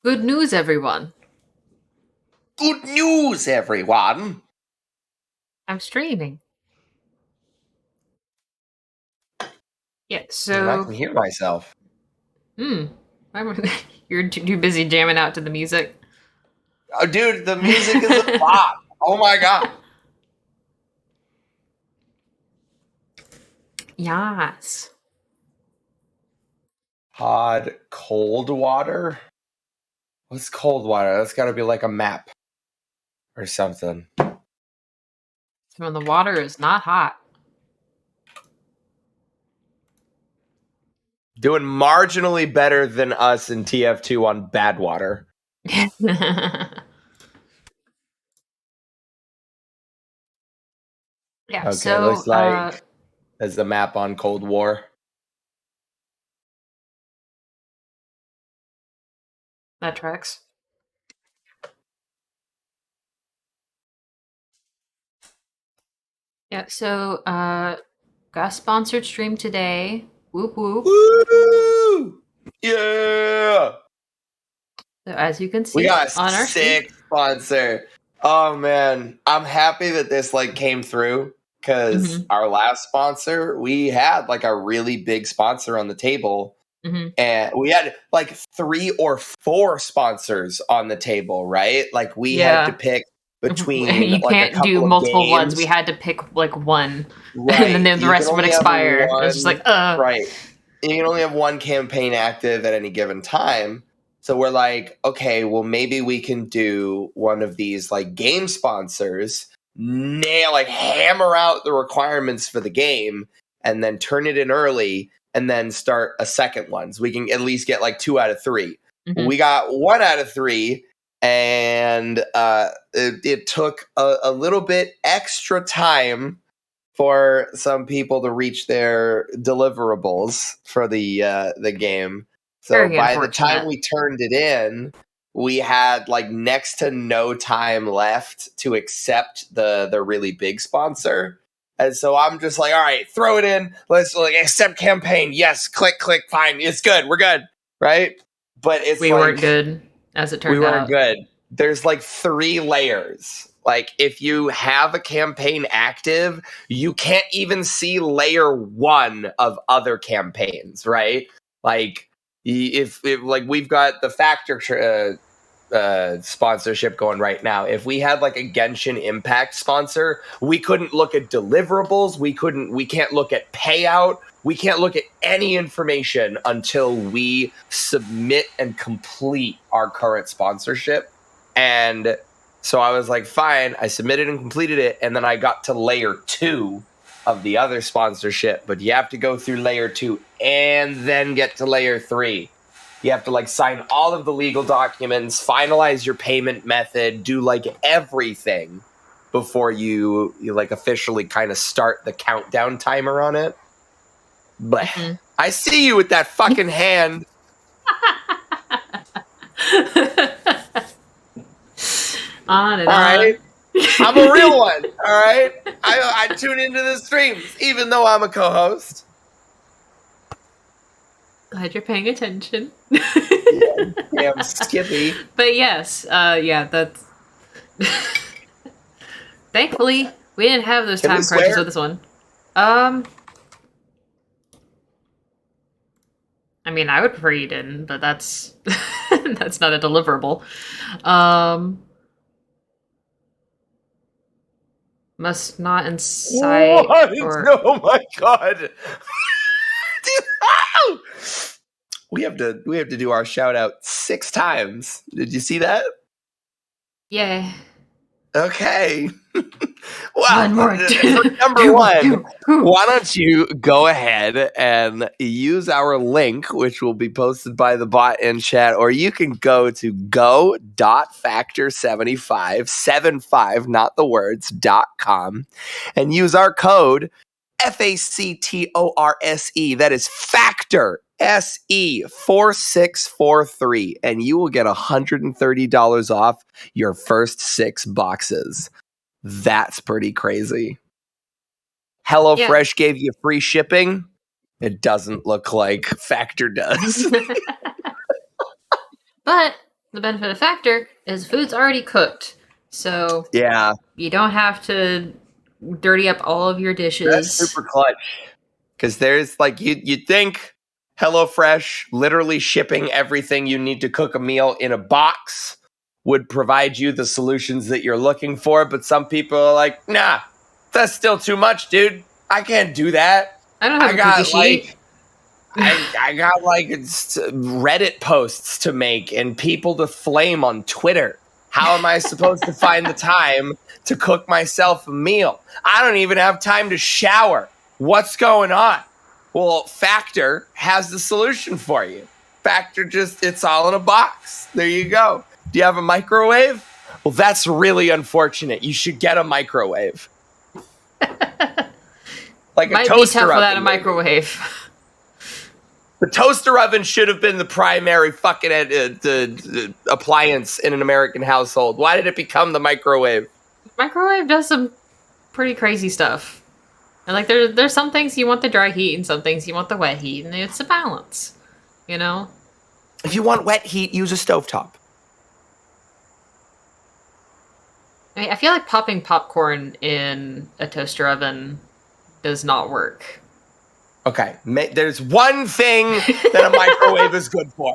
Good news, everyone. Good news, everyone. I'm streaming. Yeah, And I so... can hear myself. You're too busy jamming out to the music. Oh, dude, the music is a bop. Oh my god. Yes. Hot, cold water? What's cold water? That's gotta be like a map or something. When the water is not hot. Doing marginally better than us in TF2 on bad water. Yeah, Okay, so... looks like there's the map on Cold War. that tracks. Yeah, so, got a sponsored stream today. Whoop whoop. Woo! Yeah! So as you can see We got on a our sick stream. sponsor. Oh man, I'm happy that this came through because our last sponsor, we had a really big sponsor on the table, and we had 3 or 4 sponsors on the table, right? We had to pick between You a can't couple do of multiple games. ones. We had to pick one, Right. and then the You can rest would only have expire. one. It's just like, Right. You can only have one campaign active at any given time. So we're like, okay, well, maybe we can do one of these game sponsors, hammer out the requirements for the game, and then turn it in early, and then start a second one. So we can at least get 2 out of 3. We got 1 out of 3, and it took a little bit extra time for some people to reach their deliverables for the game. So very by the time unfortunate. we turned it in, we had next to no time left to accept the really big sponsor. And so I'm just all right, throw it in. Let's accept campaign. Yes, click, fine. It's good. We're good. Right? But it's we weren't good, as it turned we out. weren't good. There's 3 layers. If you have a campaign active, you can't even see layer 1 of other campaigns, right? If we've got the Factor sponsorship going right now. If we had a Genshin Impact sponsor, we couldn't look at deliverables. We can't look at payout. We can't look at any information until we submit and complete our current sponsorship. And so I was like, fine, I submitted and completed it. And then I got to layer 2 of the other sponsorship, but you have to go through layer 2 and then get to layer 3. You have to sign all of the legal documents, finalize your payment method, do everything before you officially kind of start the countdown timer on it. But I see you with that fucking hand. On and all on. Right? I'm a real one. All right. I tune into the streams, even though I'm a co-host. Glad you're paying attention. Damn Skippy. But yes, yeah, that's... Thankfully, we didn't have those time crunches with this one. I mean, I would prefer you didn't, but that's... that's not a deliverable. Must not incite or... Oh my god. We have to do our shout out 6 times. Did you see that? Yeah. Okay. Well, one more. Number 1, why don't you go ahead and use our link, which will be posted by the bot in chat, or you can go to go.factor75, not the words, .com, and use our code FACTORSE. That is Factor SE 4643, and you will get $130 off your first 6 boxes. That's pretty crazy. HelloFresh gave you free shipping. It doesn't look like Factor does. But The benefit of Factor is food's already cooked, so Yeah, you don't have to dirty up all of your that's dishes. super clutch. Because there's like you'd think HelloFresh literally shipping everything you need to cook a meal in a box would provide you the solutions that you're looking for, but some people are like, nah, that's still too much, dude. I can't do that. I don't have I a cookie got like sheet. I got like Reddit posts to make and people to flame on Twitter. How am I supposed to find the time to cook myself a meal? I don't even have time to shower. What's going on? Well, Factor has the solution for you. Factor it's all in a box. There you go. Do you have a microwave? Well, that's really unfortunate. You should get a microwave. Like a Might be toaster tough without a oven, maybe. microwave. The toaster oven should have been the primary fucking the appliance in an American household. Why did it become the microwave? Microwave does some pretty crazy stuff. And like there's some things you want the dry heat and some things you want the wet heat, and it's a balance, you know? If you want wet heat, use a stovetop. I mean, I feel like popping popcorn in a toaster oven does not work. Okay, there's one thing that a microwave is good for.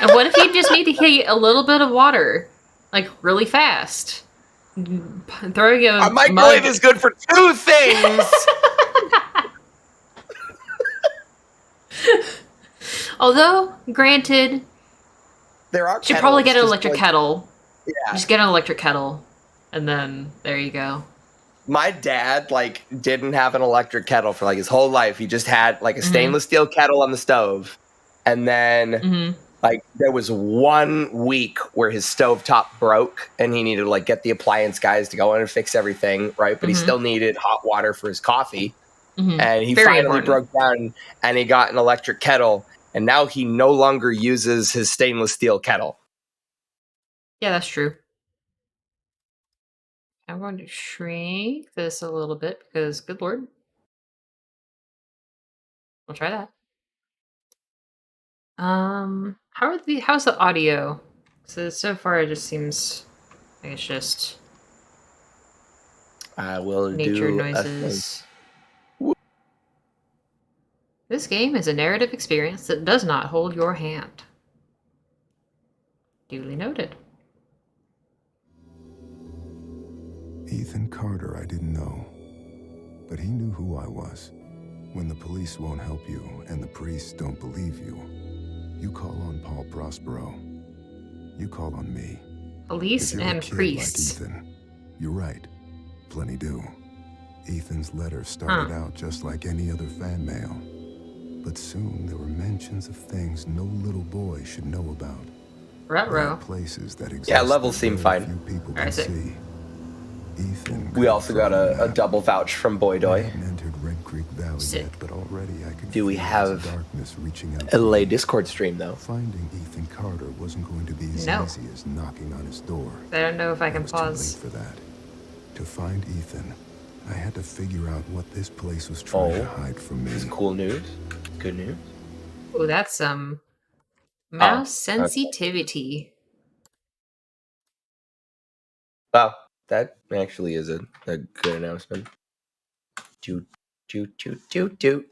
And what if you just need to heat a little bit of water, like really fast? Throwing A a microwave mug. is good for two things. Although, granted, There are you should probably get an just electric like, kettle. yeah. Just get an electric kettle, and then there you go. My dad like didn't have an electric kettle for like his whole life. He just had like a stainless steel kettle on the stove. And then like there was 1 week where his stovetop broke and he needed to like get the appliance guys to go in and fix everything, right? But he still needed hot water for his coffee. And he Very finally important. broke down and he got an electric kettle. And now he no longer uses his stainless steel kettle. Yeah, that's true. I'm going to shrink this a little bit because, good lord. We'll try that. How's the audio? So far it just seems like it's just I will nature do a thing. noises. This game is a narrative experience that does not hold your hand. Duly noted. Ethan Carter, I didn't know, but he knew who I was. When the police won't help you and the priests don't believe you, you call on Paul Prospero. You call on me. Police If you're and a kid priests. like Ethan, you're right. Plenty do. Ethan's letter started out just like any other fan mail. But soon there were mentions of things no little boy should know about. There are places that exist. Yeah, levels that seem very fine. few people can see. Ethan We also got a double vouch from Boydoy. entered Red Creek Valley yet, but already I could Do we feel have the darkness reaching out a LA Discord stream though? Finding Ethan Carter wasn't going to be as easy as knocking on his door. I don't know if I can pause. Too late for that. To find Ethan, I had to figure out what this place was trying to hide from me. This is cool news. Good news. Oh, that's some mouse sensitivity. Wow, that actually is a good announcement. Toot, toot, toot, toot, toot.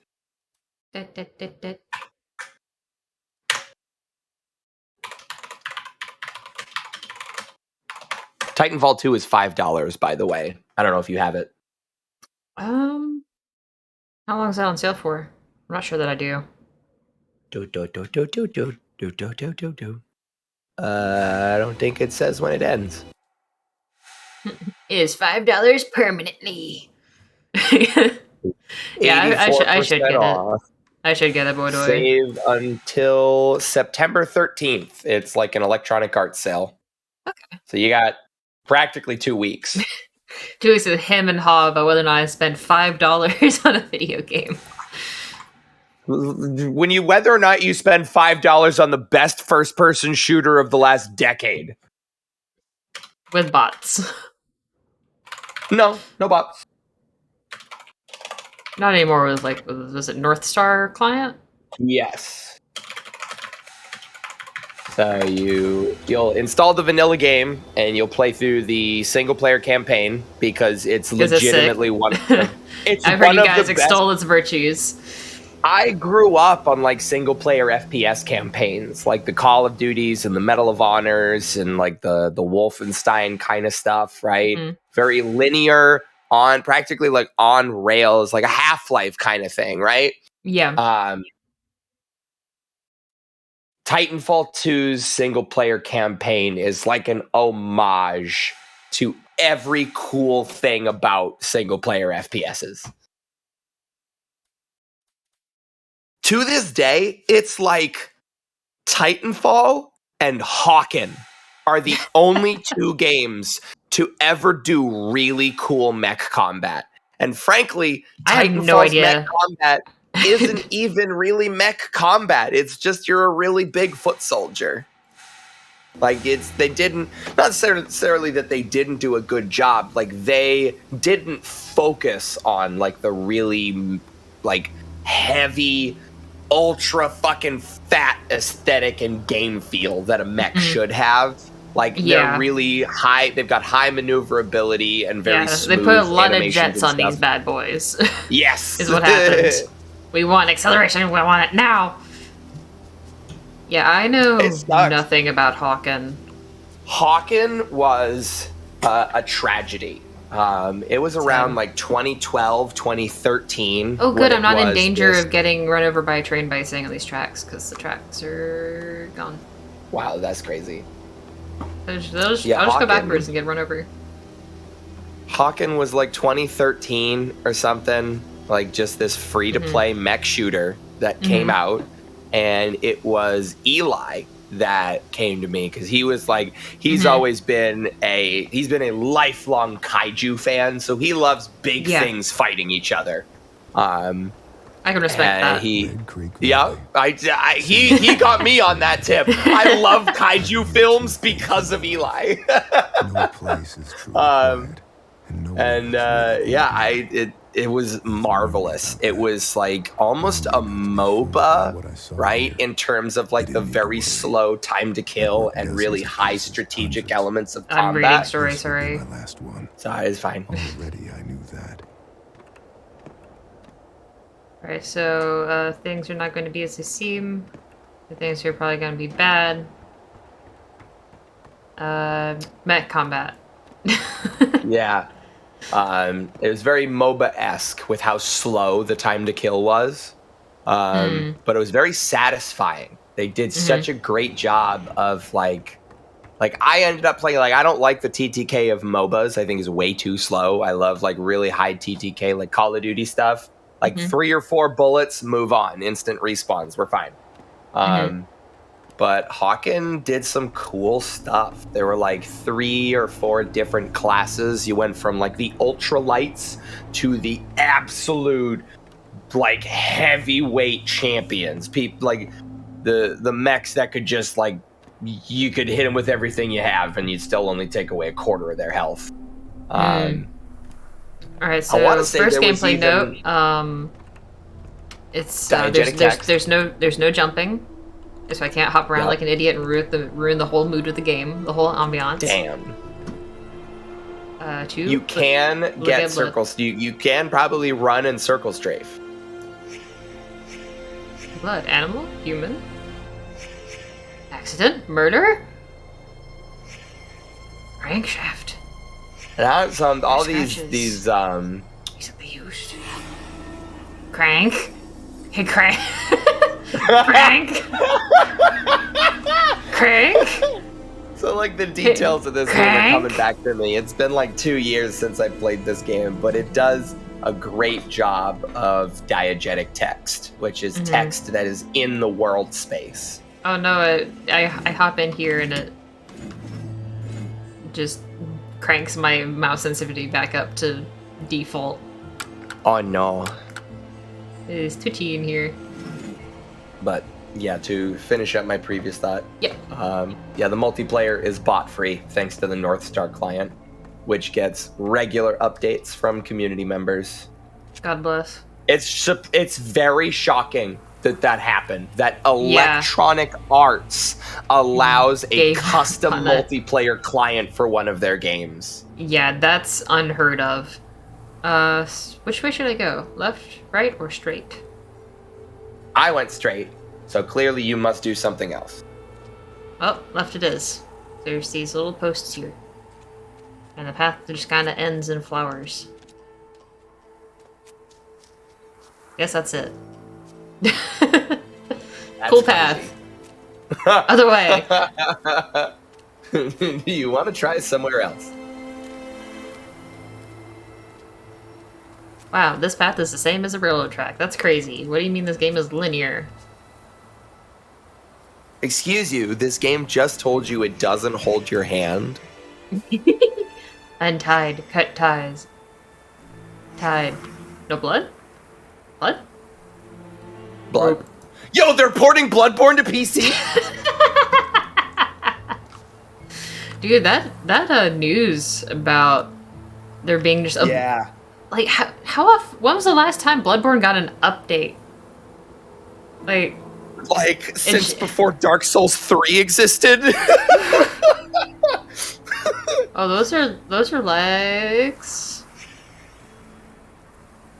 Titanfall 2 is $5, by the way. I don't know if you have it. How long is that on sale for? I'm not sure that I do. I don't think it says when it ends. It is $5 permanently. Yeah, I should get off. it. I should get it, boy. Save until September 13th. It's like an Electronic Arts sale. Okay. So you got practically 2 weeks. 2 weeks of him and haw about whether or not I spent $5 on a video game. Whether or not you spend $5 on the best first-person shooter of the last decade. With bots. No bots. Not anymore with was it North Star client? Yes. So you'll install the vanilla game and you'll play through the single player campaign because it's 'Cause it's sick. legitimately one of the, it's I've heard one you of the guys best. extol its virtues. I grew up on like single player FPS campaigns, like the Call of Duties and the Medal of Honors and like the Wolfenstein kind of stuff, right? Mhm. Very linear, on practically like on rails, like a Half-Life kind of thing, right? Yeah. Titanfall 2's single player campaign is like an homage to every cool thing about single player FPSs. To this day, it's like Titanfall and Hawken are the only two games to ever do really cool mech combat. And frankly, I have no Titanfall's mech idea. combat isn't even really mech combat. It's just you're a really big foot soldier. Like they didn't, not necessarily that they didn't do a good job. Like they didn't focus on like the really like heavy, ultra fucking fat aesthetic and game feel that a mech should have. Like they're really high. They've got high maneuverability and very smooth. They put a lot of animations jets and on these bad boys. Yes, is what happened. We want acceleration. We want it now. Yeah, I know nothing about Hawken. Hawken was a tragedy. It was around like 2012, 2013. Oh, good. I'm not in danger of getting run over by a train by staying on these tracks because the tracks are gone. Wow, that's crazy. I'll just go backwards and get run over. Hawken was like 2013 or something, like just this free-to-play mech shooter that came out, and it was Eli that came to me because he was like, he's always been a lifelong kaiju fan, so he loves big things fighting each other. I can respect that. He got me on that tip. I love kaiju films because of Eli. No place is truly quiet, and it was marvelous. It was like almost a MOBA, right? In terms of like the very slow time to kill and really high strategic elements of combat. I'm reading story, sorry. Sorry, it's fine. Already I knew that. Alright, so things are not going to be as they seem. The things are probably going to be bad. Mech combat. Yeah. It was very MOBA-esque with how slow the time to kill was. But it was very satisfying. They did such a great job of like I ended up playing, like, I don't like the TTK of MOBAs. I think it's way too slow. I love like really high TTK, like Call of Duty stuff. Like 3 or 4 bullets, move on. Instant respawns. We're fine. But Hawken did some cool stuff. There were like 3 or 4 different classes. You went from like the ultralights to the absolute like heavyweight champions. People like the mechs that could just like, you could hit them with everything you have and you'd still only take away a quarter of their health. Alright, so first gameplay note, it's there's no jumping, so I can't hop around like an idiot and ruin the whole mood of the game, the whole ambiance. Damn. 2. You can get circles. You can probably run and circle strafe. Blood, animal, human, accident, murder, crankshaft. And all these recently used. Crank. Hey, crank. Crank. Crank. So like the details of this game are coming back to me. It's been like 2 years since I played this game, but it does a great job of diegetic text, which is text that is in the world space. Oh no, I hop in here and it just cranks my mouse sensitivity back up to default. Oh no. It is twitchy in here. But yeah, to finish up my previous thought. Yeah. The multiplayer is bot free thanks to the North Star client, which gets regular updates from community members. God bless. It's very shocking that happened. That Electronic Arts allows a custom multiplayer client for one of their games. Yeah, that's unheard of. Which way should I go? Left, right, or straight? I went straight, so clearly you must do something else. Oh, left it is. There's these little posts here. And the path just kind of ends in flowers. Guess that's it. Cool path. Other way. You want to try somewhere else? Wow, this path is the same as a railroad track. That's crazy. What do you mean this game is linear? Excuse you, this game just told you it doesn't hold your hand. Untied, cut ties. Tied. No blood? Blood? Blood. Yo, they're porting Bloodborne to PC? Dude, that news about there being just a... Like, how often... When was the last time Bloodborne got an update? Like, since before Dark Souls 3 existed? Oh, those are legs.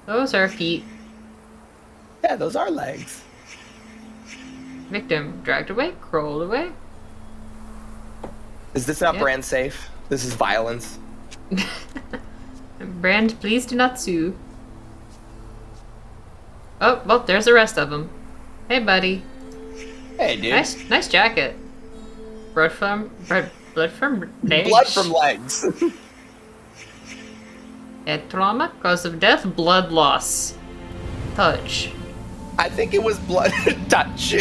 Those are feet. Yeah, those are legs. Victim dragged away, crawled away. Is this not brand safe? This is violence. Brand, please do not sue. Oh, well, there's the rest of them. Hey, buddy. Hey, dude. Nice jacket. Blood from legs. Blood from legs. Trauma, cause of death, blood loss. Touch. I think it was blood touch.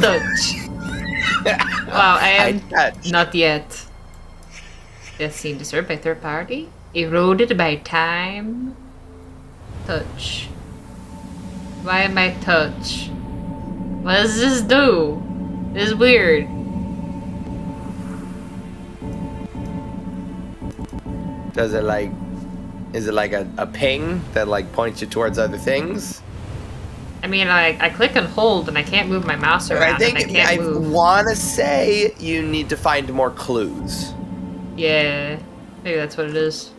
Touch. Wow, I am not yet. Death scene disturbed by third party. Eroded by time. Touch. Why am I touch? What does this do? This is weird. Does it is it like a ping that points you towards other things? I mean, I click and hold and I can't move my mouse around. I want to say you need to find more clues. Yeah, maybe that's what it is.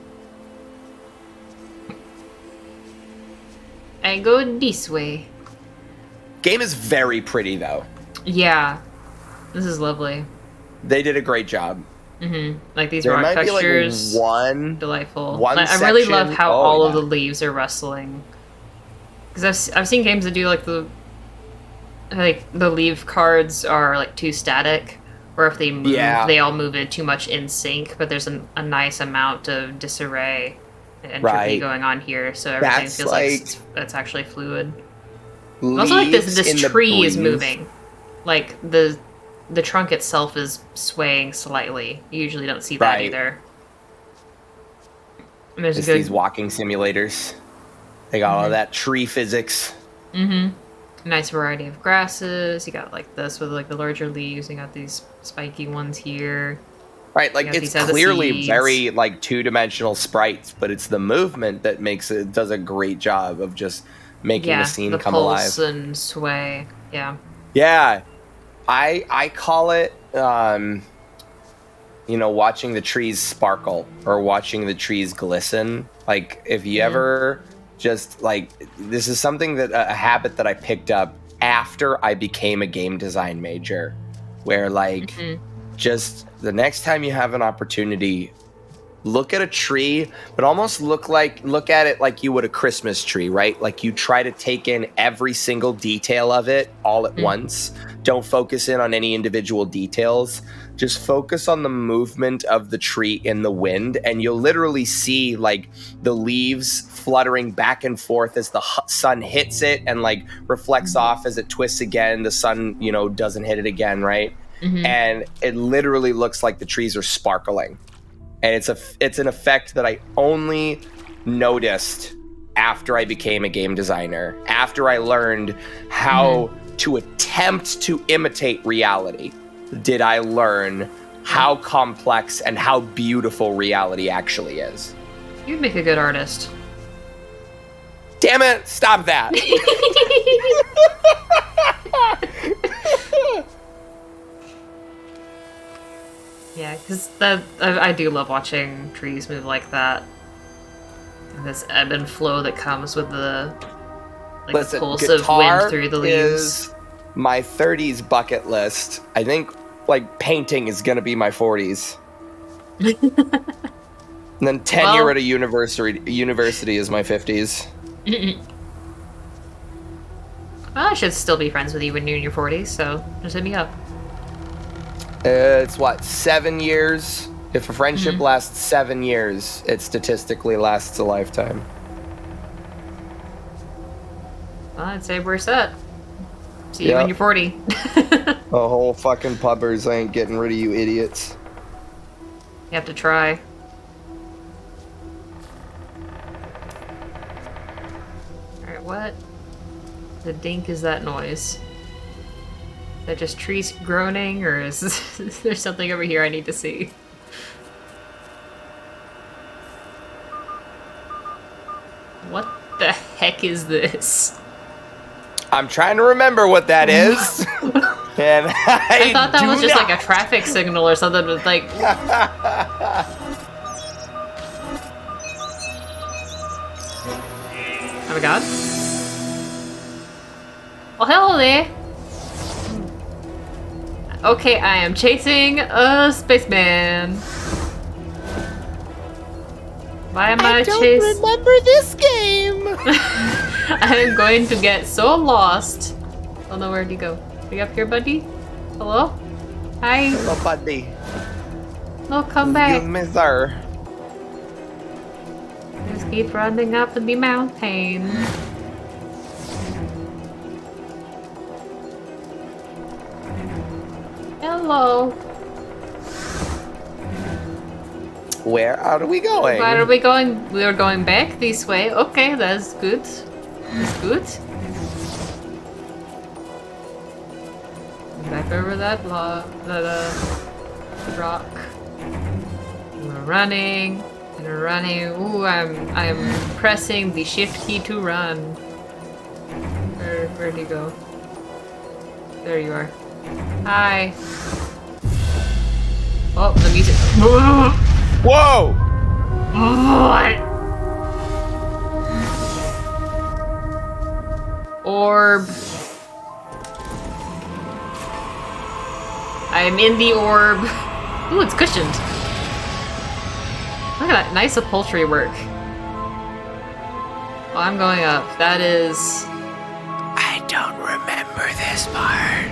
I go this way. Game is very pretty though. Yeah, this is lovely. They did a great job. Mm-hmm. Like these rock textures, delightful. I really love how all of the leaves are rustling. Because I've seen games that do the leaf cards are too static, or if they move, they all move in too much in sync. But there's a nice amount of disarray and entropy going on here, so everything feels like it's actually fluid. Also, this tree is moving, like the trunk itself is swaying slightly. You usually don't see that either. And there's these walking simulators. They got all that tree physics. Mm-hmm. Nice variety of grasses. You got this with the larger leaves. You got these spiky ones here. Right, it's clearly very two-dimensional sprites, but it's the movement that does a great job of just making the scene come alive. Pulse and sway. Yeah. Yeah. I call it watching the trees sparkle or watching the trees glisten. If you ever just this is something that a habit that I picked up after I became a game design major, where just the next time you have an opportunity, look at a tree, but almost look at it like you would a Christmas tree, right? You try to take in every single detail of it all at once. Don't focus in on any individual details. Just focus on the movement of the tree in the wind, and you'll literally see the leaves fluttering back and forth as the sun hits it and reflects off as it twists again. The sun, doesn't hit it again, right? Mm-hmm. And it literally looks like the trees are sparkling. And it's an effect that I only noticed after I became a game designer, after I learned how to attempt to imitate reality. Did I learn how complex and how beautiful reality actually is? You'd make a good artist. Damn damn it! Stop that! Yeah, because I do love watching trees move like that. And this ebb and flow that comes with the Listen, pulse of wind through the leaves. Is my 30s bucket list. I think like painting is gonna be my 40s. And then tenure at a university is my 50s. Well, I should still be friends with you when you're in your 40s, so just hit me up. It's what, 7 years? If a friendship lasts 7 years, it statistically lasts a lifetime. Well, I'd say we're set. See you when you're 40. The whole fucking pubbers ain't getting rid of you idiots. You have to try. Alright, what the dink is that noise? Is that just trees groaning, or is there something over here I need to see? What the heck is this? I'm trying to remember what that is. And I thought that was just like a traffic signal or something with like... Oh my god. Well, hello there. Okay, I am chasing a spaceman. Why am I chasing? I don't remember this game. I am going to get so lost. Oh no, where'd you go? Are you up here, buddy? Hello? Hi. Hello, buddy. No, come back. Excuse me, sir. Just keep running up the mountain. Hello. Where are we going? Where are we going? We are going back this way. Okay, that's good. That's good. Back over that rock. We're running and we're running. Ooh, I'm pressing the shift key to run. Where'd you go? There you are. Hi. Oh, the music. Whoa! What? Orb. I am in the orb. Ooh, it's cushioned. Look at that nice upholstery work. Oh, I'm going up. That is... I don't remember this part.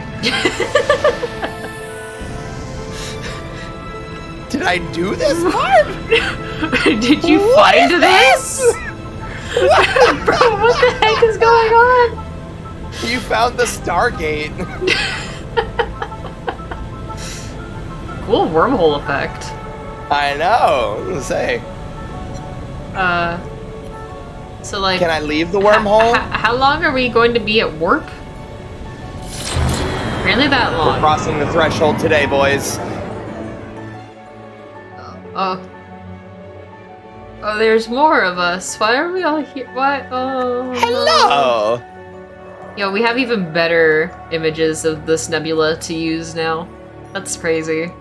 Did I do this part? Did you find this? Bro, what the heck is going on? You found the Stargate. Cool wormhole effect. I know. I was gonna say. So like... Can I leave the wormhole? How long are we going to be at warp? Really that long? We're crossing the threshold today, boys. Oh, there's more of us. Why are we all here? Why? Oh. Hello! Yo, we have even better images of this nebula to use now. That's crazy.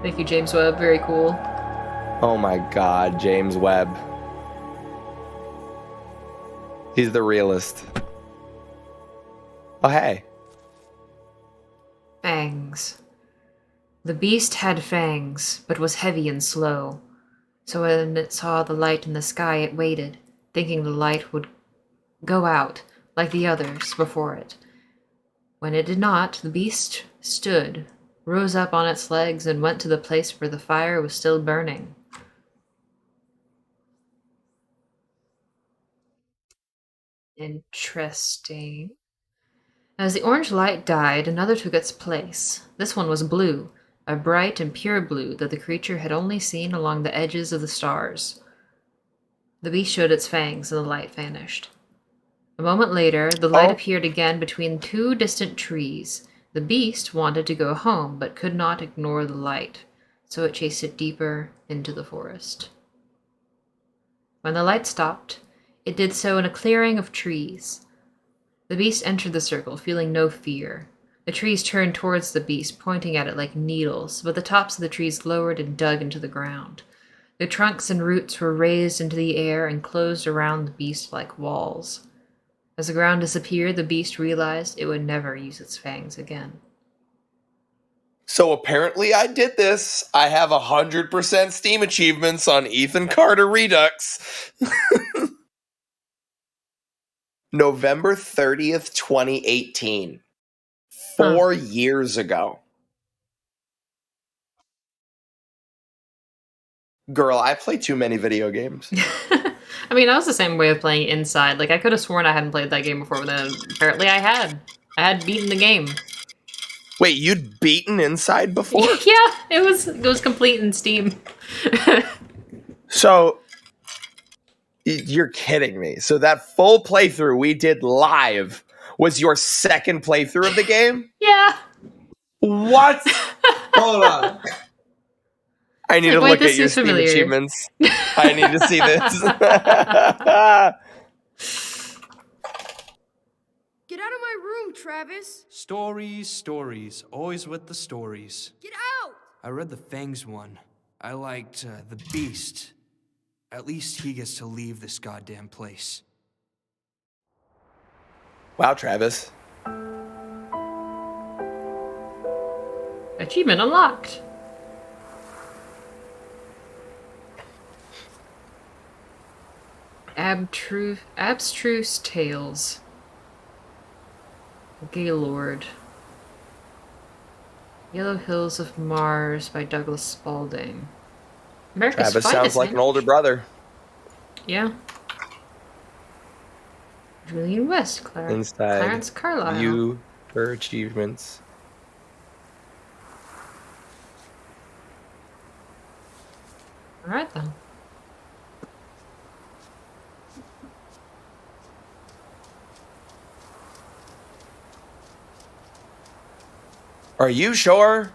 Thank you, James Webb. Very cool. Oh my god, James Webb. He's the realist. Oh, hey. Fangs. The beast had fangs, but was heavy and slow. So when it saw the light in the sky, it waited, thinking the light would go out, like the others before it. When it did not, the beast stood, rose up on its legs, and went to the place where the fire was still burning. Interesting. As the orange light died, another took its place. This one was blue, a bright and pure blue that the creature had only seen along the edges of the stars. The beast showed its fangs, and the light vanished. A moment later, the light appeared again between two distant trees. The beast wanted to go home, but could not ignore the light, so it chased it deeper into the forest. When the light stopped, it did so in a clearing of trees. The beast entered the circle, feeling no fear. The trees turned towards the beast, pointing at it like needles, but the tops of the trees lowered and dug into the ground. Their trunks and roots were raised into the air and closed around the beast like walls. As the ground disappeared, the beast realized it would never use its fangs again. So apparently I did this. I have 100% Steam achievements on Ethan Carter Redux. November 30th, 2018. 4 years ago. Girl, I play too many video games. I mean, I was the same way with playing Inside. Like, I could have sworn I hadn't played that game before, but then apparently I had. I had beaten the game. Wait, you'd beaten Inside before? Yeah, it was complete in Steam. So, you're kidding me. So that full playthrough we did live was your second playthrough of the game? Yeah. What? Hold on. I need to look at your Steam achievements. I need to see this. Get out of my room, Travis. Stories. Always with the stories. Get out! I read the Fangs one. I liked the Beast. At least he gets to leave this goddamn place. Wow, Travis. Achievement unlocked. Abstruse Tales. Gaylord. Yellow Hills of Mars by Douglas Spalding. America's Travis Finest, sounds like an older brother. Yeah. Julian West, Clarence Carlyle. View her achievements. Alright then. Are you sure?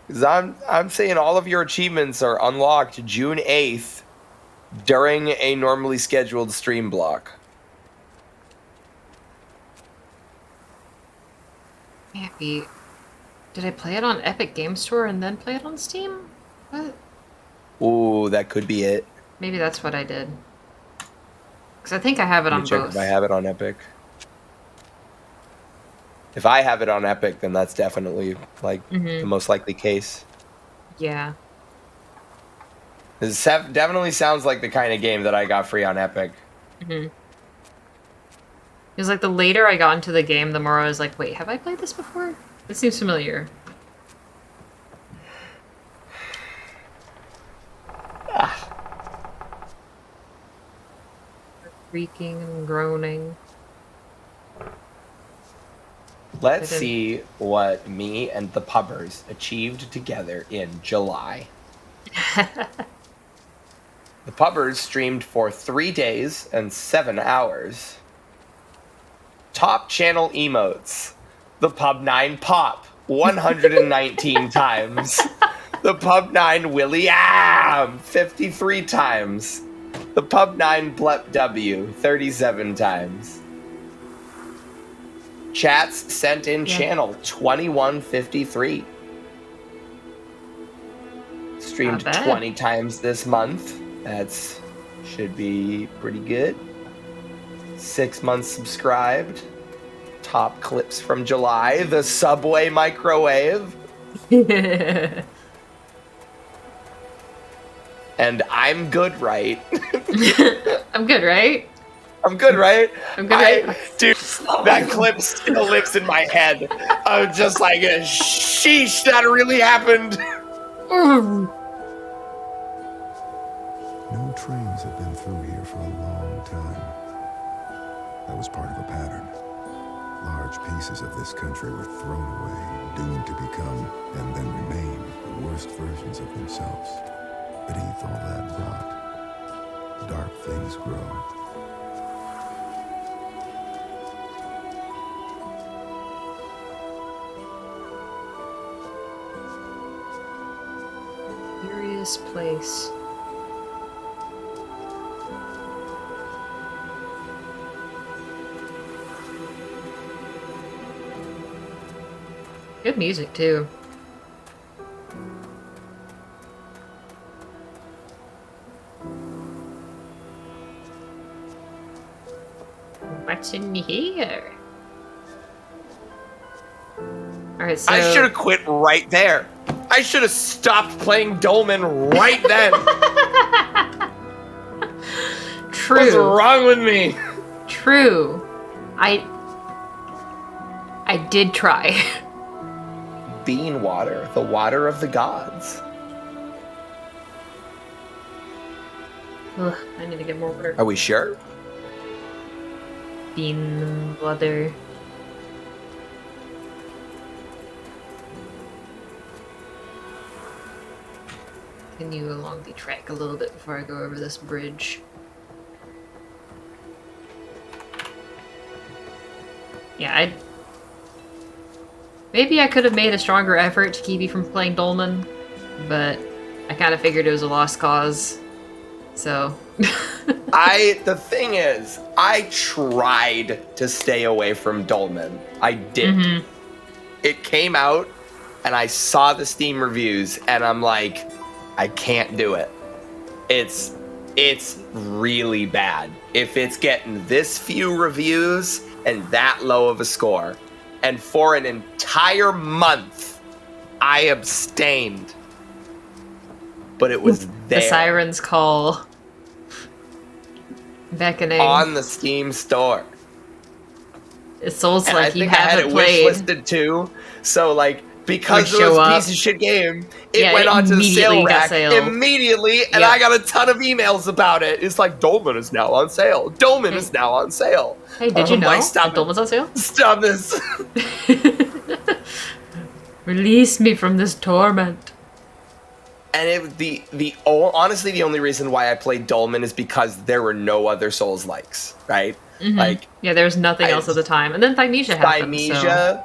Because I'm saying all of your achievements are unlocked June 8th during a normally scheduled stream block. Maybe. Did I play it on Epic Game Store and then play it on Steam? What? Ooh, that could be it. Maybe that's what I did. Because I think I have it on Check both. if I have it on Epic. If I have it on Epic, then that's definitely like the most likely case. Yeah. This definitely sounds like the kind of game that I got free on Epic. It was like the later I got into the game, the more I was like, wait, have I played this before? It seems familiar. Creaking and groaning. Let's see what me and the pubbers achieved together in July. The pubbers streamed for 3 days and 7 hours. Top channel emotes. The Pub9 Pop, 119 times. The Pub9 William, 53 times. The Pub9 Blep W, 37 times. Chats sent in channel, 2153. Streamed 20 times this month. That's should be pretty good. 6 months subscribed. Top clips from July. The Subway microwave. And I'm good, right? I'm good, right? I'm good, right? I'm good, right? Dude, that clip still lives in my head. I'm just like, sheesh, that really happened. No trains have been through here for a long time. That was part of a pattern. Large pieces of this country were thrown away, doomed to become, and then remain, the worst versions of themselves. Beneath all that rot, dark things grow. Curious place. Good music, too. What's in here? Alright, so... I should have quit right there. I should have stopped playing Dolmen right then. True. What's wrong with me? True. I did try. Bean water, the water of the gods. Ugh, I need to get more water. Are we sure? Bean water. Continue along the track a little bit before I go over this bridge. Yeah, maybe I could have made a stronger effort to keep you from playing Dolmen, but I kind of figured it was a lost cause, so... The thing is, I tried to stay away from Dolmen. I did. Mm-hmm. It came out, and I saw the Steam reviews, and I'm like, I can't do it. It's really bad. If it's getting this few reviews and that low of a score, and for an entire month, I abstained. But it was there. The sirens call. Beckoning. On the Steam store. It's Souls and like I think you I had haven't it played. wish listed too. So like because it was a piece of shit game, it went onto the sale rack immediately, and I got a ton of emails about it. It's like Dolmen is now on sale. Dolmen is now on sale. Hey, did you know that Dolmen's on sale? Stop this. Release me from this torment. And honestly, the only reason why I played Dolmen is because there were no other Souls likes, right? Mm-hmm. Like, yeah, there was nothing else at the time, and then Thymesia happened. Thymesia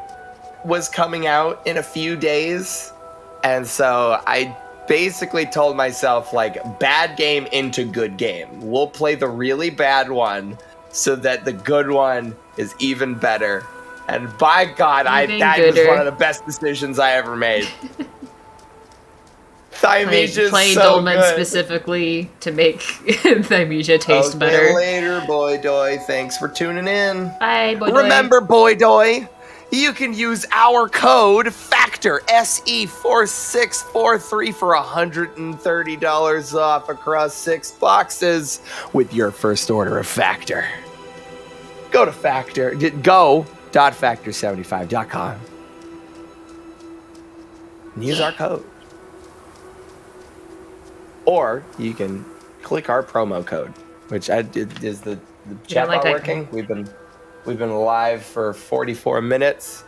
was coming out in a few days, and so I basically told myself, like, bad game into good game. We'll play the really bad one so that the good one is even better. And by God, that was one of the best decisions I ever made. Thymesia play so Dolmen good. Specifically to make Thymesia taste better. Later, Boy Doy. Thanks for tuning in. Bye, Boy Doy. Remember, Boy Doy, you can use our code FACTOR, SE4643 for $130 off across 6 boxes with your first order of Factor. Go to go.factor75.com and use our code. Or you can click our promo code, which is the chat bar working. We've been live for 44 minutes,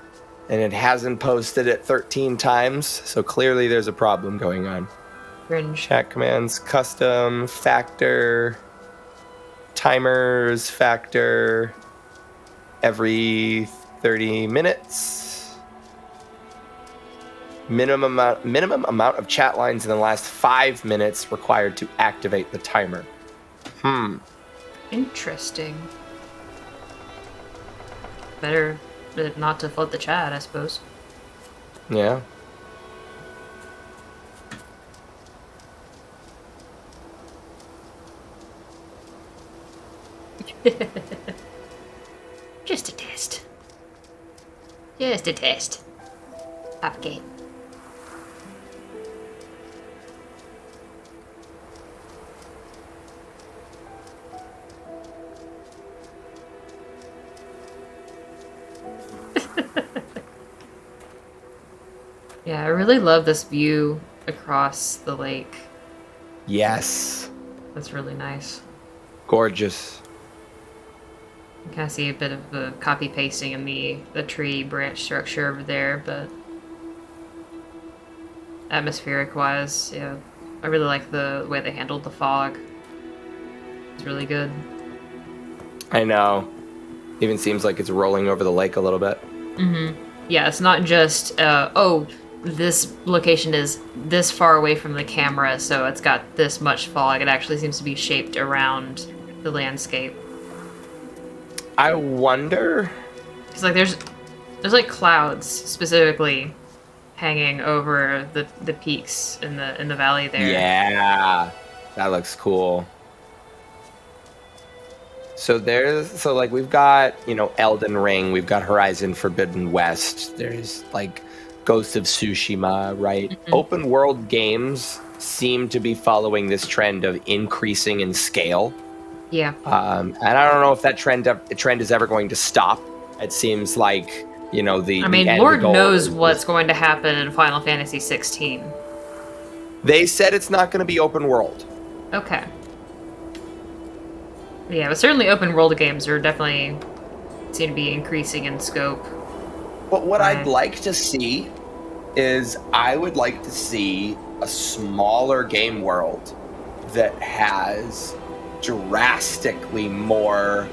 and it hasn't posted it 13 times, so clearly there's a problem going on. Cringe. Chat commands, custom, Factor, timers, Factor, every 30 minutes. Minimum amount of chat lines in the last 5 minutes required to activate the timer. Interesting. Better not to flood the chat, I suppose. Yeah. Just a test. Just a test. Up game. Yeah, I really love this view across the lake. Yes. That's really nice. Gorgeous. You kind of see a bit of the copy pasting in the tree branch structure over there, but atmospheric wise, yeah, I really like the way they handled the fog. It's really good. I know. Even seems like it's rolling over the lake a little bit. Mm-hmm. Yeah, it's not just this location is this far away from the camera, so it's got this much fog. It actually seems to be shaped around the landscape. I wonder... Because like there's like clouds specifically hanging over the peaks in the valley there. Yeah, that looks cool. So like we've got, Elden Ring, we've got Horizon Forbidden West, there's like Ghost of Tsushima, right? Mm-hmm. Open world games seem to be following this trend of increasing in scale. Yeah. And I don't know if that trend is ever going to stop. It seems like, Lord knows what's going to happen in Final Fantasy 16. They said it's not going to be open world. Okay. Yeah, but certainly open world games are definitely seem to be increasing in scope. But what I'd like to see is I would like to see a smaller game world that has drastically more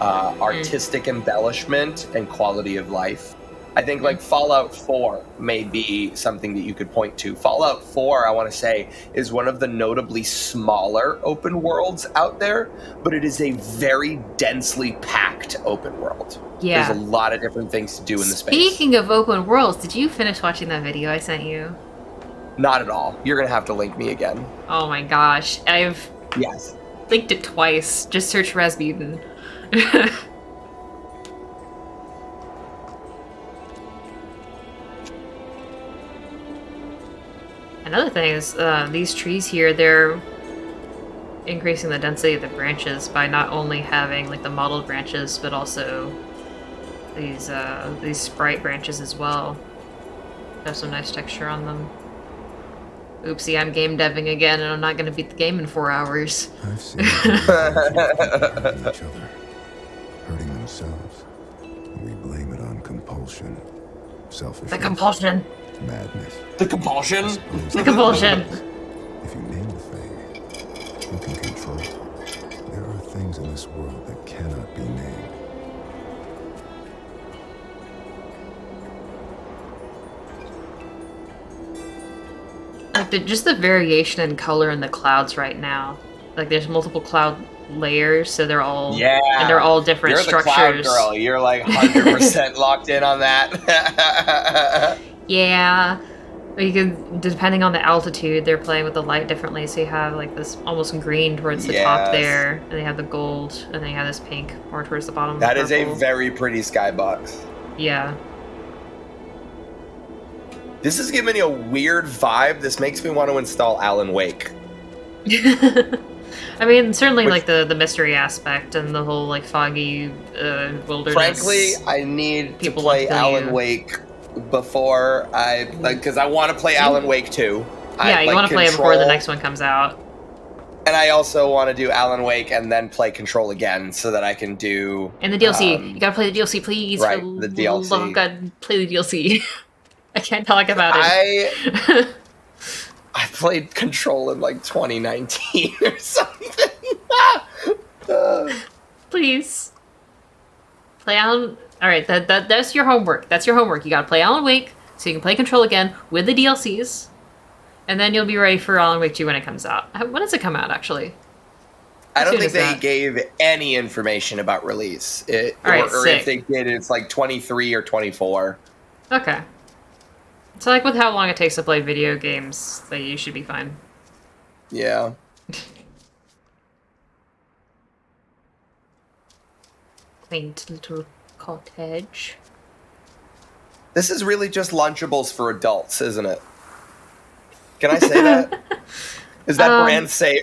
artistic embellishment and quality of life. I think like Fallout 4 may be something that you could point to. Fallout 4, I want to say, is one of the notably smaller open worlds out there, but it is a very densely packed open world. Yeah. There's a lot of different things to do in the space. Speaking of open worlds, did you finish watching that video I sent you? Not at all. You're going to have to link me again. Oh my gosh. I've Yes. linked it twice. Just search Rasputin. Another thing is, these trees here, they're increasing the density of the branches by not only having like the mottled branches, but also these sprite branches as well. Have some nice texture on them. Oopsie, I'm game deving again, and I'm not going to beat the game in 4 hours. I've seen them hurting each other, hurting themselves. We blame it on compulsion, selfishness. The compulsion. Madness. The compulsion? The compulsion. If you name the thing, you can control it. There are things in this world that cannot be named. Like just the variation in color in the clouds right now. Like there's multiple cloud layers, so they're all and they're all different You're structures. The cloud girl. You're like 100% locked in on that. Yeah. You can, depending on the altitude, they're playing with the light differently. So you have like this almost green towards the top there, and they have the gold, and then you have this pink more towards the bottom. That is a very pretty skybox. Yeah. This is giving me a weird vibe. This makes me want to install Alan Wake. I mean, certainly like the mystery aspect and the whole like foggy wilderness. Frankly, I need to play Alan Wake before because I want to play Alan Wake 2. Yeah, you want to play it before the next one comes out. And I also want to do Alan Wake and then play Control again so that I can do... And the DLC. You gotta play the DLC, please. Right, the DLC. Oh god, play the DLC. I can't talk about it. I played Control in like 2019 or something. Please. Play Alan... Alright, that's your homework. That's your homework. You gotta play Alan Wake so you can play Control again with the DLCs. And then you'll be ready for Alan Wake 2 when it comes out. When does it come out, actually? I don't think they gave any information about release. Or if they did, it's like 23 or 24. Okay. So, like, with how long it takes to play video games, you should be fine. Yeah. Quaint little cottage. This is really just Lunchables for adults, isn't it? Can I say that? Is that brand safe?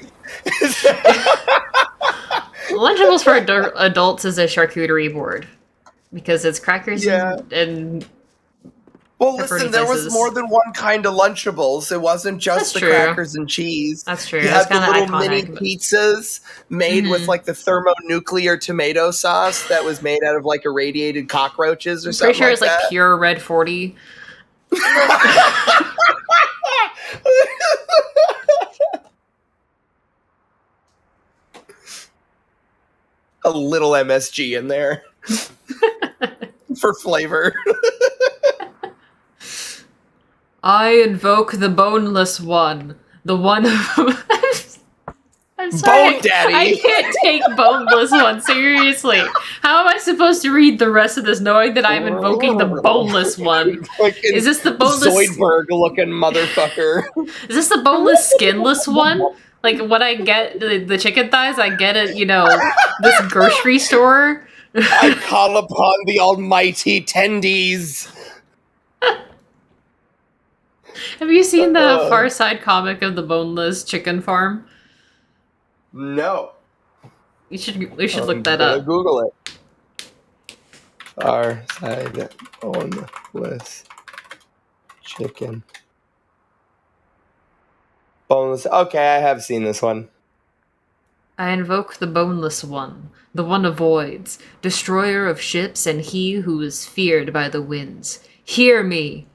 Lunchables for adults is a charcuterie board. Because it's crackers and well, listen, there was more than one kind of Lunchables. It wasn't just the crackers and cheese. That's true. You had the little mini pizzas made with like the thermonuclear tomato sauce that was made out of like irradiated cockroaches or something. Pretty sure it's like pure red 40. A little MSG in there for flavor. I invoke the boneless one. The one I'm I'm sorry. Bone Daddy. I can't take boneless one seriously. How am I supposed to read the rest of this knowing that I'm invoking the boneless one? Is this the boneless Zoidberg-looking motherfucker? Is this the boneless, skinless one? Like when I get the chicken thighs, I get it. This grocery store. I call upon the almighty tendies. Have you seen the Far Side comic of the boneless chicken farm? No. We should look that up. Google it. Far Side boneless chicken. Boneless. Okay, I have seen this one. I invoke the boneless one, the one avoids, destroyer of ships and he who is feared by the winds. Hear me!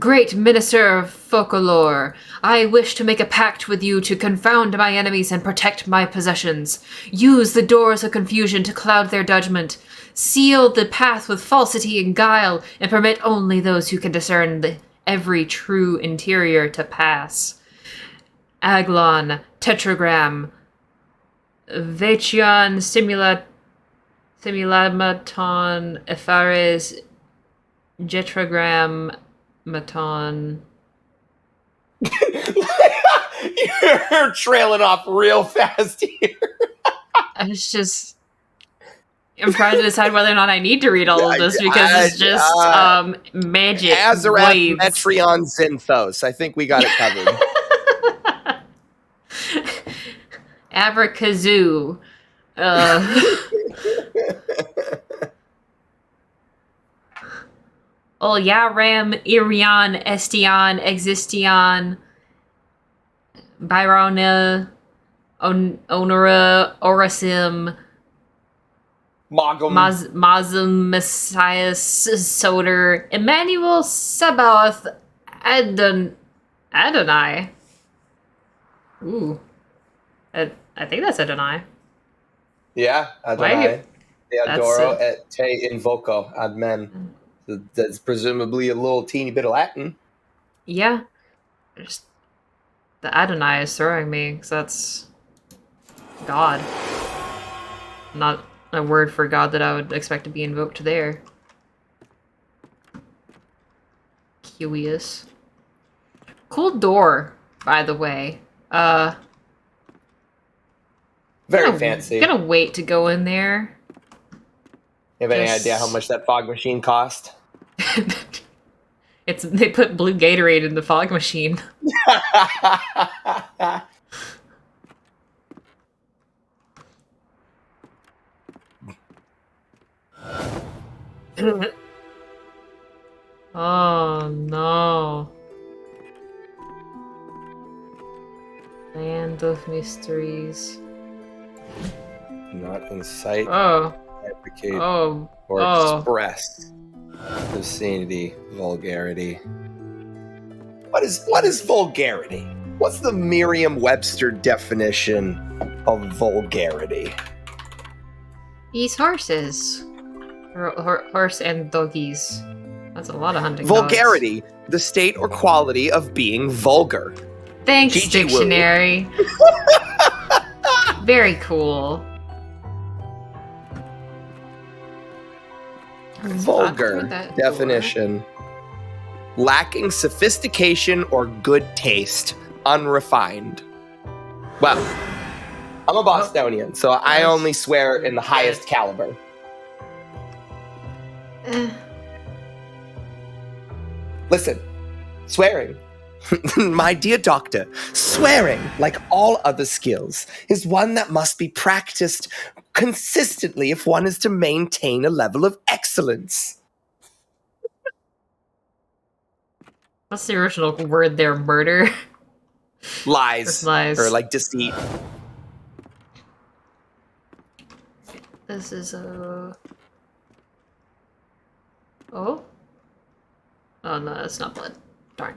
Great minister of folklore, I wish to make a pact with you to confound my enemies and protect my possessions. Use the doors of confusion to cloud their judgment. Seal the path with falsity and guile, and permit only those who can discern every true interior to pass. Aglon, tetragram, Vachion, simulamaton, Ephares, jetragram, maton. You're trailing off real fast here. I'm trying to decide whether or not I need to read all of this because it's just magic. Azarath, Metreon, Zinthos. I think we got it covered. Abracazoo. Yaram, Irion, Estion, Existion, Byrona, Onora, Orasim, Mazum, Messias, Soder, Emmanuel, Sabaoth, Adonai. Ooh. I think that's Adonai. Yeah, Adonai. Theodoro et te invoco ad men. That's presumably a little teeny bit of Latin. Yeah. Just the Adonai is throwing me, because that's God. Not a word for God that I would expect to be invoked there. Curious. Cool door, by the way. Very fancy. Gonna wait to go in there. You have any idea how much that fog machine cost? They put blue Gatorade in the fog machine. Oh no. Land of mysteries. Not in sight. Advocate or express obscenity, vulgarity. What is vulgarity? What's the Merriam-Webster definition of vulgarity? These horses. Horse and doggies. That's a lot of hunting Vulgarity, dogs. The state or quality of being vulgar. Thanks, Gigi dictionary. Very cool. Vulgar definition. Lacking sophistication or good taste. Unrefined. Well, I'm a Bostonian, so I only swear in the highest caliber. Listen, swearing. My dear doctor, swearing, like all other skills, is one that must be practiced consistently if one is to maintain a level of excellence. What's the original word there? Murder? Lies. Or like deceit. This is a... Oh? Oh no, that's not blood. Darn.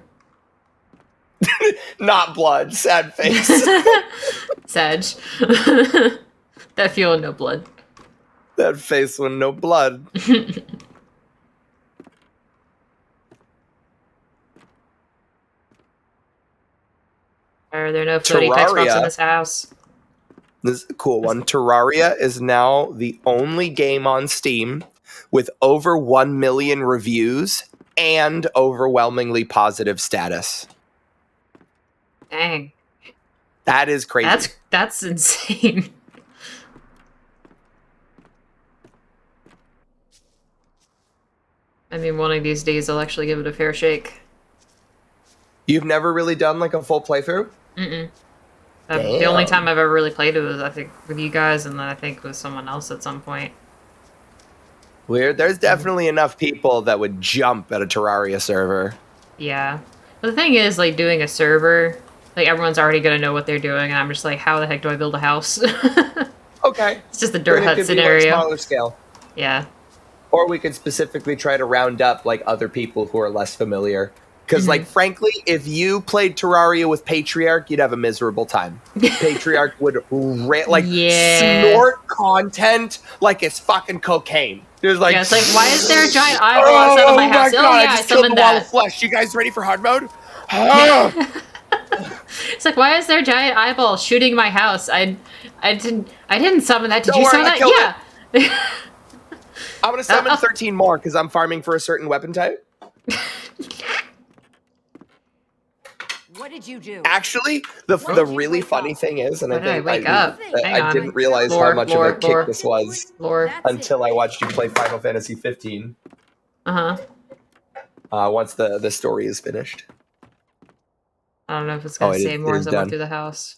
Not blood. Sad face. Sag. That feeling no blood. That face with no blood. Are there no floating text box in this house? This is a cool one. Terraria is now the only game on Steam with over 1 million reviews and overwhelmingly positive status. Dang. That is crazy. That's insane. I mean, one of these days I'll actually give it a fair shake. You've never really done like a full playthrough? Mm-mm. The only time I've ever really played it was, I think, with you guys, and then I think with someone else at some point. Weird. There's definitely enough people that would jump at a Terraria server. Yeah. But the thing is, like, doing a server, like, everyone's already gonna know what they're doing, and I'm just like, how the heck do I build a house? Okay. It's just a dirt hut Be, scenario. like, smaller scale. Yeah. Or we could specifically try to round up, like, other people who are less familiar. Because, like, frankly, if you played Terraria with Patriarch, you'd have a miserable time. Patriarch would, snort content like it's fucking cocaine. There's like, yeah, it's like, why is there a giant eyeball outside of my house? God, Oh, yeah, I just killed the wall of flesh. You guys ready for hard mode? It's like, why is there a giant eyeball shooting my house? I didn't summon that. Did Don't you worry, summon that? Yeah. I'm going to summon 13 more because I'm farming for a certain weapon type. What did you do? Actually, the really funny thing is, and I think I didn't realize how much of a kick this was until I watched you play Final Fantasy 15. Once the story is finished. I don't know if it's going to say more as I went through the house.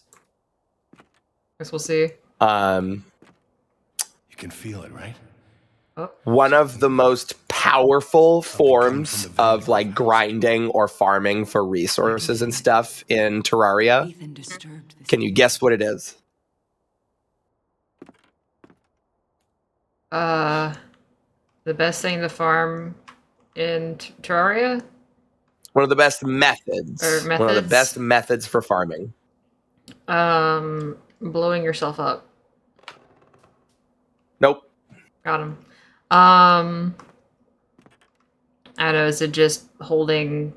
Guess we'll see. You can feel it, right? One of the most powerful forms of like grinding or farming for resources and stuff in Terraria. Can you guess what it is? The best thing to farm in Terraria? One of the best methods. One of the best methods for farming. Blowing yourself up. Nope. Got him. I don't know, is it just holding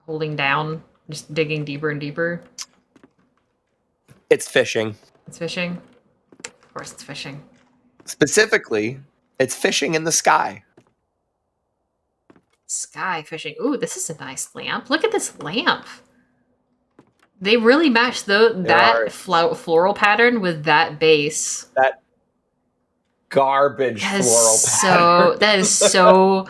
down? Just digging deeper and deeper? It's fishing. It's fishing? Of course it's fishing. Specifically, it's fishing in the sky. Sky fishing. Ooh, this is a nice lamp. Look at this lamp. They really matched that floral pattern with that base. That garbage floral pattern. That is so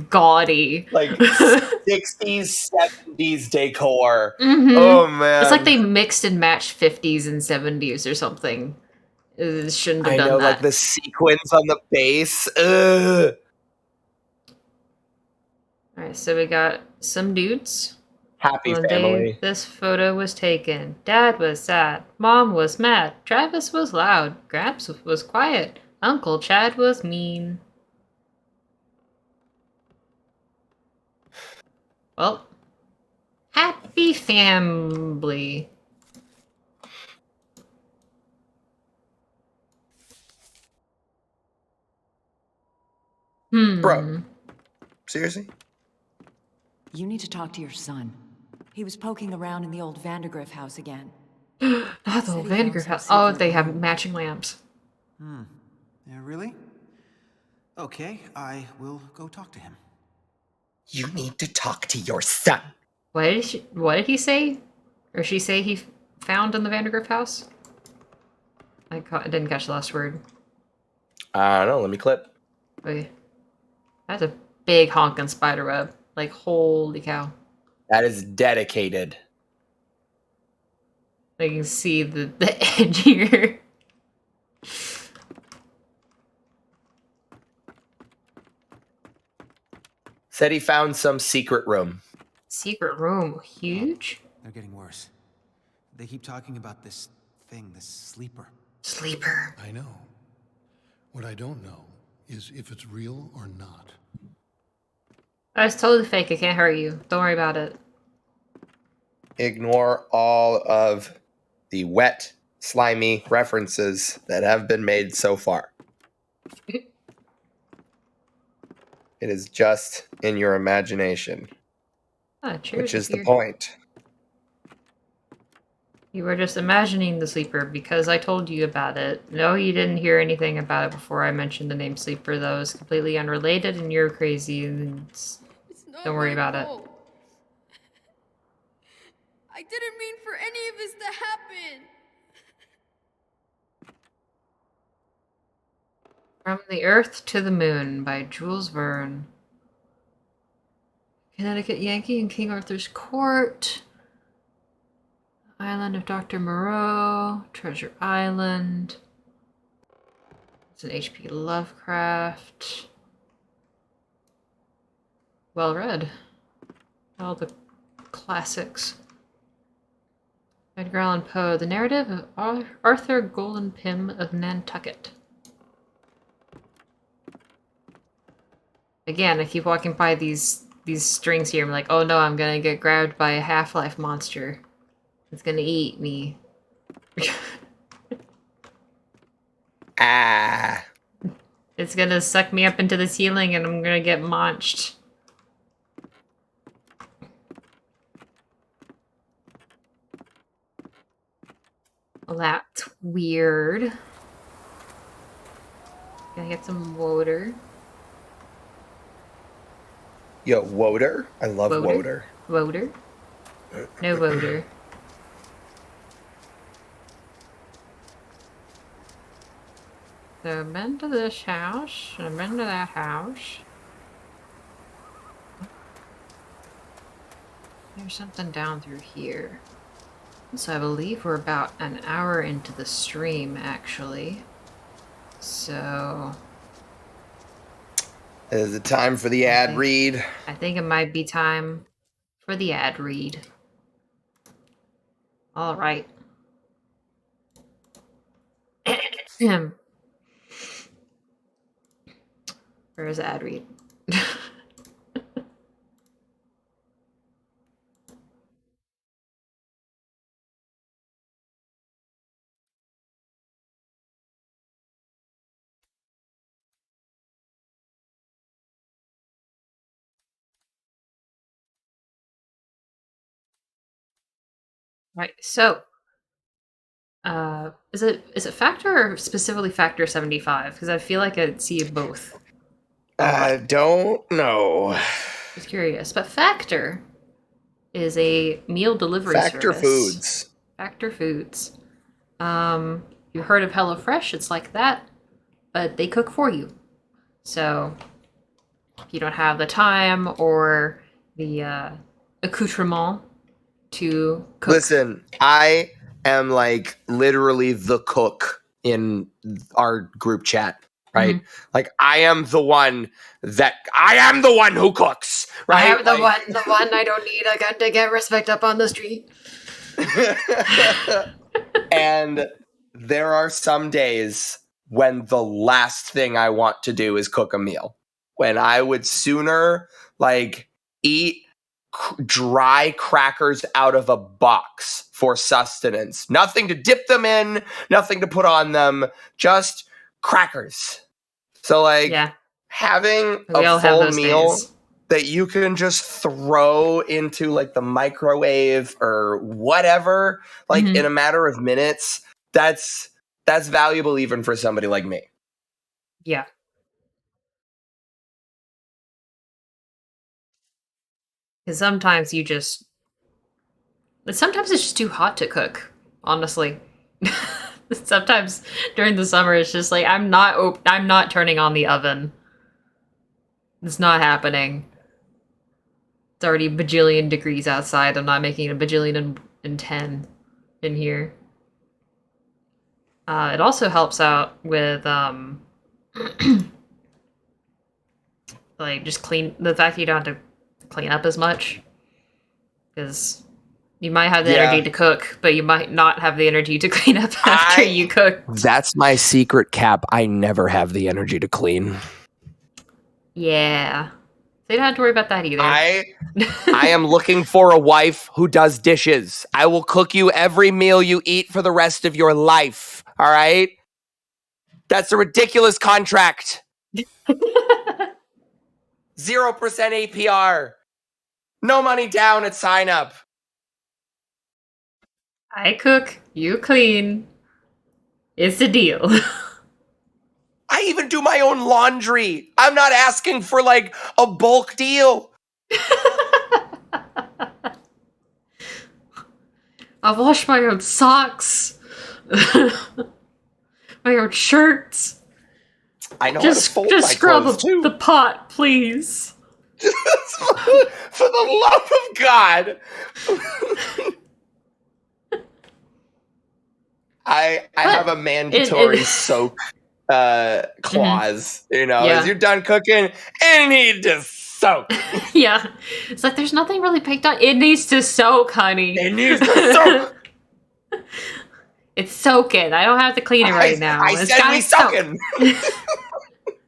gaudy. Like 60s, 70s decor. Oh, man. It's like they mixed and matched 50s and 70s or something. It shouldn't have done that. Like the sequins on the base. Ugh. Alright, so we got some dudes. Happy family. Day this photo was taken. Dad was sad. Mom was mad. Travis was loud. Gramps was quiet. Uncle Chad was mean. Well, happy family. Bro, seriously? You need to talk to your son. He was poking around in the old Vandergriff house again. Not the old Vandergriff house. Oh, they have matching lamps. Yeah, really? Okay, I will go talk to him. You need to talk to your son. What did he say? Or she say he found in the Vandergriff house? I didn't catch the last word. I don't know, let me clip. Okay. That's a big honking spider web. Like, holy cow. That is dedicated. I can see the edge here. Said he found some secret room. Secret room? Huge? They're getting worse. They keep talking about this thing, this sleeper. Sleeper. I know. What I don't know is if it's real or not. It's totally fake. It can't hurt you. Don't worry about it. Ignore all of the wet, slimy references that have been made so far. It is just in your imagination. Cheers which is the point. You were just imagining the sleeper because I told you about it. No, you didn't hear anything about it before I mentioned the name sleeper, though. It's completely unrelated and you're crazy and don't worry about it. I didn't mean for any of this to happen. From the Earth to the Moon by Jules Verne. Connecticut Yankee and King Arthur's Court. Island of Dr. Moreau. Treasure Island. It's an H.P. Lovecraft. Well read. All the classics. Edgar Allan Poe, The Narrative of Arthur Golden Pym of Nantucket. Again, I keep walking by these strings here. I'm like, oh no, I'm gonna get grabbed by a Half-Life monster. It's gonna eat me. Ah. It's gonna suck me up into the ceiling and I'm gonna get launched. Well, that's weird. Gonna get some water. Yo, Woder? I love Woder. Woder? No Woder. So I've been to this house, and I've been to that house. There's something down through here. So I believe we're about an hour into the stream, actually. So... Is it time for the ad read? I think it might be time for the ad read. All right. Where is the ad read? Right, so is it Factor or specifically Factor 75? Because I feel like I see both. I don't know. Just curious, but Factor is a meal delivery Factor service. Foods. Factor Foods. You heard of HelloFresh? It's like that, but they cook for you. So if you don't have the time or the accoutrement to cook. Listen, I am like literally the cook in our group chat, right? Mm-hmm. Like I am the one who cooks, right? I am the one I don't need a gun to get respect up on the street. And there are some days when the last thing I want to do is cook a meal. When I would sooner like eat dry crackers out of a box for sustenance. Nothing to dip them in, nothing to put on them, just crackers. So like having a full meal that you can just throw into like the microwave or whatever, like in a matter of minutes, that's valuable even for somebody like me. Yeah. Because sometimes sometimes it's just too hot to cook, honestly. Sometimes during the summer it's just like I'm not turning on the oven. It's not happening. It's already a bajillion degrees outside. I'm not making a bajillion and 10 in here. It also helps out with like just the fact you don't have to clean up as much, because you might have the energy to cook, but you might not have the energy to clean up after you cook. That's my secret, Cap. I never have the energy to clean. Yeah. So you don't have to worry about that either. I am looking for a wife who does dishes. I will cook you every meal you eat for the rest of your life. All right? That's a ridiculous contract. 0% APR. No money down at sign up. I cook, you clean. It's a deal. I even do my own laundry. I'm not asking for like a bulk deal. I wash my own socks. My own shirts. I know how to fold my scrub clothes too. The pot, please. For the love of God. I have a mandatory soak clause. You know, as you're done cooking, it needs to soak. Yeah. It's like there's nothing really picked on. It needs to soak, honey. It needs to soak. It's soaking. I don't have to clean it right now. I said we soaking. I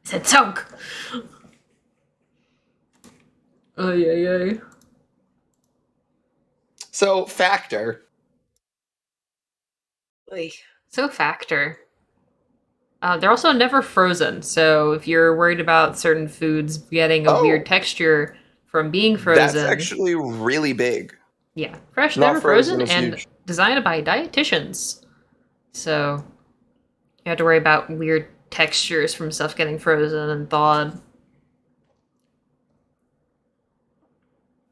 said soak. Oh, yeah. So, Factor. So, Factor. They're also never frozen, so if you're worried about certain foods getting a weird texture from being frozen... That's actually really big. Yeah, fresh, never frozen, and huge. Designed by dietitians. So, you have to worry about weird textures from stuff getting frozen and thawed.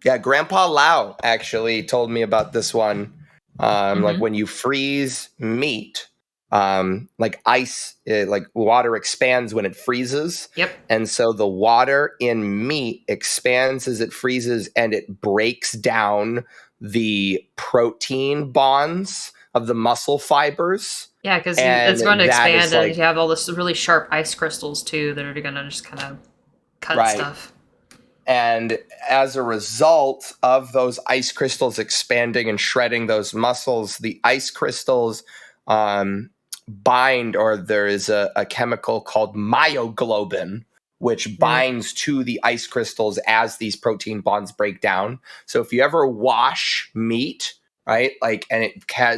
Yeah, Grandpa Lau actually told me about this one. Like when you freeze meat, like ice, like water expands when it freezes. Yep. And so the water in meat expands as it freezes, and it breaks down the protein bonds of the muscle fibers. Yeah, because it's going to expand, and you have all this really sharp ice crystals too that are going to just kind of cut stuff. And as a result of those ice crystals expanding and shredding those muscles, the ice crystals bind, or there is a chemical called myoglobin, which binds to the ice crystals as these protein bonds break down. So if you ever wash meat, right, like, and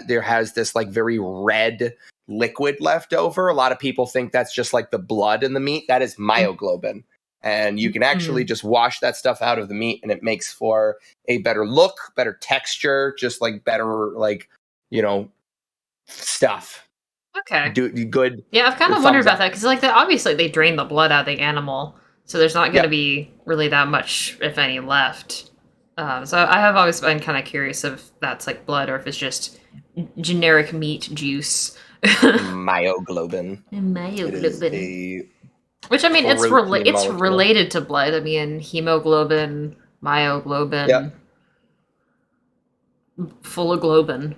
there has this like very red liquid left over, a lot of people think that's just like the blood in the meat. That is myoglobin. And you can actually just wash that stuff out of the meat, and it makes for a better look, better texture, just like better, like, you know, stuff. Okay. Good. Yeah, I've kind of wondered about that, because like obviously they drain the blood out of the animal, so there's not going to be really that much, if any, left. So I have always been kind of curious if that's like blood or if it's just generic meat juice. Myoglobin. Myoglobin. Which, I mean, it's related to blood. I mean, hemoglobin, myoglobin, full of globin.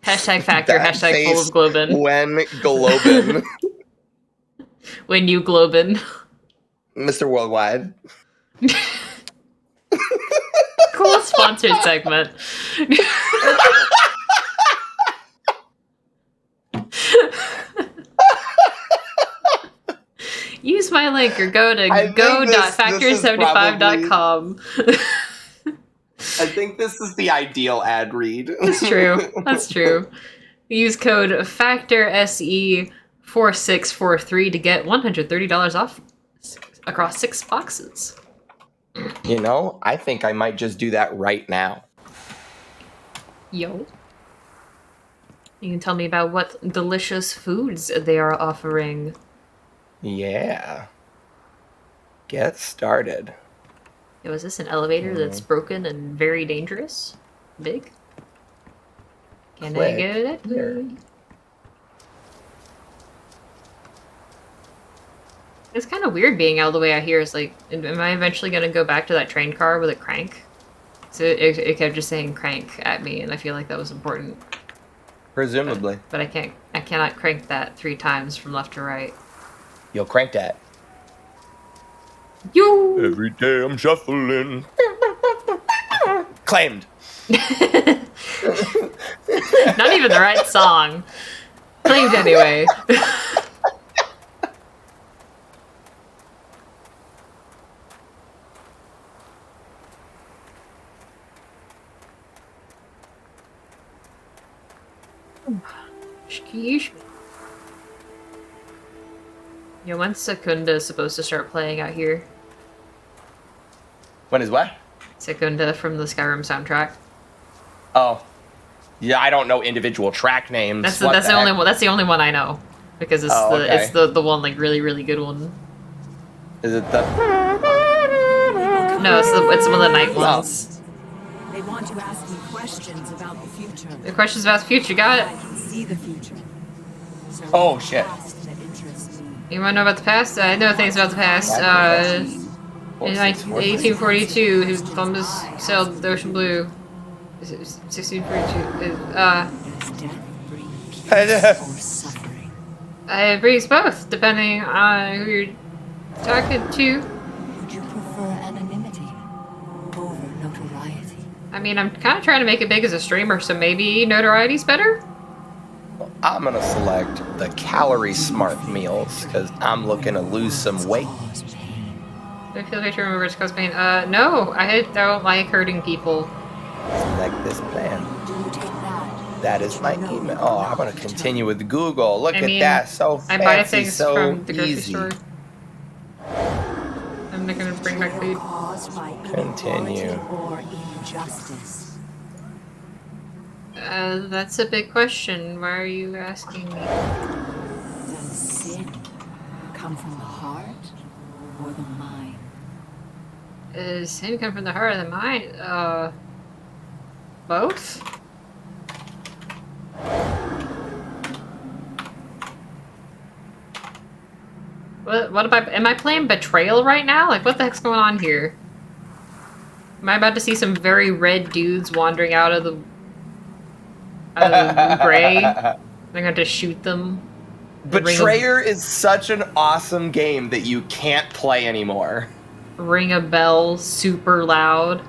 Hashtag Factor, hashtag full of globin. When globin. When you globin. Mr. Worldwide. Cool sponsored segment. Use my link or go to go.factor75.com. I think this is the ideal ad read. That's true. That's true. Use code FACTORSE4643 to get $130 off across 6 boxes. You know, I think I might just do that right now. Yo. You can tell me about what delicious foods they are offering. Yeah. Get started. Is this an elevator that's broken and very dangerous? Big? Can I go that way? It's kind of weird being out of the way out here. It's like, am I eventually going to go back to that train car with a crank? So it kept just saying crank at me, and I feel like that was important. Presumably. But I cannot crank that 3 times from left to right. You'll crank that. Yo! Every day I'm shuffling. Claimed. Not even the right song. Claimed anyway. Excuse me. Yo, when's Secunda supposed to start playing out here? When is what? Secunda from the Skyrim soundtrack. Oh. Yeah, I don't know individual track names. That's the only one. That's the only one I know, because it's it's the one like really good one. Is it the? No, it's one of the night ones. They want to ask me questions about the future. The questions about the future. Got it. I can see the future. So Oh shit. You want to know about the past? I know things about the past. In 1842, Columbus sailed the ocean blue. 1642. It brings both, depending on who you're talking to. Would you prefer anonymity over notoriety? I mean, I'm kind of trying to make it big as a streamer, so maybe notoriety's better? I'm gonna select the calorie smart meals because I'm looking to lose some weight. Do I feel like I remember it's cause pain? No, I don't like hurting people. Select this plan. That is my email. Oh, I'm gonna continue with Google. Look at that, so fancy, I buy things so from the grocery easy. store. I'm not gonna bring back food. Continue. That's a big question. Why are you asking me? Does sin come from the heart or the mind? Does sin come from the heart or the mind? Both? What am I playing Betrayal right now? Like, what the heck's going on here? Am I about to see some very red dudes wandering out of the gray? I'm going to shoot them. Betrayer is such an awesome game that you can't play anymore. Ring a bell super loud.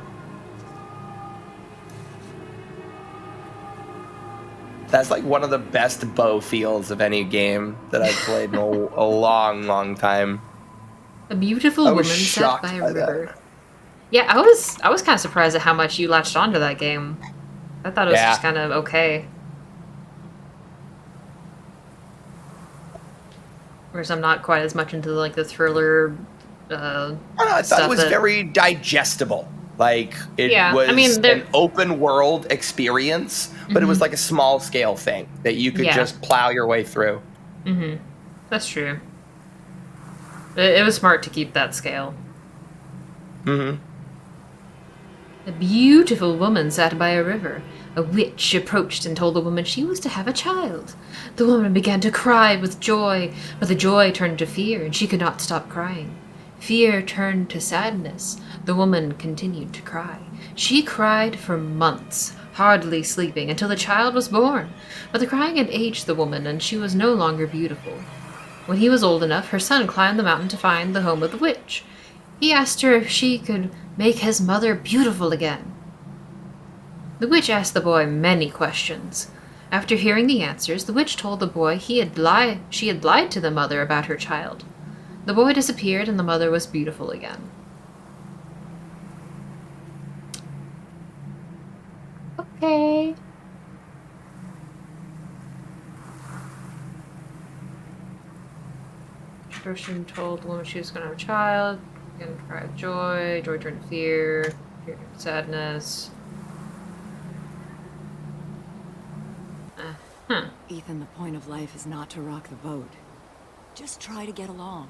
That's like one of the best bow feels of any game that I've played in a long time. A beautiful woman sat by a river. Yeah, I was kind of surprised at how much you latched onto that game. I thought it was just kind of okay. Whereas I'm not quite as much into like the thriller. I thought it was very digestible. Like it was an open world experience, but it was like a small scale thing that you could just plow your way through. That's true. It was smart to keep that scale. A beautiful woman sat by a river. A witch approached and told the woman she was to have a child. The woman began to cry with joy, but the joy turned to fear, and she could not stop crying. Fear turned to sadness. The woman continued to cry. She cried for months, hardly sleeping, until the child was born. But the crying had aged the woman, and she was no longer beautiful. When he was old enough, her son climbed the mountain to find the home of the witch. He asked her if she could make his mother beautiful again. The witch asked the boy many questions. After hearing the answers, the witch told the boy she had lied to the mother about her child. The boy disappeared, and the mother was beautiful again. Okay. Person told the woman she was going to have a child. Again, cry of joy. Joy turned to fear. Fear turned to sadness. Ethan, the point of life is not to rock the boat. Just try to get along.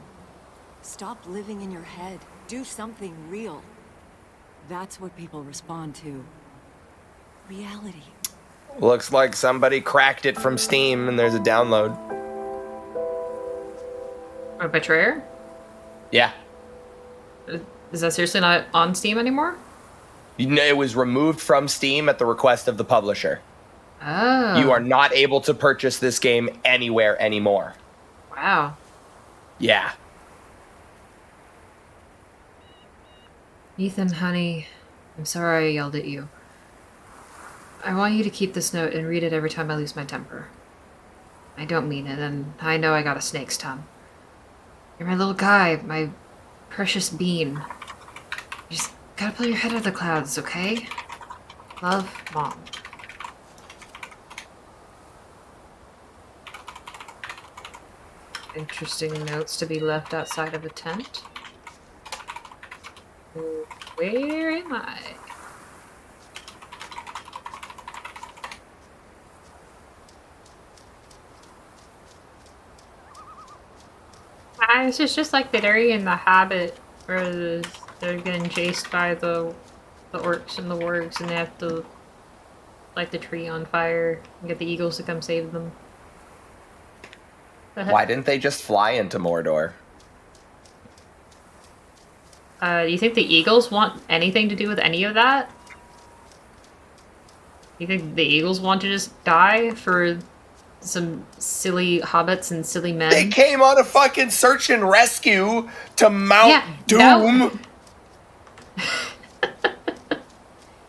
Stop living in your head. Do something real. That's what people respond to. Reality. Looks like somebody cracked it from Steam and there's a download. A Betrayer? Yeah. Is that seriously not on Steam anymore? It was removed from Steam at the request of the publisher. Oh. You are not able to purchase this game anywhere anymore. Wow. Yeah. Ethan, honey, I'm sorry I yelled at you. I want you to keep this note and read it every time I lose my temper. I don't mean it, and I know I got a snake's tongue. You're my little guy, my precious bean. You just gotta pull your head out of the clouds, okay? Love, Mom. Interesting notes to be left outside of a tent. Where am I? It's just like that area in The Hobbit where they're getting chased by the orcs and the wargs, and they have to light the tree on fire and get the eagles to come save them. Why didn't they just fly into Mordor? Do you think the eagles want anything to do with any of that? You think the eagles want to just die for some silly hobbits and silly men? They came on a fucking search and rescue to Mount Doom.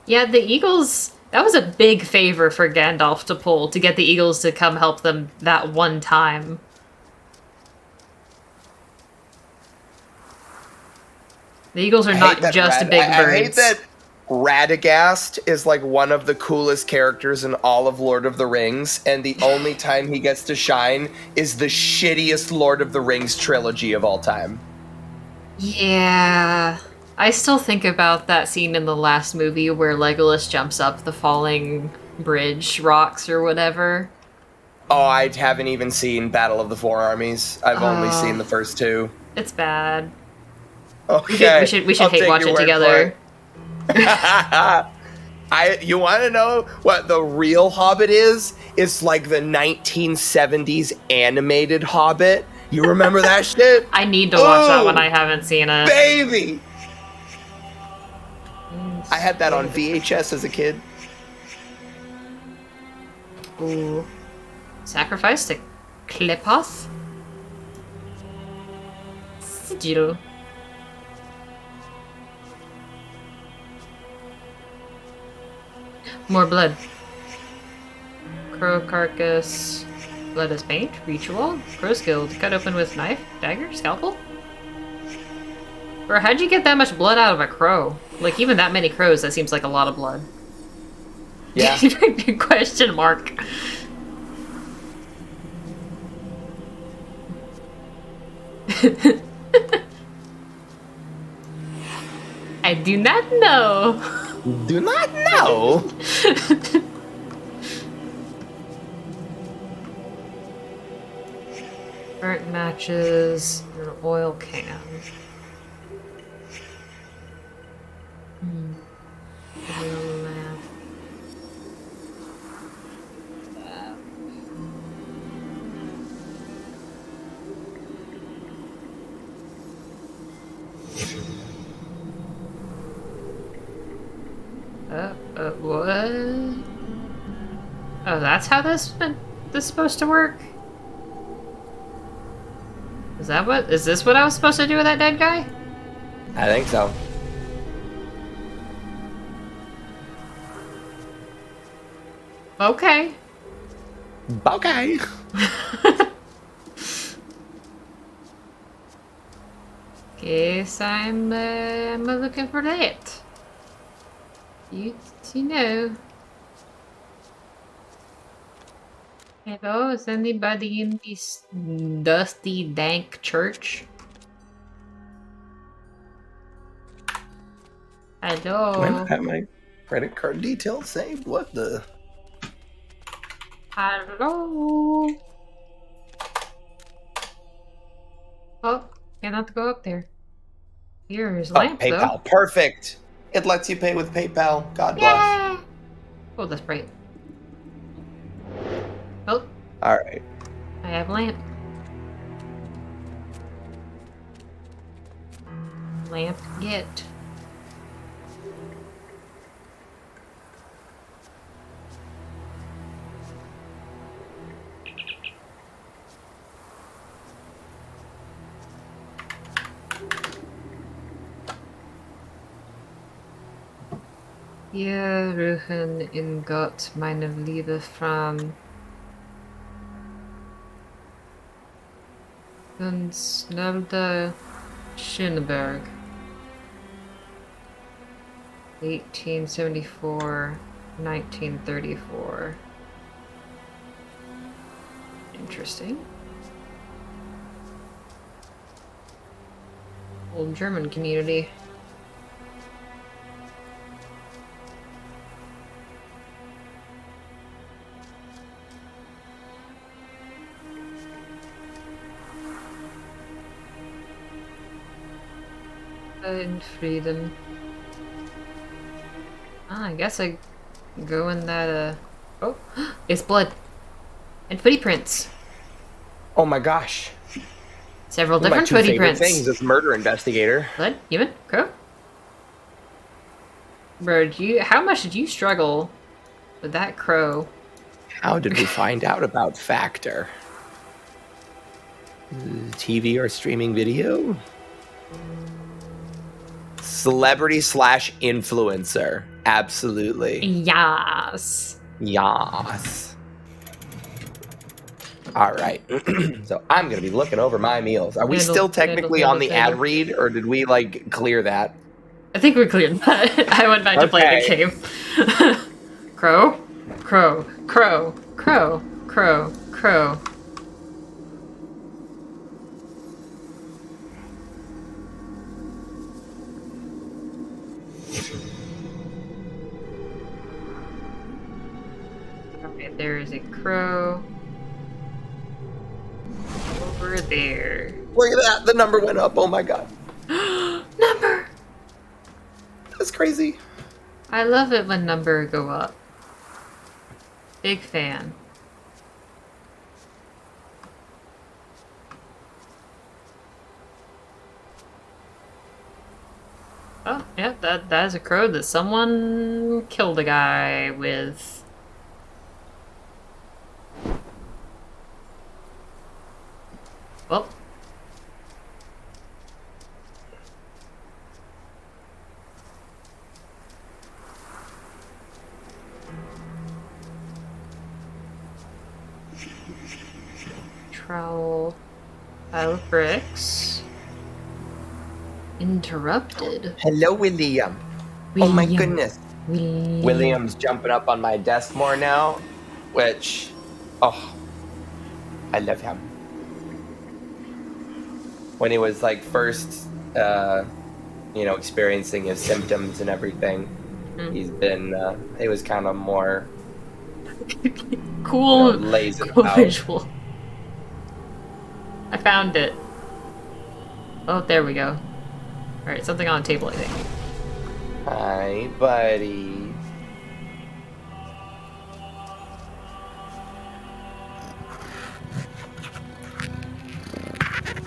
Yeah, the eagles... That was a big favor for Gandalf to pull, to get the eagles to come help them that one time. The eagles are not just big birds. I hate that Radagast is like one of the coolest characters in all of Lord of the Rings, and the only time he gets to shine is the shittiest Lord of the Rings trilogy of all time. Yeah. I still think about that scene in the last movie where Legolas jumps up the falling bridge rocks or whatever. Oh, I haven't even seen Battle of the Four Armies. I've only seen the first two. It's bad. Okay. We should hate watch it together. You want to know what the real Hobbit is? It's like the 1970s animated Hobbit. You remember that shit? I need to watch that one. I haven't seen it. Baby! I had that on VHS as a kid. Ooh. Sacrifice to Klepoth? Sigil. More blood. Crow carcass. Blood as paint. Ritual. Crow's guild. Cut open with knife, dagger, scalpel. Bro, how'd you get that much blood out of a crow? Like, even that many crows, that seems like a lot of blood. Yeah. Question mark. I do not know. Do not know. Burnt matches and an oil can. Oil lamp. What? Oh, that's how this is supposed to work? Is this what I was supposed to do with that dead guy? I think so. Okay. Okay. Guess I'm looking for that. You know. Hello, is anybody in this dusty, dank church? Hello. I don't have my credit card details saved. What the? Hello. Oh, cannot go up there. Here's lamp, PayPal. though. Perfect. It lets you pay with PayPal. God bless. Yeah. Oh, that's great. Oh. All right. I have lamp. Lamp get. Ja, ruhen in Gott, meine Liebe Frauen. Und Snelda Schöneberg. 1874, 1934. Interesting. Old German community. In freedom. Ah, I guess I go in that, Oh, it's blood. And footprints. Oh my gosh. Several One of my different two favorite footprints. things as murder investigator. Blood? Human? Crow? Bro, how much did you struggle with that crow? How did we find out about Factor? TV or streaming video? Celebrity / influencer. Absolutely. Yes. Yas. All right. So I'm going to be looking over my meals. Are we still technically on the ad read, or did we, like, clear that? I think we cleared that. I went back to play the game. Crow? Crow. Crow. Crow. Crow. Crow. Okay, there is a crow. Over there. Look at that. The number went up. Oh my god. Number! That's crazy. I love it when number go up. Big fan. Oh, yeah, that is a crow that someone killed a guy with. Well. Trowel. Pile of bricks. Interrupted. Hello, William. Oh my goodness. William's jumping up on my desk more now, which, oh, I love him. When he was like first, experiencing his symptoms and everything, he's been, he was kind of more cool, lazy cool visual. I found it. Oh, there we go. Alright, something on the table, I think. Hi, buddy.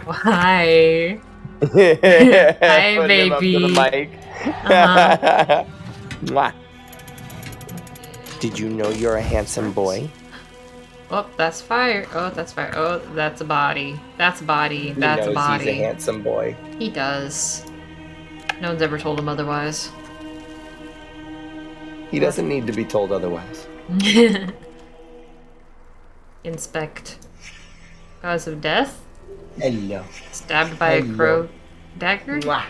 Hi. Hi, baby. Mwah. Did you know you're a handsome boy? Oh, that's fire. Oh, that's fire. Oh, that's a body. That's a body. That's a body. He's a handsome boy. He does. No one's ever told him otherwise. He doesn't need to be told otherwise. Inspect. Cause of death? Hello. Stabbed by a crow dagger? Mwah.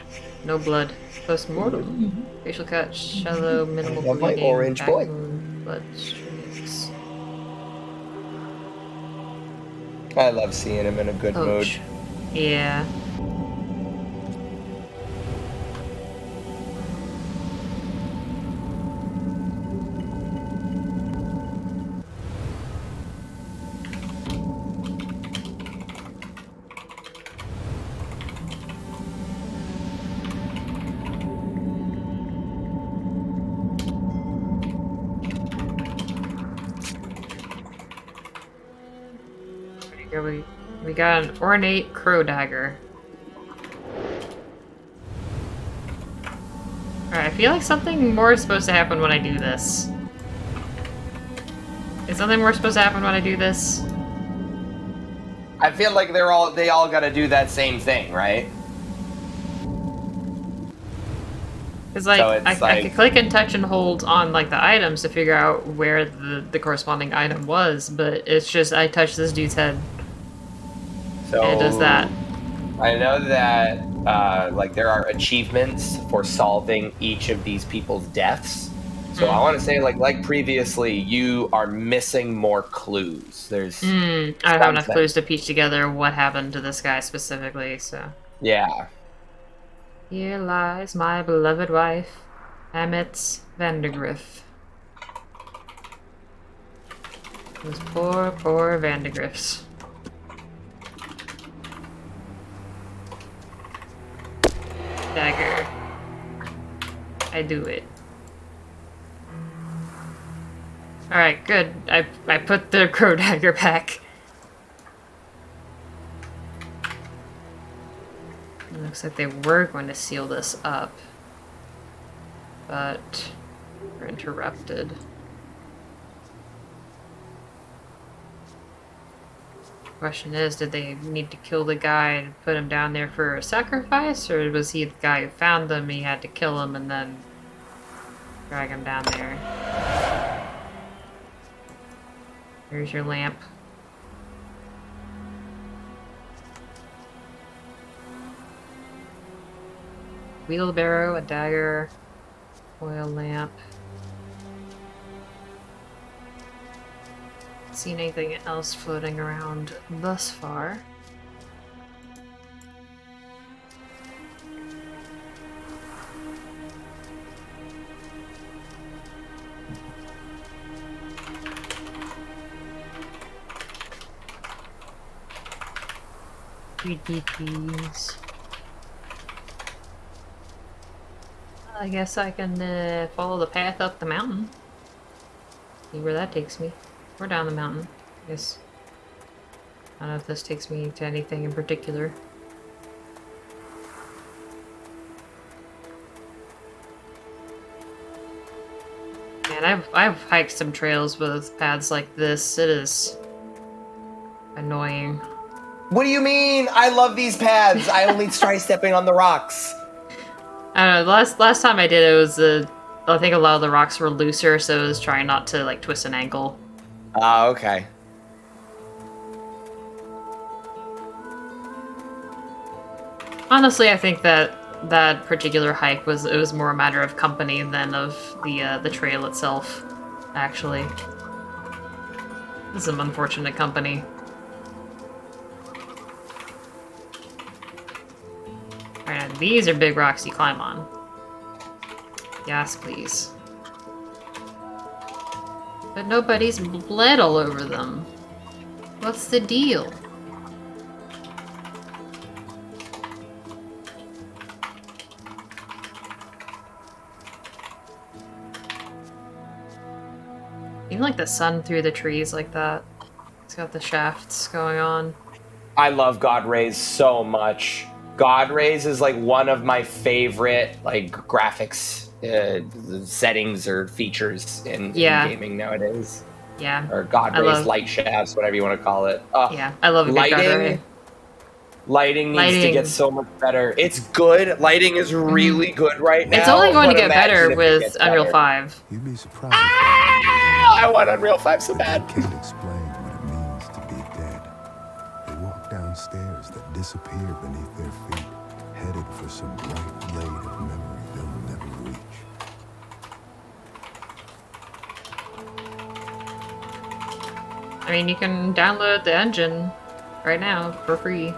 No blood. Post-mortem. Facial cut. Shallow. Minimal Love my bleeding. orange boy. Wound, blood streaks. I love seeing him in a good mood. Yeah. We got an ornate crow dagger. Alright, I feel like something more is supposed to happen when I do this. Is something more supposed to happen when I do this? I feel like they all gotta do that same thing, right? Because I could click and touch and hold on like the items to figure out where the corresponding item was, but it's just I touch this dude's head. So and it does that. I know that there are achievements for solving each of these people's deaths. So I want to say like previously, you are missing more clues. There's I don't have enough clues to piece together what happened to this guy specifically. So yeah. Here lies my beloved wife, Amit's Vandergriff. Those poor, poor Vandergriffs. Dagger. I do it. Alright, good. I put the crow dagger back. It looks like they were going to seal this up. But we're interrupted. Question is, did they need to kill the guy and put him down there for a sacrifice, or was he the guy who found them and he had to kill him and then drag him down there? Here's your lamp. Wheelbarrow, a dagger, oil lamp. Seen anything else floating around thus far? UDPs. I guess I can follow the path up the mountain. See where that takes me. Or down the mountain. I guess. I don't know if this takes me to anything in particular. Man, I've hiked some trails with paths like this. It is annoying. What do you mean? I love these paths. I only try stepping on the rocks. I don't know. Last time I did it was I think a lot of the rocks were looser, so I was trying not to like twist an ankle. Oh, okay. Honestly, I think that particular hike was more a matter of company than of the trail itself. Actually, this is some unfortunate company. Alright, now these are big rocks you climb on. Yes, please. But nobody's bled all over them. What's the deal? Even like the sun through the trees like that. It's got the shafts going on. I love God Rays so much. God Rays is like one of my favorite like graphics settings or features in gaming nowadays. Yeah. Or God Rays, light shafts, whatever you want to call it. Yeah, I love a good God Ray. Lighting needs to get so much better. It's good. Lighting is really good right now. It's only going to get better with Unreal 5. You'd be surprised. I want Unreal 5 so bad. I can't explain what it means to be dead. They walk down stairs that disappear beneath their feet, headed for some bright blade of memory they'll never reach. I mean, you can download the engine right now for free.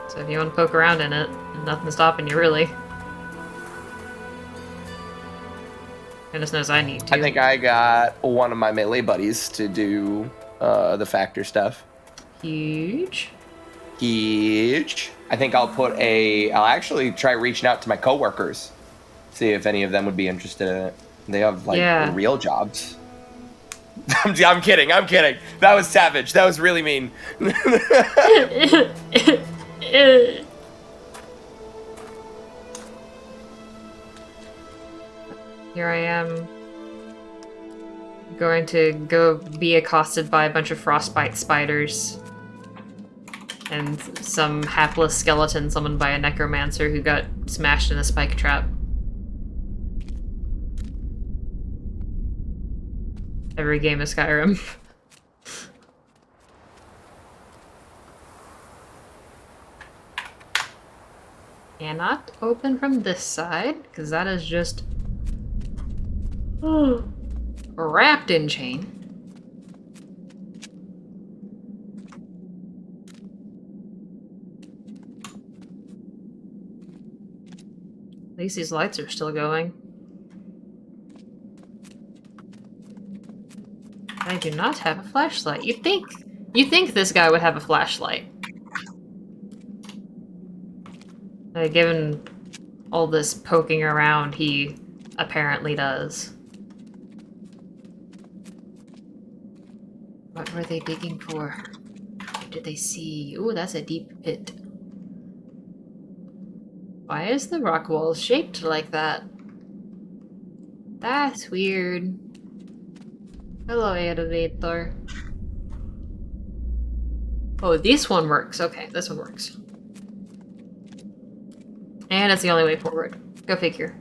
So if you want to poke around in it, nothing's stopping you, really. Goodness knows I need to. I think I got one of my melee buddies to do the factor stuff. Huge. Huge. I think I'll actually try reaching out to my coworkers, see if any of them would be interested in it. They have like real jobs. I'm kidding. That was savage. That was really mean. Here I am, going to go be accosted by a bunch of frostbite spiders and some hapless skeleton summoned by a necromancer who got smashed in a spike trap. Every game is Skyrim. Cannot open from this side, because that is just wrapped in chain. At least these lights are still going. I do not have a flashlight. You'd think this guy would have a flashlight. Given all this poking around, he apparently does. What were they digging for? What did they see? Ooh, that's a deep pit. Why is the rock wall shaped like that? That's weird. Hello, elevator. Oh, this one works. Okay, this one works. And it's the only way forward. Go figure.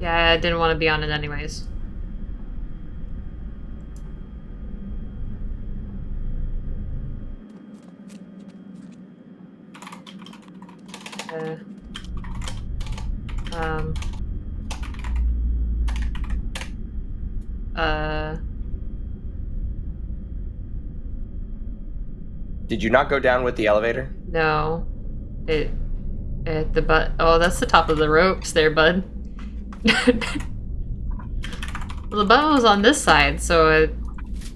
Yeah, I didn't want to be on it anyways. Did you not go down with the elevator? No. Oh, that's the top of the ropes there, bud. Well, the button was on this side, so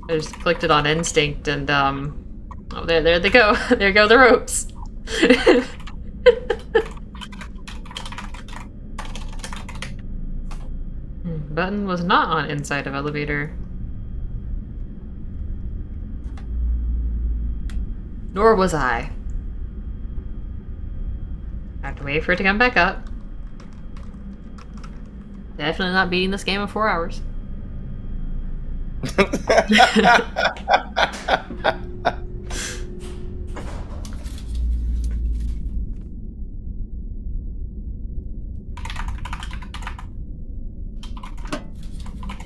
I just clicked it on instinct and, oh, there they go. There go the ropes. Button was not on inside of elevator. Nor was I. I have to wait for it to come back up. Definitely not beating this game in 4 hours.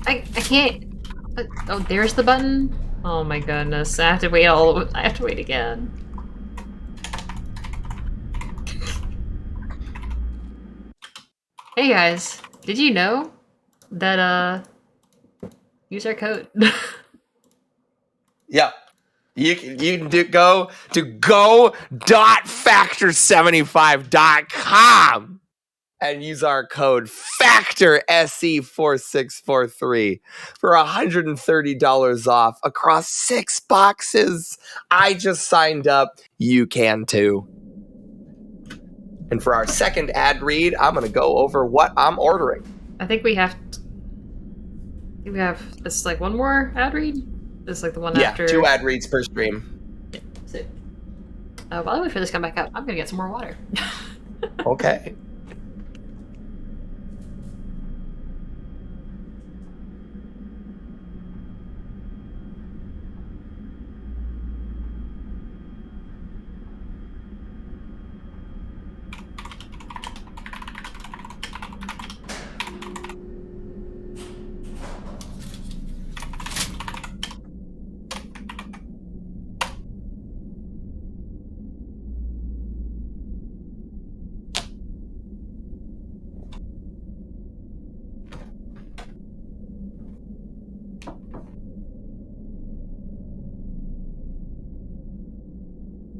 I can't. Oh, there's the button. Oh my goodness! I have to wait I have to wait again. Hey guys, did you know that use our code? Yeah. You can go to go.factor75.com and use our code FACTOR SE4643 for $130 off across 6 boxes. I just signed up. You can too. And for our second ad read, I'm going to go over what I'm ordering. I think we have this like one more ad read. This is like the one after. Yeah, 2 ad reads per stream. Yeah, so, while I wait for this to come back up, I'm gonna get some more water. Okay.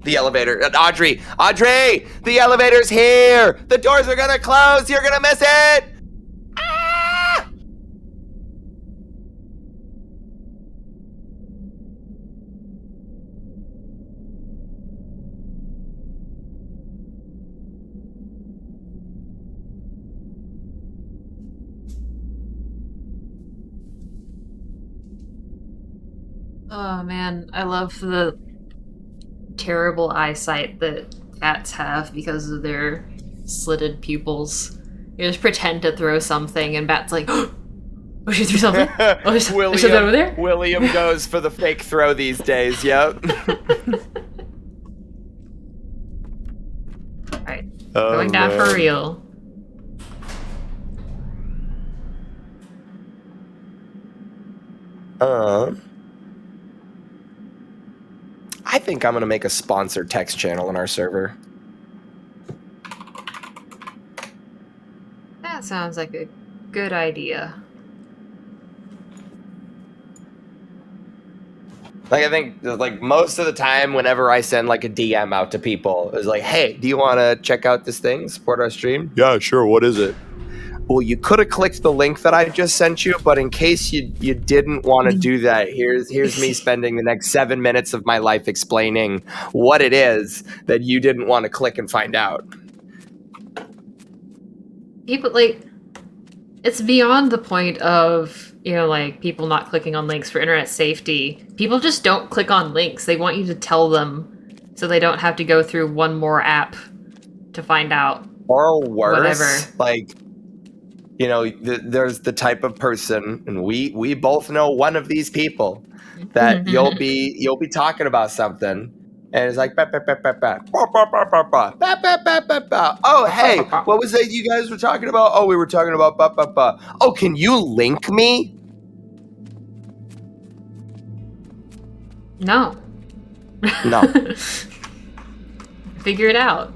The elevator. Audrey! The elevator's here! The doors are gonna close! You're gonna miss it! Ah! Oh man, I love the terrible eyesight that cats have because of their slitted pupils. You just pretend to throw something and Bat's like, oh, she threw something? Oh, there's something over there? William goes for the fake throw these days, yep. Alright, going down for real. I think I'm going to make a sponsored text channel in our server. That sounds like a good idea. Like, I think, like, most of the time, whenever I send, like, a DM out to people, it's like, hey, do you want to check out this thing? Support our stream? Yeah, sure. What is it? well, you could have clicked the link that I just sent you, but in case you didn't want to do that, here's me spending the next 7 minutes of my life explaining what it is that you didn't want to click and find out. People, like, it's beyond the point of, you know, like, people not clicking on links for internet safety. People just don't click on links. They want you to tell them so they don't have to go through one more app to find out. Or worse, whatever. Like, you know, there's the type of person, and we both know one of these people, that you'll be talking about something, and it's like, oh, hey, what was that you guys were talking about? Oh, we were talking about, oh, can you link me? No. No. Figure it out.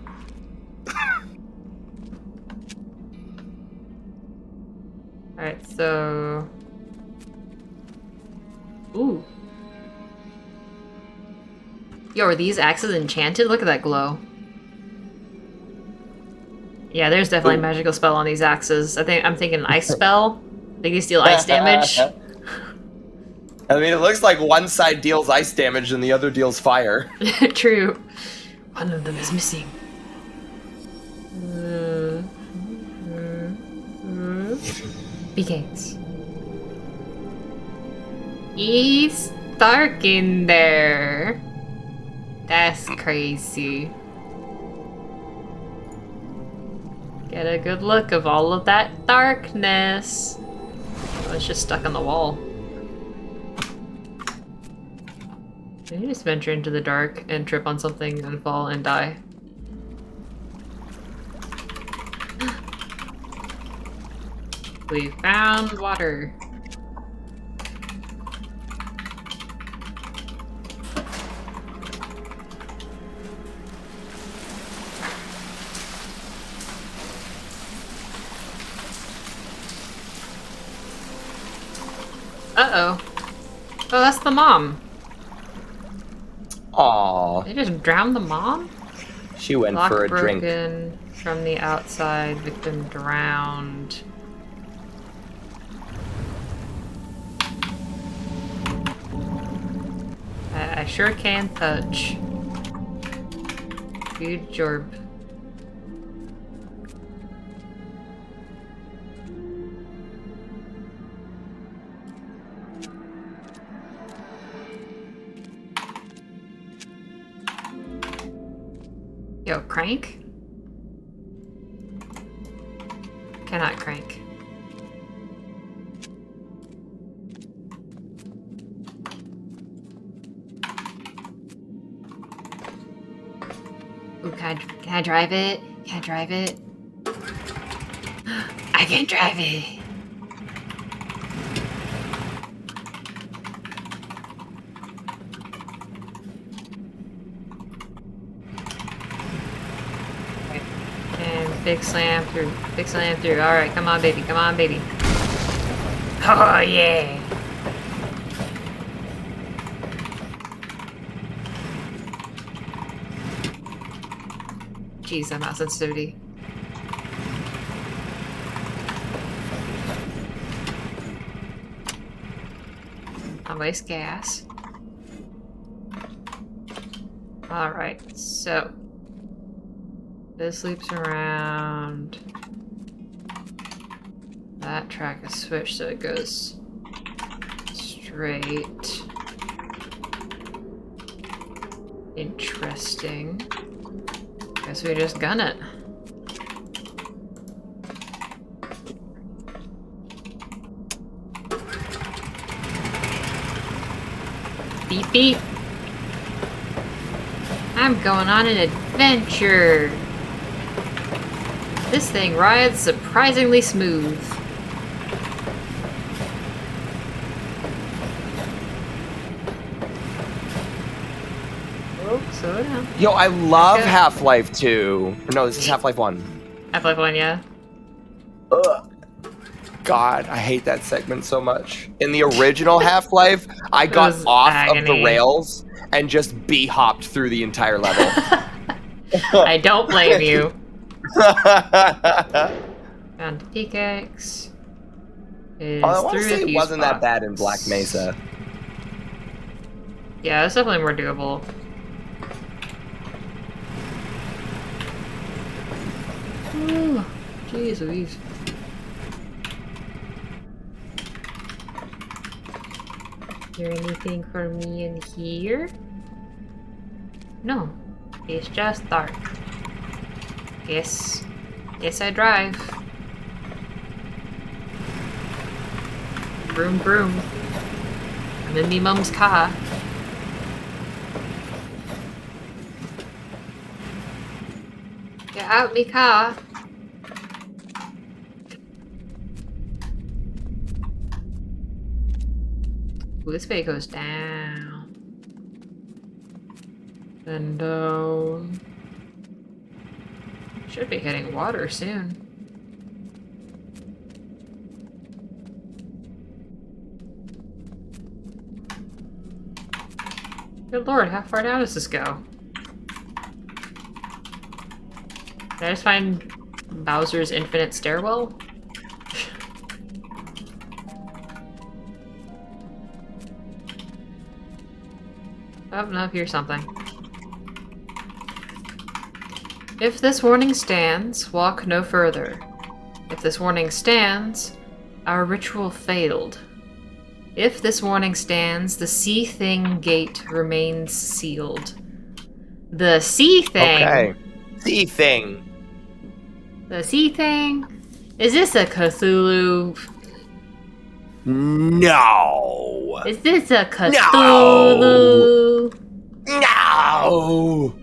Alright, so... Ooh. Yo, are these axes enchanted? Look at that glow. Yeah, there's definitely a magical spell on these axes. I'm thinking ice spell. I think these deal ice damage. I mean, it looks like one side deals ice damage and the other deals fire. True. One of them is missing. Begins. He's dark in there. That's crazy. Get a good look of all of that darkness. Oh, it's just stuck on the wall. Can you just venture into the dark and trip on something and fall and die? We found water. Uh-oh. Oh, that's the mom. Aww. They just drowned the mom? She went Lock for a drink. broken from the outside, victim drowned. I sure can touch. Good job. Yo, crank? Cannot crank. Ooh, can I drive it? Can I drive it? I can drive it! And big slam through, big slam through. Alright, come on baby, come on baby. Oh yeah! Jeez, I'm out sensitivity. I waste gas. Alright, so this loops around. That track is switched so it goes straight. Interesting. Guess we just gun it. Beep beep. I'm going on an adventure. This thing rides surprisingly smooth. Oh, slow down. Yo, I love Half-Life 2. No, this is Half-Life 1. Half-Life 1, yeah. Ugh. God, I hate that segment so much. In the original Half-Life, I got off of the rails and just b-hopped through the entire level. I don't blame you. Found a pickaxe. I want to say it wasn't that bad in Black Mesa. Yeah, it's definitely more doable. Ooh, jeez Louise. Is there anything for me in here? No. It's just dark. Yes. Yes, I drive. Vroom vroom. I'm in me mum's car. Get out me car. Ooh, this way goes down. And down. Should be hitting water soon. Good lord, how far down does this go? Did I just find Bowser's infinite stairwell? Oh, no, here's something. If this warning stands, walk no further. If this warning stands, our ritual failed. If this warning stands, the sea thing gate remains sealed. The sea thing? Okay. Sea thing. The sea thing? Is this a Cthulhu? No. Is this a Cthulhu? No.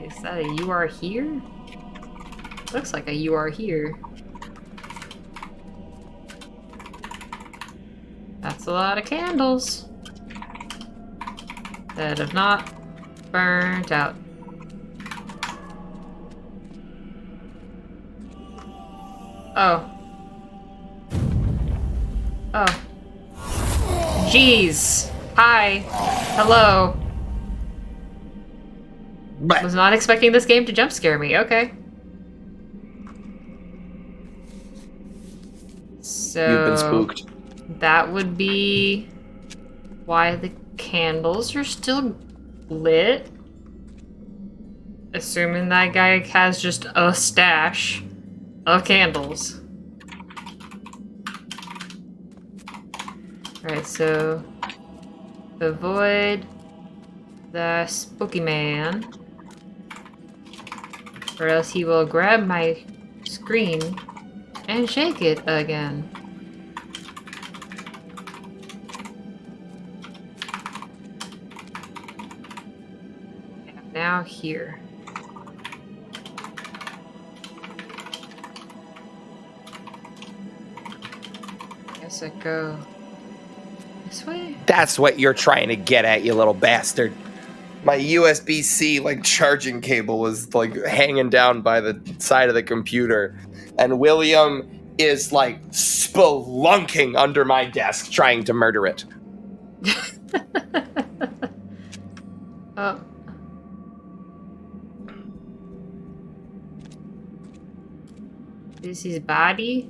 Is that a you are here? Looks like a you are here. That's a lot of candles that have not burnt out. Oh. Oh. Jeez. Hi. Hello. Was not expecting this game to jump scare me. Okay. So You've been spooked. That would be why the candles are still lit. Assuming that guy has just a stash of candles. Alright, so avoid the spooky man, or else he will grab my screen and shake it again. And now here. Guess I go this way? That's what you're trying to get at, you little bastard. My USB-C charging cable was hanging down by the side of the computer, and William is spelunking under my desk trying to murder it. Oh. This is his body?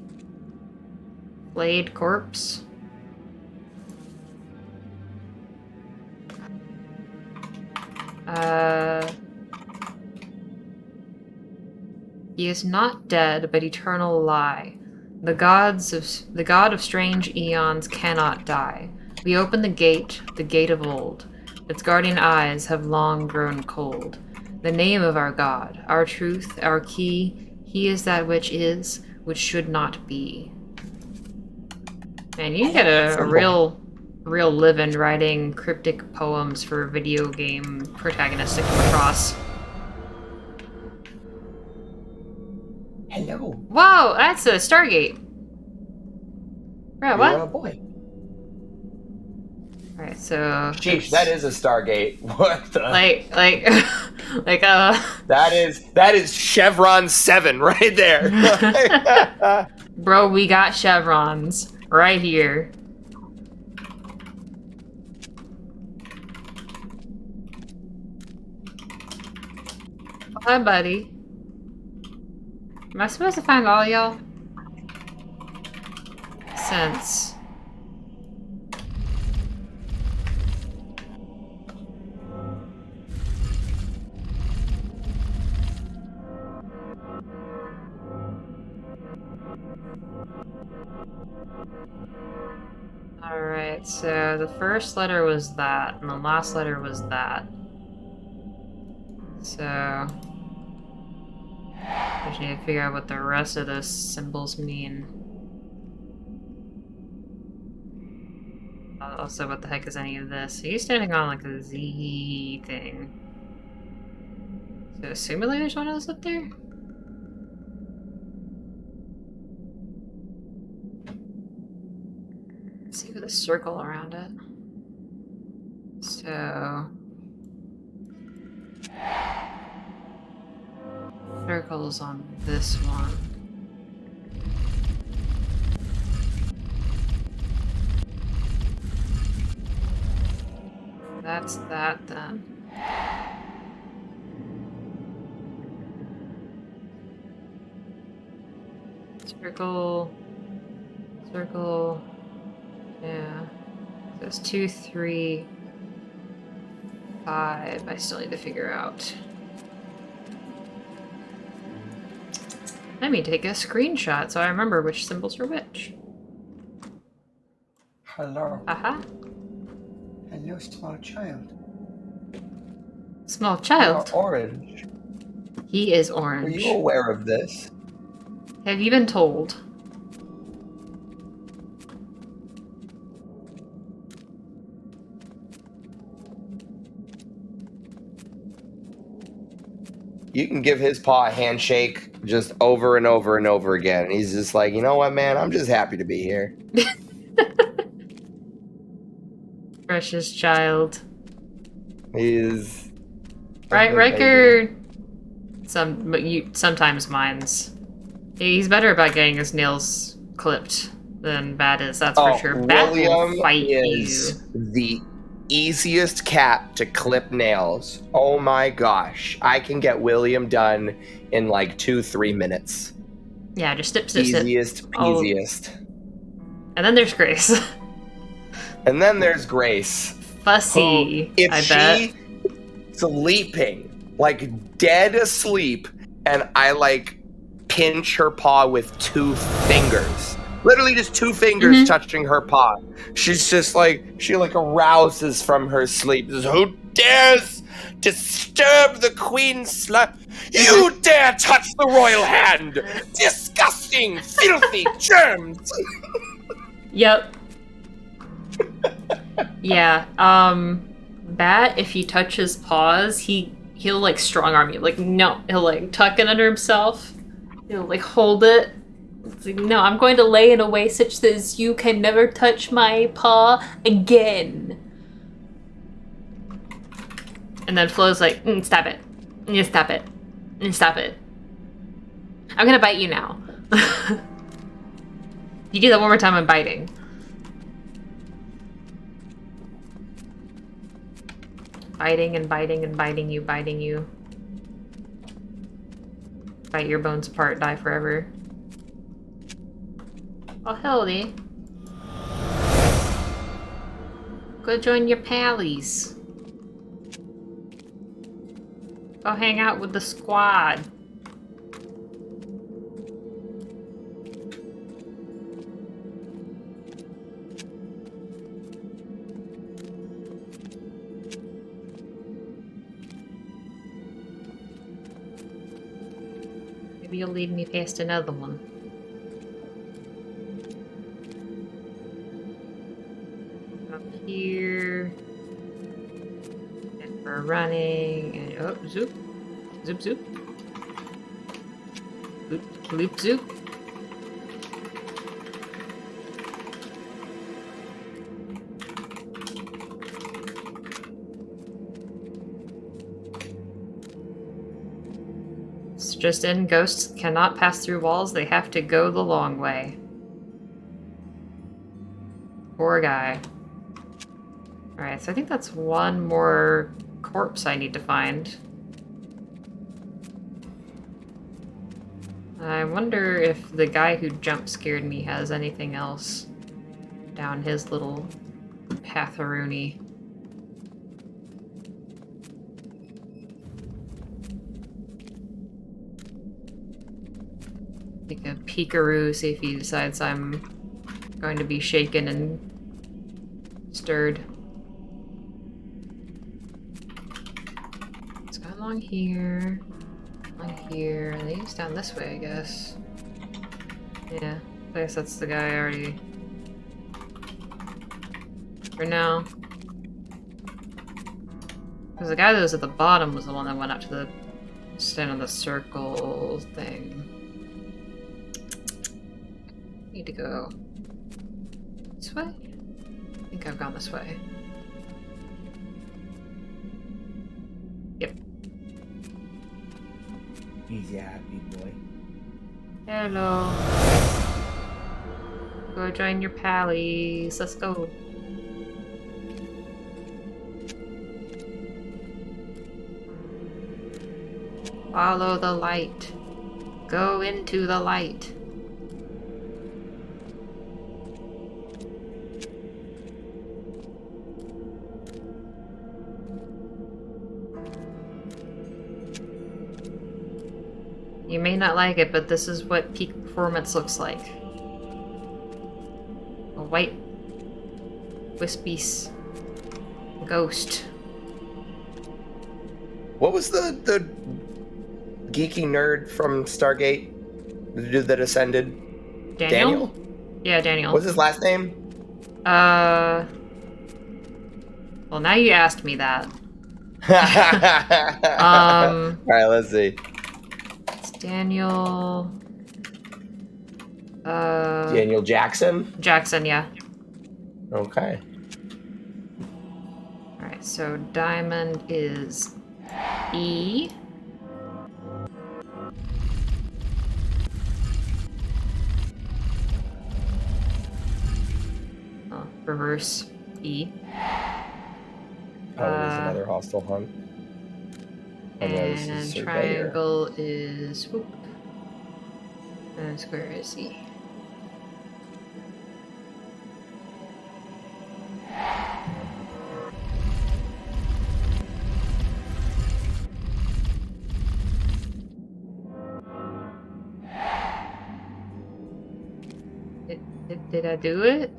Flayed corpse? He is not dead, but eternal lie. The god of strange eons cannot die. We open the gate of old. Its guardian eyes have long grown cold. The name of our god, our truth, our key, he is that which is, which should not be. Man, you get a real living writing cryptic poems for a video game protagonist to come across. Hello. Whoa, that's a Stargate. Bro, what? You're a boy. Alright, so... Sheesh, that is a Stargate. What the... That is Chevron 7 right there. Bro, we got chevrons right here. Hi, buddy. Am I supposed to find all y'all? Since... Alright, so the first letter was that, and the last letter was that. So... I just need to figure out what the rest of those symbols mean. Also, what the heck is any of this? He's standing on like a Z thing. So assumedly there's one of those up there? Let's see with a circle around it. So... circles on this one. That's that then. Circle, circle, yeah. So it's 2, 3, 5. I still need to figure out. Let me take a screenshot so I remember which symbols are which. Hello. Aha. Hello, small child. Small child? You are orange. He is Were orange. you aware of this? Have you been told? You can give his paw a handshake just over and over and over again. And he's just like, you know what, man? I'm just happy to be here. Precious child. He is... Right, Riker... sometimes minds. He's better about getting his nails clipped than Bat is, that's for sure. Bat will fight is you. The easiest cat to clip nails. Oh my gosh. I can get William done in like 2-3 minutes. Yeah, just snip. Easiest peasiest. And then there's Grace. And then there's Grace. Fussy, if I bet. she sleeping, like dead asleep, and I like pinch her paw with 2 fingers. Literally just 2 fingers touching her paw. She's just like, she like arouses from her sleep. Says, who dares disturb the queen's slut? You dare touch the royal hand! Disgusting, filthy germs! Yep. Yeah, Bat, if he touches paws, he'll like strong arm you. Like, no, he'll like tuck it under himself. He'll like hold it. It's like, no, I'm going to lay in a way such that you can never touch my paw again. And then Flo's like, stop it. Stop it. Stop it. I'm gonna bite you now. You do that one more time, I'm biting. Biting and biting and biting you, biting you. Bite your bones apart, die forever. Oh, Hildy. Go join your pallies. Go hang out with the squad. Maybe you'll lead me past another one. Up here. And we're running. And oh, zoop. Zoop, zoop. Loop, loop, zoop. It's just in. Ghosts cannot pass through walls. They have to go the long way. Poor guy. Alright, so I think that's one more corpse I need to find. I wonder if the guy who jump scared me has anything else down his little patharoonie. Take a peekaroo, see if he decides I'm going to be shaken and stirred. Let's go along here. Along here. And he's down this way, I guess. Yeah, I guess that's the guy I already... For now. Because the guy that was at the bottom was the one that went up to the... stand on the circle thing. Need to go... this way? I think I've gone this way. Yep. He's a happy boy. Hello. Go join your pallies. Let's go. Follow the light. Go into the light. You may not like it, but this is what peak performance looks like. A white, wispy ghost. What was the geeky nerd from Stargate? The dude that ascended? Daniel? Yeah, Daniel. What's his last name? Well, now you asked me that. Alright, let's see. Daniel... Daniel Jackson? Jackson, yeah. Okay. Alright, so diamond is E. Oh, reverse E. Oh, there's another hostile hunt. And triangle is whoop. And square is E. Did I do it?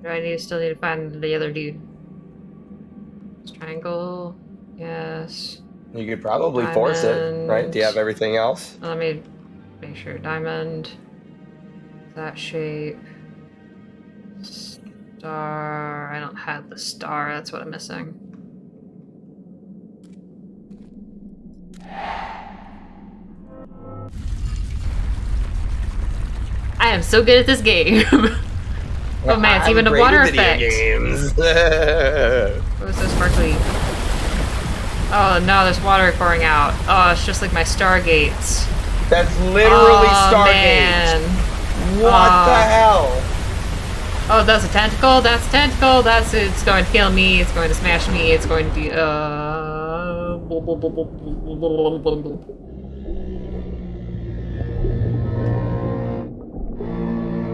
Do I still need to find the other dude? Triangle, yes. You could probably force it, right? Do you have everything else? Let me make sure. Diamond, that shape, star. I don't have the star. That's what I'm missing. I am so good at this game. Oh man, it's even a water effect. Games. What was so sparkly? Oh no, there's water pouring out. Oh, it's just like my Stargates. That's literally Stargate. What the hell? Oh, that's a tentacle. That's a tentacle. It's going to kill me. It's going to smash me. It's going to be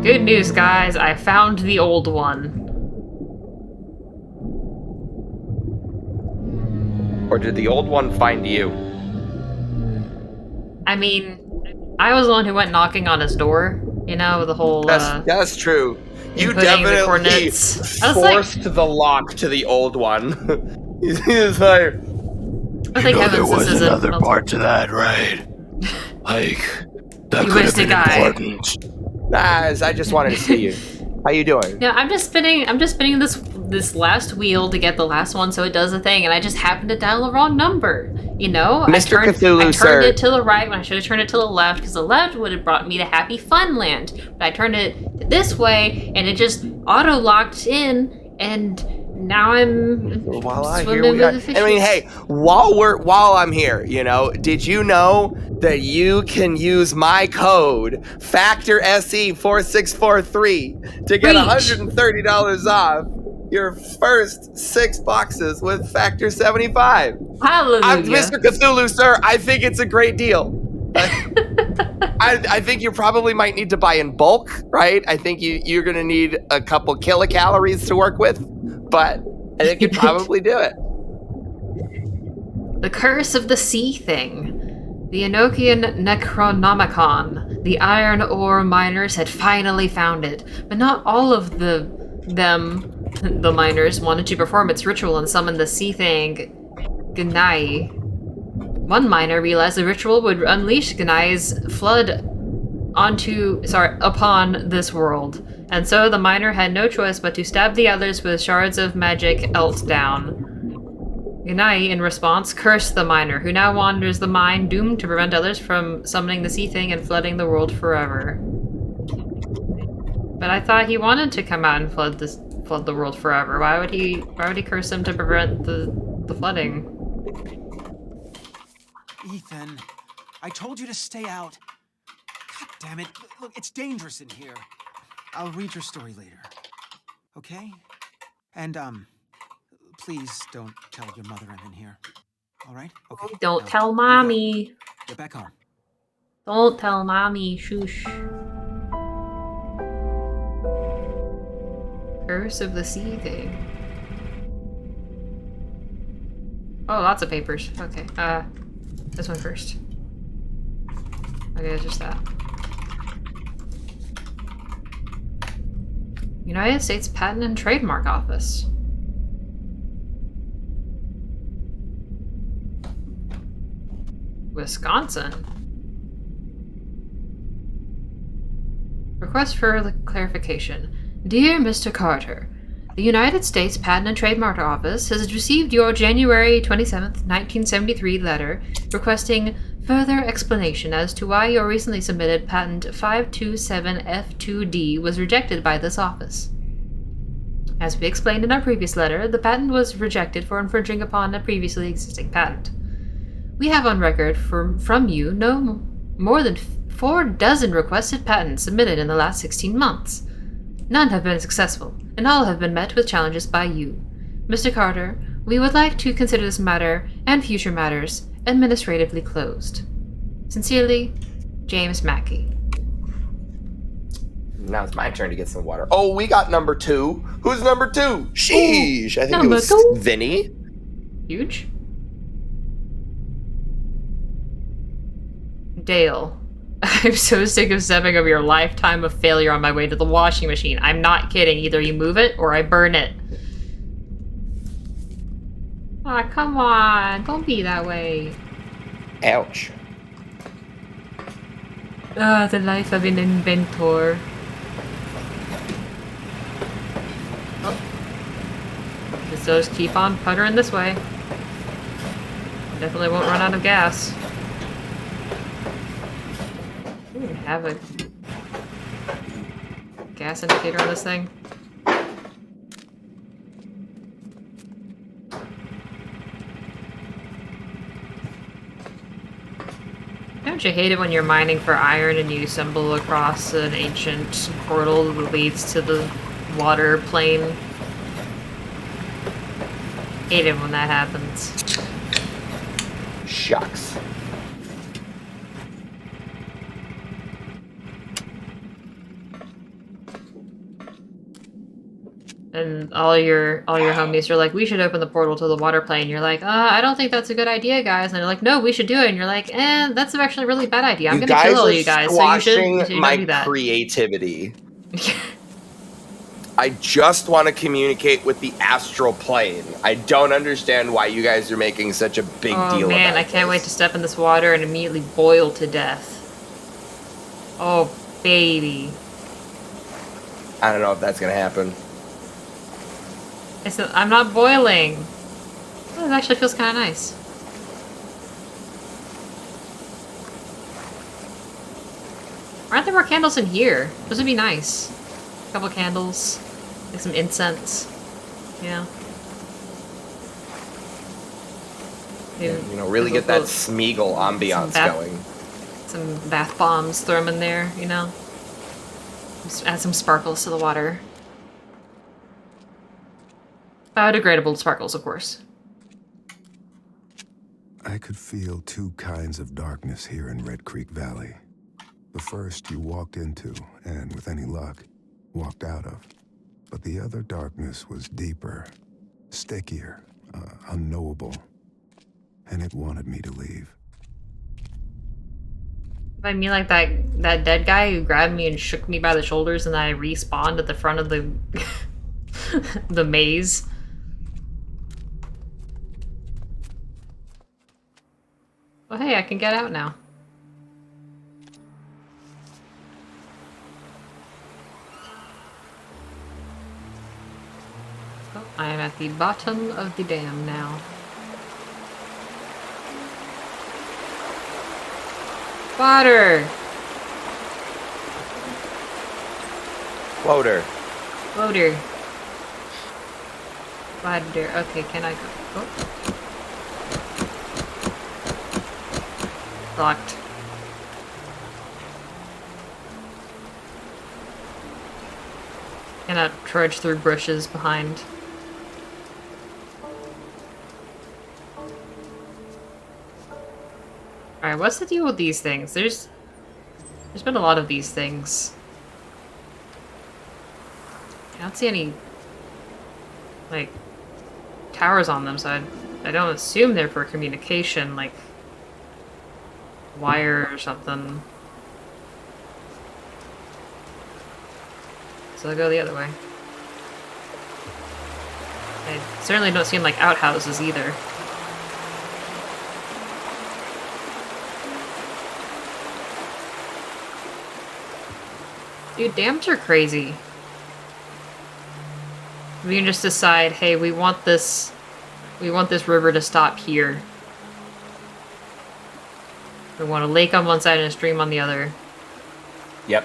Good news, guys. I found the old one. Or did the old one find you? I mean, I was the one who went knocking on his door. You know, the whole. That's true. You definitely forced the lock to the old one. He's like. I think there was another part to that, right? Like that could have been important. Guys, I just wanted to see you. How you doing? Yeah, I'm just spinning this last wheel to get the last one so it does the thing, and I just happened to dial the wrong number. You know? Mr. Cthulhu, I turned it to the right when I should have turned it to the left, because the left would have brought me to Happy Fun Land. But I turned it this way, and it just auto-locked in, and now I'm swimming with the fishes. I mean, hey, while I'm here, you know, did you know that you can use my code FACTORSE4643 to get $130 off your first 6 boxes with factor 75. Hallelujah. I'm Mr. Cthulhu, sir. I think it's a great deal. I think you probably might need to buy in bulk, right? I think you're going to need a couple kilocalories to work with, but I think you'd probably do it. The Curse of the Sea Thing. The Enochian Necronomicon. The iron ore miners had finally found it, but not all of the miners wanted to perform its ritual and summon the sea thing, Gnai. One miner realized the ritual would unleash Gnai's flood upon this world, and so the miner had no choice but to stab the others with shards of magic elt down. Gnai, in response, cursed the miner, who now wanders the mine, doomed to prevent others from summoning the sea thing and flooding the world forever. But I thought he wanted to come out and flood the world forever. Why would he curse him to prevent the flooding? Ethan, I told you to stay out. God damn it. Look, it's dangerous in here. I'll read your story later. Okay? And, please don't tell your mother I'm in here. All right? Okay. Don't tell mommy. Get back home. Don't tell mommy. Shush. Curse of the Sea Thing. Oh, lots of papers. Okay. This one first. Okay, it's just that. United States Patent and Trademark Office. Wisconsin. Request for clarification. Dear Mr. Carter, the United States Patent and Trademark Office has received your January 27th, 1973 letter requesting further explanation as to why your recently submitted patent 527F2D was rejected by this office. As we explained in our previous letter, the patent was rejected for infringing upon a previously existing patent. We have on record from you no more than 4 dozen requested patents submitted in the last 16 months. None have been successful, and all have been met with challenges by you. Mr. Carter, we would like to consider this matter and future matters administratively closed. Sincerely, James Mackey. Now it's my turn to get some water. Oh, we got number 2. Who's number 2? Sheesh. I think it was Vinny. Huge. Dale. I'm so sick of stepping over your lifetime of failure on my way to the washing machine. I'm not kidding. Either you move it or I burn it. Aw, come on. Don't be that way. Ouch. Ah, the life of an inventor. Oh. Just keep on puttering this way. Definitely won't run out of gas. Have a gas indicator on this thing. Don't you hate it when you're mining for iron and you stumble across an ancient portal that leads to the water plane? Hate it when that happens. Shucks. And all your homies are like, we should open the portal to the water plane. You're like, I don't think that's a good idea, guys. And they're like, no, we should do it. And you're like, that's actually a really bad idea. I'm gonna kill all you guys. So you should my do that. Creativity. I just want to communicate with the astral plane. I don't understand why you guys are making such a big deal about this. Oh man, I can't wait to step in this water and immediately boil to death. Oh, baby. I don't know if that's gonna happen. I'm not boiling. Oh, it actually feels kind of nice. Aren't there more candles in here? Those would be nice. A couple candles, like some incense. Yeah. You know, really get that Smeagol ambiance going. Some bath bombs, throw them in there, you know? Just add some sparkles to the water. Biodegradable sparkles, of course. I could feel two kinds of darkness here in Red Creek Valley. The first you walked into, and with any luck, walked out of. But the other darkness was deeper, stickier, unknowable. And it wanted me to leave. I mean, like that dead guy who grabbed me and shook me by the shoulders, and then I respawned at the front of the the maze. Oh, hey, I can get out now. Oh, I am at the bottom of the dam now. Water! Floater. Water. Water. Okay, can I go? Oh. Locked. Cannot trudge through bushes behind. Alright, what's the deal with these things? There's been a lot of these things. I don't see any, like, towers on them, so I don't assume they're for communication, like wire or something. So I'll go the other way. They certainly don't seem like outhouses either. Dude, dams are crazy. We can just decide, hey, we want this river to stop here. We want a lake on one side and a stream on the other. Yep.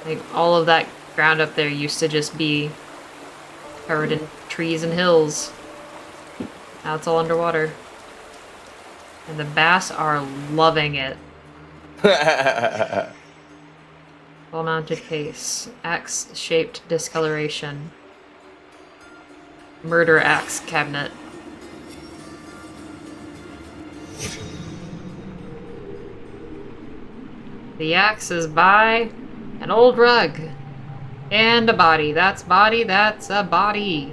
Like, all of that ground up there used to just be covered in trees and hills. Now it's all underwater. And the bass are loving it. Well-mounted case. Axe-shaped discoloration. Murder axe cabinet. The axe is by an old rug. And a body. That's a body.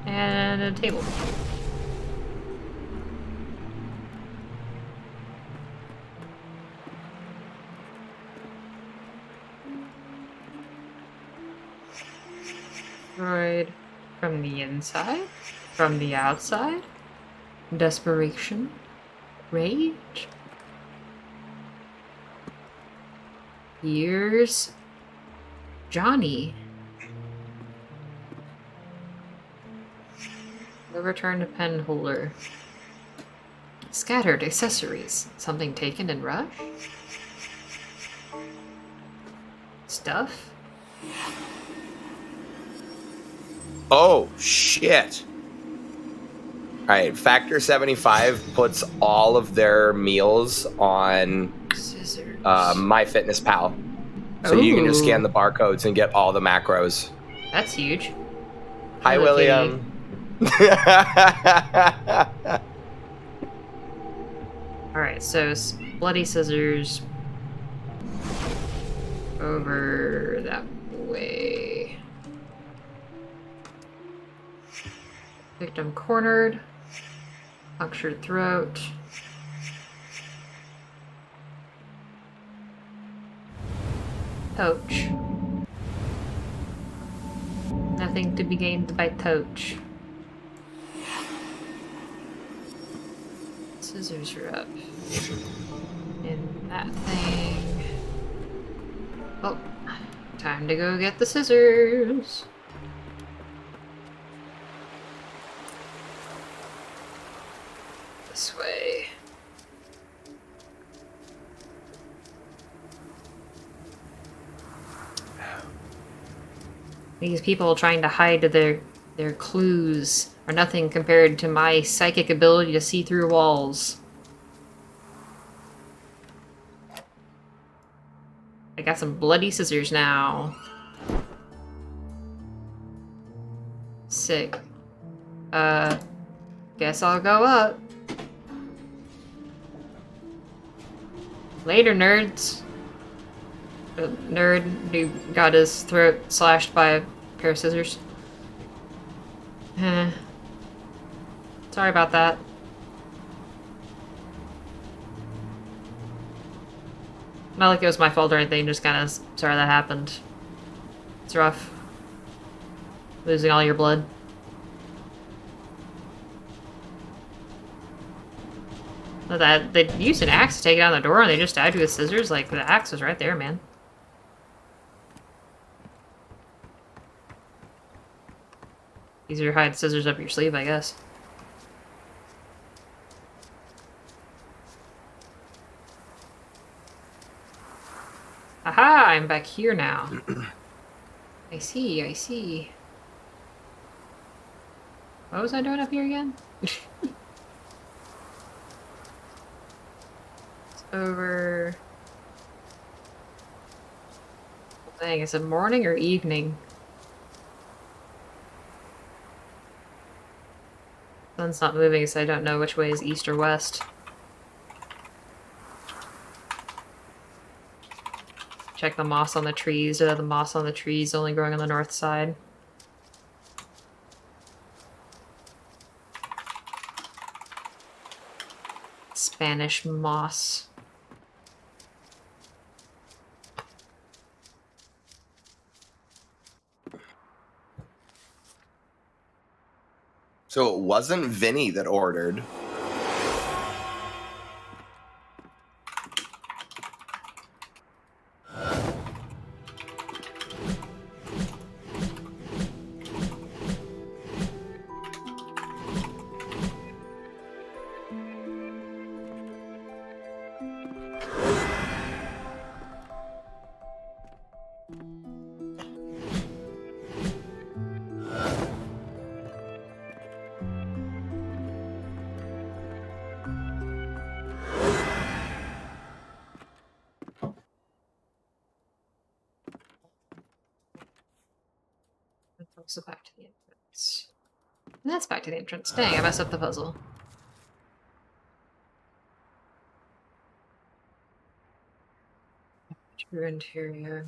And a table. Destroyed from the inside, from the outside. Desperation. Rage. Here's Johnny. Overturned pen holder. Scattered accessories. Something taken in rush? Stuff? Oh, shit. Alright, Factor 75 puts all of their meals on Scissors. MyFitnessPal. So you can just scan the barcodes and get all the macros. That's huge. Hi, Hello, William. Alright, so bloody scissors over that way. Victim cornered. Punctured throat. Touch. Nothing to be gained by touch. Scissors are up. In that thing. Oh, time to go get the scissors. This way. These people trying to hide their clues are nothing compared to my psychic ability to see through walls. I got some bloody scissors now. Sick. Guess I'll go up. Later, nerds. Nerd who got his throat slashed by a pair of scissors. Sorry about that. Not like it was my fault or anything, just kind of sorry that happened. It's rough. Losing all your blood. That they used an axe to take it down the door and they just stabbed you with scissors. Like, the axe was right there, man. Easier to hide scissors up your sleeve, I guess. Aha! I'm back here now. I see, I see. What was I doing up here again? It's over... Dang, is it morning or evening? Sun's not moving, so I don't know which way is east or west. Check the moss on the trees. The moss on the trees only growing on the north side. Spanish moss. So it wasn't Vinny that ordered. Also back to the entrance. And that's back to the entrance. Dang, I messed up the puzzle. True interior.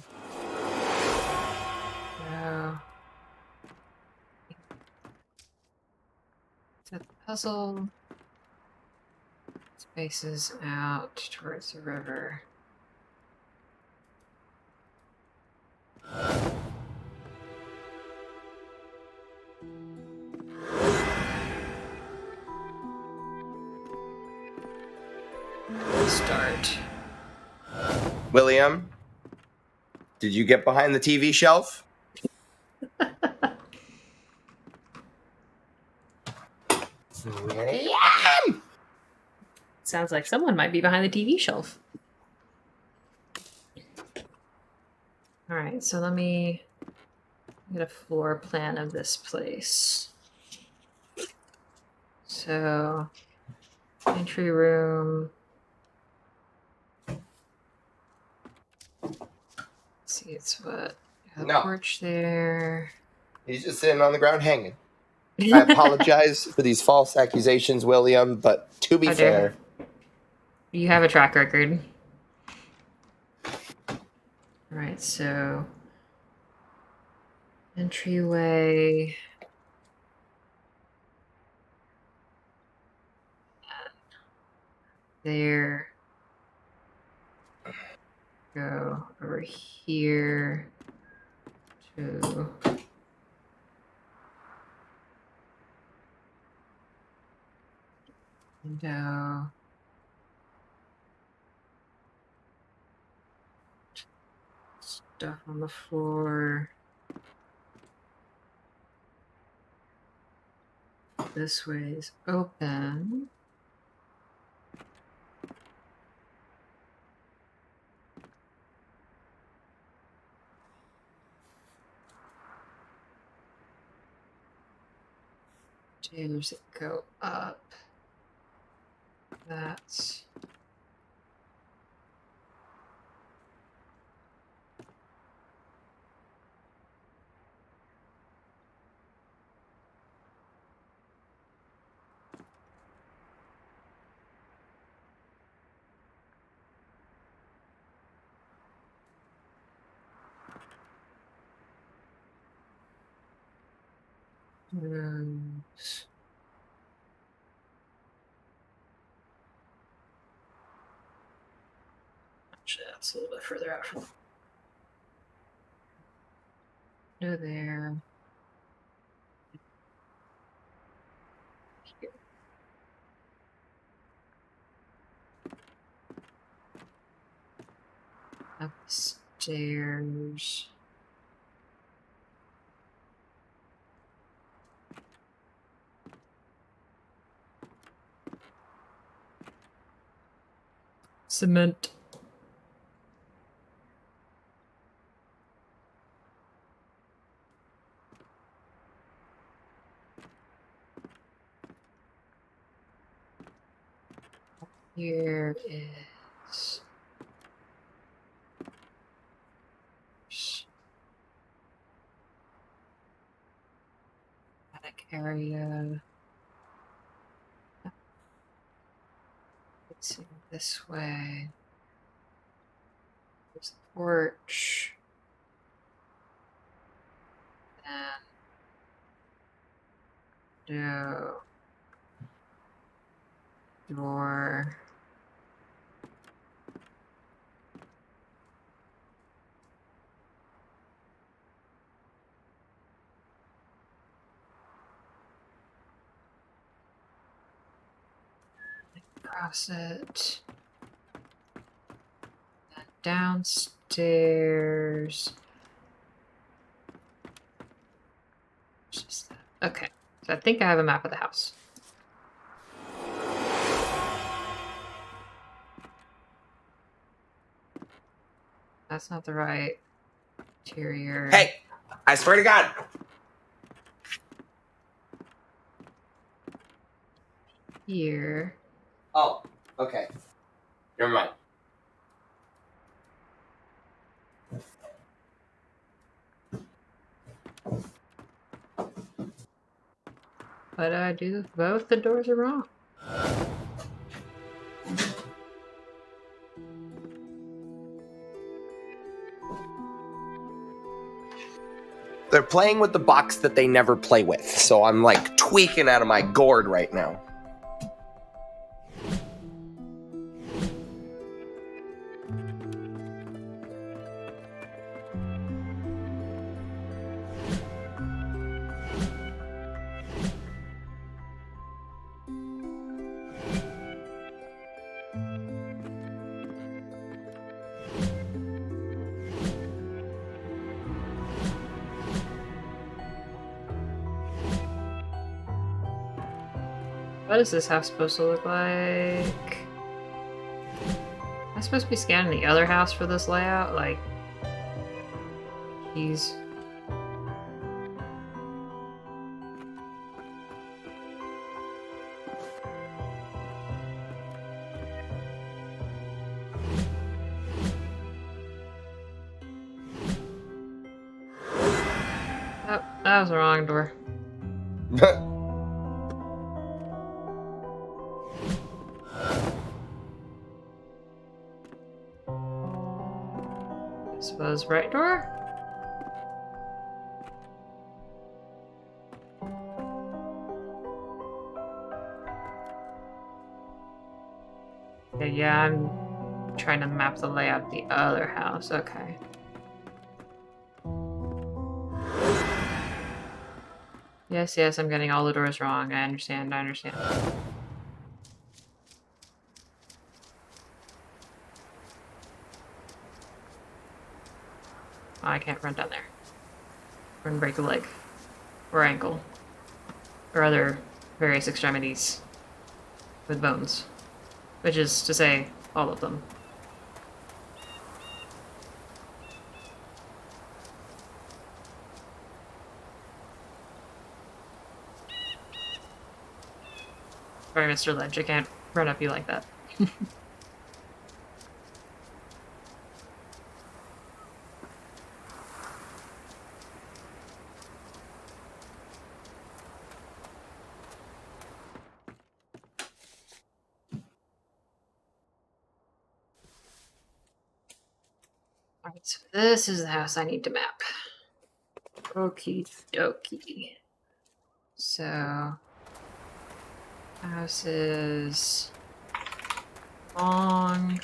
No. Set the puzzle. Spaces out towards the river. Start. William, did you get behind the TV shelf? William! Sounds like someone might be behind the TV shelf. Alright, so let me get a floor plan of this place. So, entry room. Let's see, it's what? The porch there. He's just sitting on the ground hanging. I apologize for these false accusations, William, but to be fair... You have a track record. Alright, so... entryway... There... Go over here... to... window... Stuff on the floor. This way is open. Stairs that go up. That's... Actually, that's a little bit further out from. No, there. Here. Upstairs. Cement. Here is attic area. Facing this way. There's the porch. And door. Across it. And downstairs. Just that. Okay, so I think I have a map of the house. That's not the right interior. Hey, I swear to God. Here. Oh, okay. Never mind. What do I do? Both the doors are wrong. They're playing with the box that they never play with, so I'm like tweaking out of my gourd right now. What is this house supposed to look like? Am I supposed to be scanning the other house for this layout? Like, jeez. Oh, that was the wrong door. This was right door? Okay, yeah, I'm trying to map the layout of the other house. Okay. Yes, yes, I'm getting all the doors wrong. I understand, I understand. I can't run down there. We're gonna break a leg. Or ankle. Or other various extremities. With bones. Which is to say, all of them. Sorry, Mr. Ledge, I can't run up you like that. Alright, so this is the house I need to map. Okie dokie. So, house is long,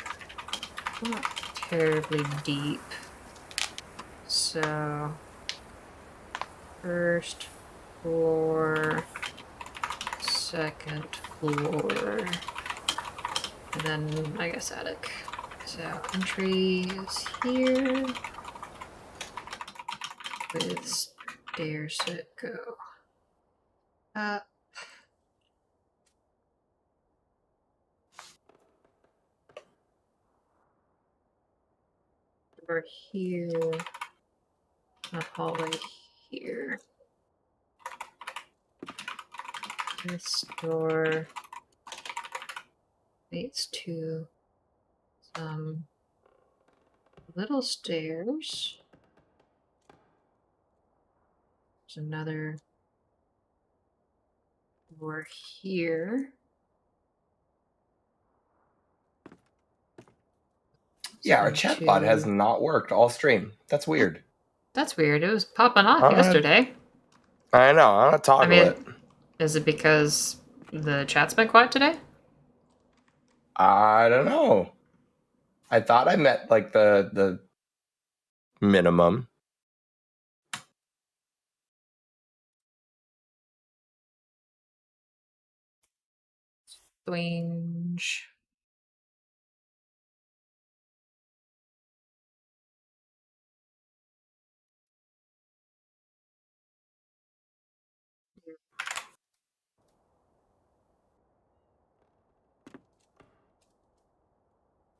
not terribly deep. So, first floor, second floor, and then I guess attic. So entry is here with stairs that go up. Door here, a hallway here. This door leads to some little stairs. There's another door here. Yeah, our chatbot has not worked all stream. That's weird. That's weird. It was popping off yesterday. I know. I'm gonna toggle it. Is it because the chat's been quiet today? I don't know. I thought I met like the minimum. Strange.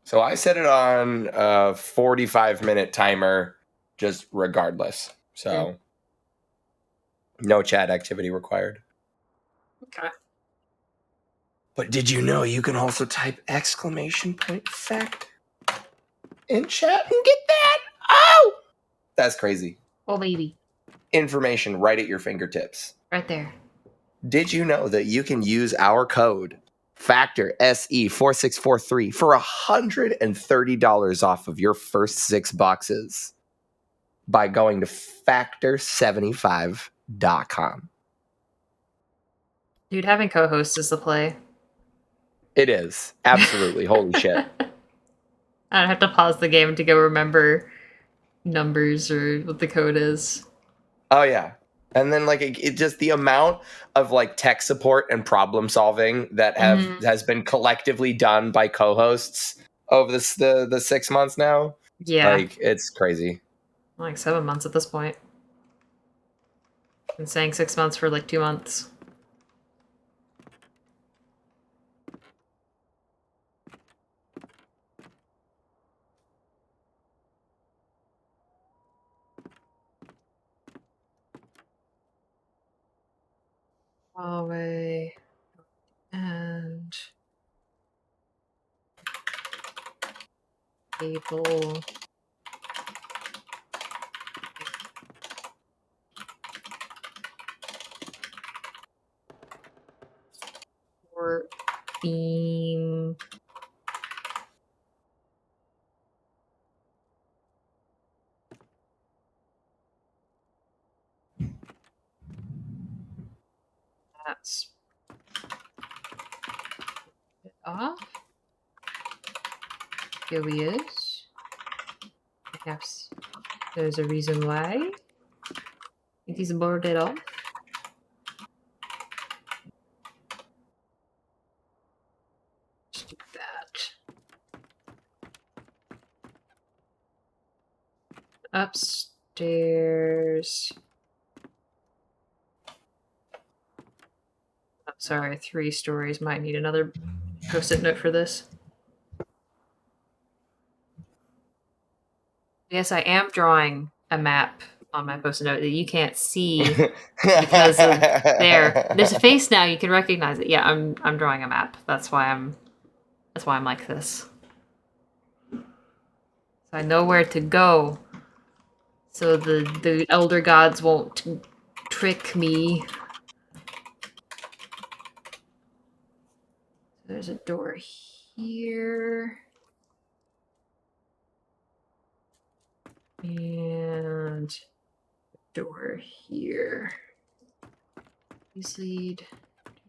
So I set it on a 45-minute timer, just regardless. So no chat activity required. Okay. But did you know you can also type !fact in chat and get that? Oh! That's crazy. Oh, baby. Information right at your fingertips. Right there. Did you know that you can use our code Factor SE4643 for $130 off of your first 6 boxes by going to factor75.com? Dude, having co-hosts is the play. It is. Absolutely. Holy shit. I'd have to pause the game to go remember numbers or what the code is. Oh, yeah. And then, like, it just the amount of, like, tech support and problem solving that has been collectively done by co-hosts over the 6 months now. Yeah. Like, it's crazy. Like 7 months at this point. Been saying 6 months for like 2 months. Hallway and table. Or beam. That's it off. Here he is. Perhaps there's a reason why it is boarded off. Just do that. Upstairs. Oh, sorry, 3 stories. Might need another post-it note for this. Yes, I am drawing a map on my post-it note that you can't see because of there. There's a face now. You can recognize it. Yeah, I'm drawing a map. That's why I'm like this. So I know where to go. So the elder gods won't trick me. There's a door here. And a door here. These lead to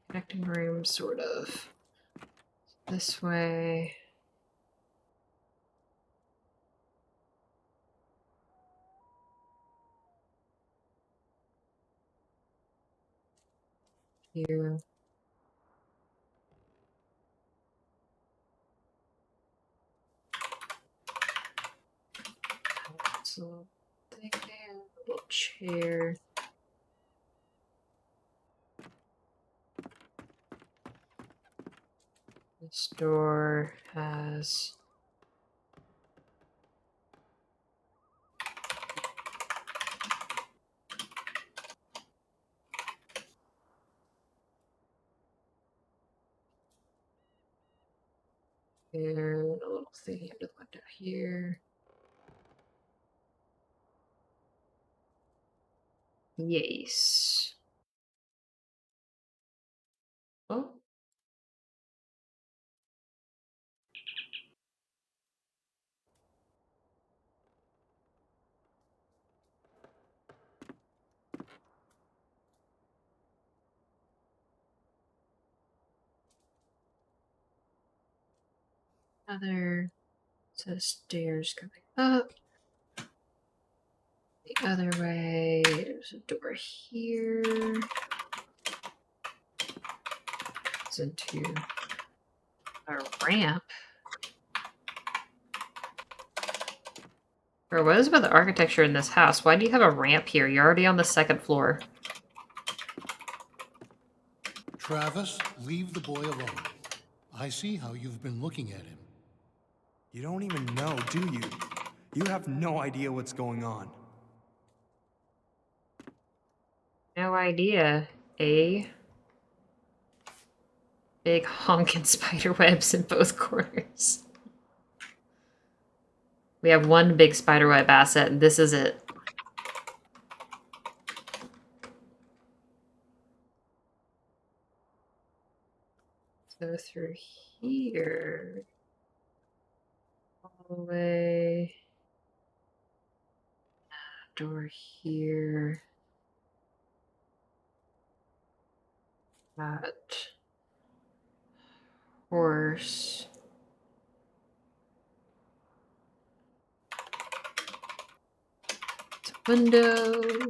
connecting rooms, sort of. This way. Here. So, thing there, little chair. This door has here, a little thing under the window here. Yes. Oh. Other set of stairs coming up. The other way, there's a door here. It's into a ramp. Or what is about the architecture in this house? Why do you have a ramp here? You're already on the second floor. Travis, leave the boy alone. I see how you've been looking at him. You don't even know, do you? You have no idea what's going on. No idea. A big honkin' spider webs in both corners. We have one big spiderweb asset, and this is it. So through here, all the way, door here, that horse. Windows.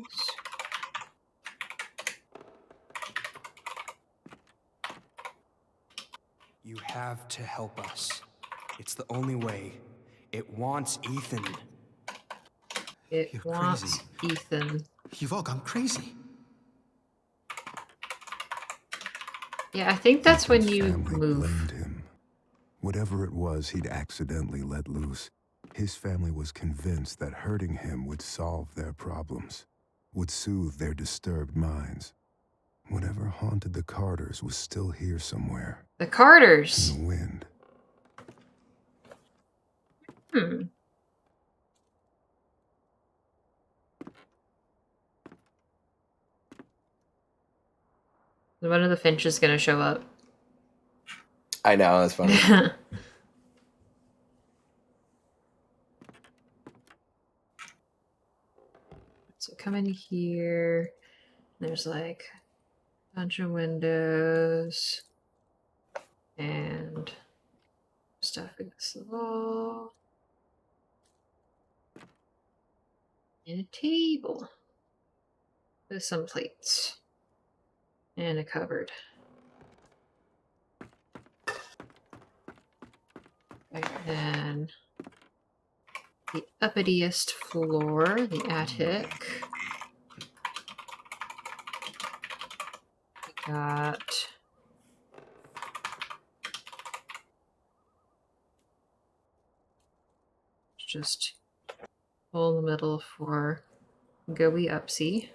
You have to help us. It's the only way. It wants Ethan. It You're wants crazy. Ethan. You've all gone crazy. Yeah, I think that's when Ethan's you family move. blamed him. Whatever it was he'd accidentally let loose, his family was convinced that hurting him would solve their problems, would soothe their disturbed minds. Whatever haunted the Carters was still here somewhere. The Carters. In the wind. One of the Finch is gonna show up. I know, that's funny. So come in here. There's like a bunch of windows and stuff against the wall. And a table with some plates. And a cupboard. And then the uppitiest floor, the attic. We got just hole in the middle for Goey Upsy.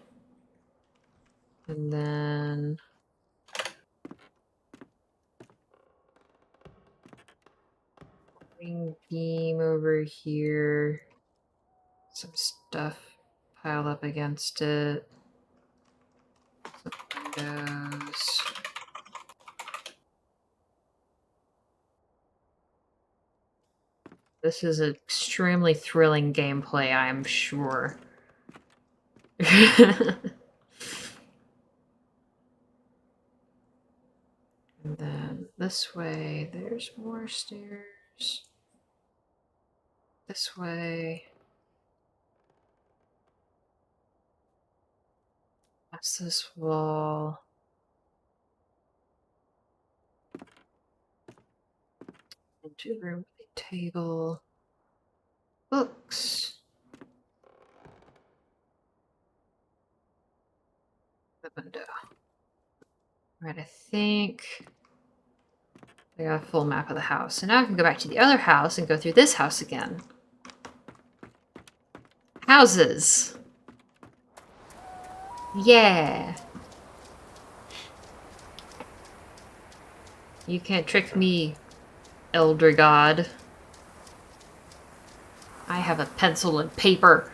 And then green beam over here. Some stuff piled up against it. Some windows. This is an extremely thrilling gameplay, I'm sure. This way. There's more stairs. This way. That's this wall. Into a room with a table. Books. The window. Alright, I think I got a full map of the house. So now I can go back to the other house and go through this house again. Houses! Yeah! You can't trick me, Elder God. I have a pencil and paper.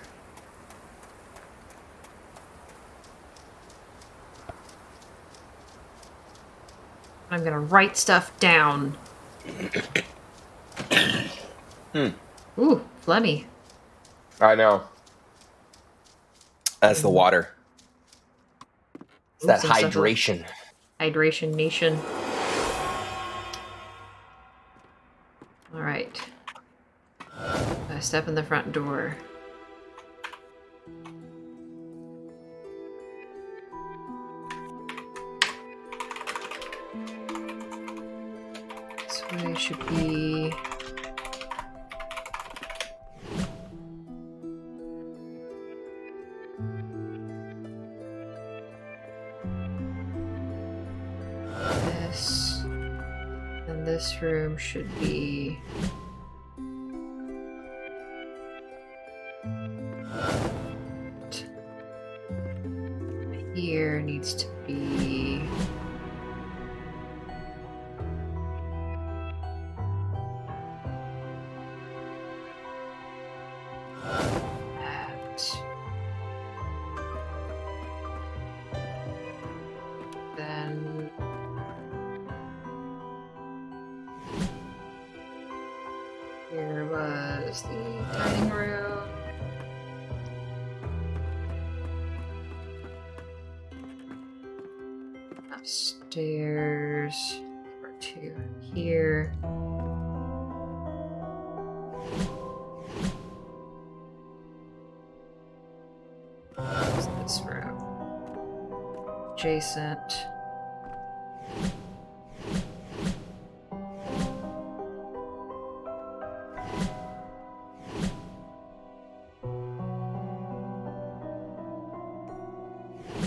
I'm gonna write stuff down. Ooh, phlegmy. I know. That's the water. It's that hydration. Hydration nation. Alright. I step in the front door. This way should be... this. And this room should be... here needs to be... that. Then... here was the dining room. Upstairs or two here. What's this room? Adjacent.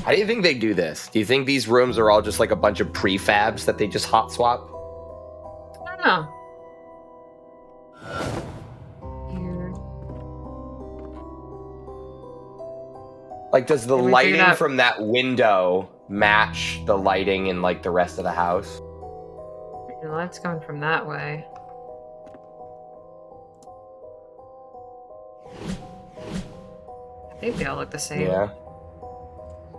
How do you think they do this? Do you think these rooms are all just like a bunch of prefabs that they just hot swap? I don't know. Here. Like, does the Can we figure it lighting out? from that window match the lighting in like the rest of the house? The light's coming from that way. I think they all look the same. Yeah.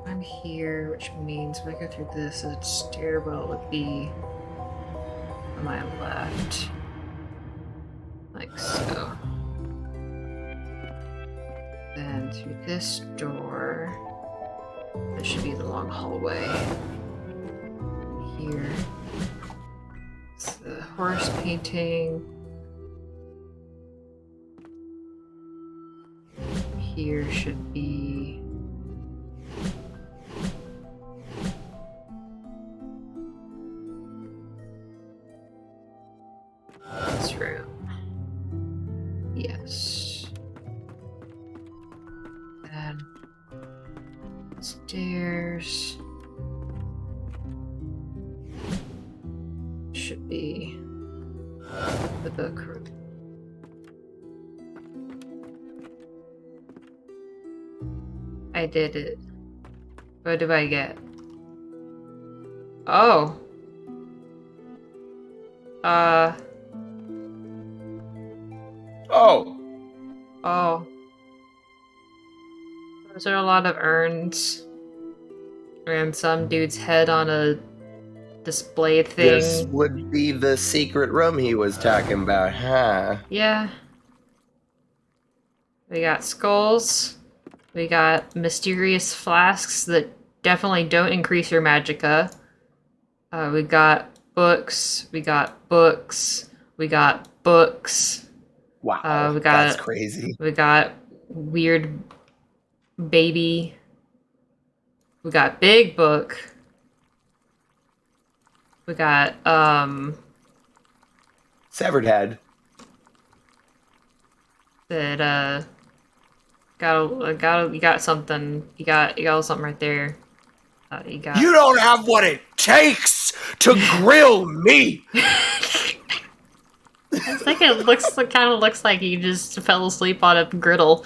I'm here, which means if I go through this, a stairwell would be on my left. Like so. Then through this door, this should be the long hallway. Here. It's the horse painting. Here should be... this room. Yes. Then stairs should be the book room. I did it. What do I get? Oh. Oh. Oh. Those are a lot of urns. And some dude's head on a display thing. This would be the secret room he was talking about, huh? Yeah. We got skulls. We got mysterious flasks that definitely don't increase your magicka. We got books. We got books. We got books. Wow, We got that's crazy. We got weird baby. We got big book. We got Severed head. that you got something. You got something right there. You got. You don't have what it takes to grill me. I think it kind of looks like you just fell asleep on a griddle.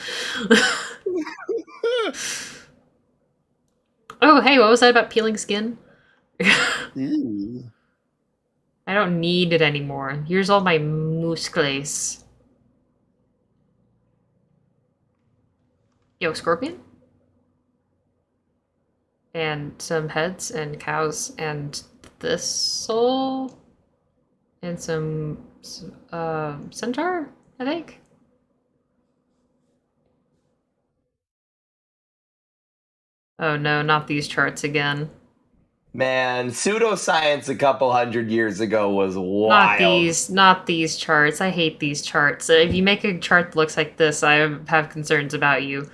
Oh, hey, what was that about peeling skin? Ooh. I don't need it anymore. Here's all my muscles. Yo, scorpion? And some heads and cows and thistle and some centaur, I think. Oh no, not these charts again. Man, pseudoscience a couple hundred years ago was wild. Not these charts. I hate these charts. If you make a chart that looks like this, I have concerns about you.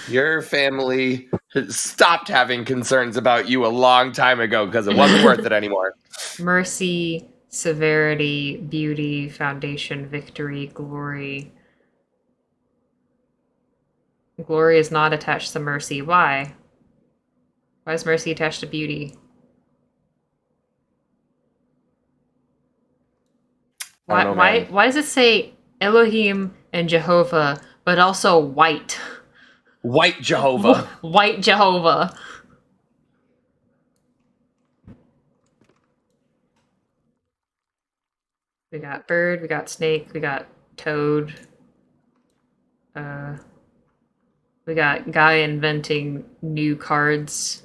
Your family stopped having concerns about you a long time ago because it wasn't worth it anymore. Mercy, severity, beauty, foundation, victory, glory. Glory is not attached to mercy. Why? Why is mercy attached to beauty? Why does it say Elohim and Jehovah, but also white? White Jehovah. White Jehovah. We got bird, we got snake, we got toad. We got guy inventing new cards.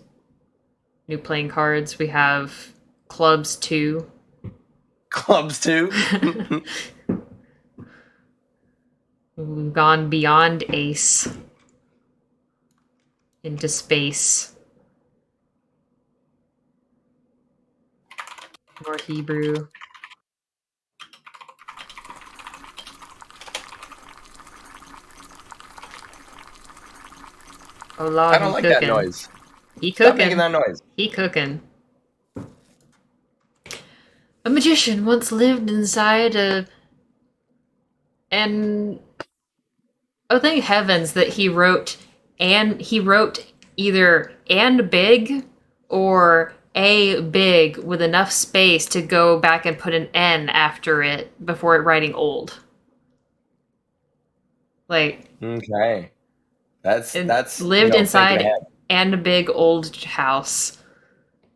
New playing cards. We have clubs 2. Clubs 2. We've gone beyond ace. Into space. More Hebrew. Oh Lord, I don't like that noise. He cooking. Stop making that noise. He cooking. A magician once lived inside oh thank heavens that he wrote either and big or a big with enough space to go back and put an N after it before it writing old. Like okay. That's lived inside and a big old house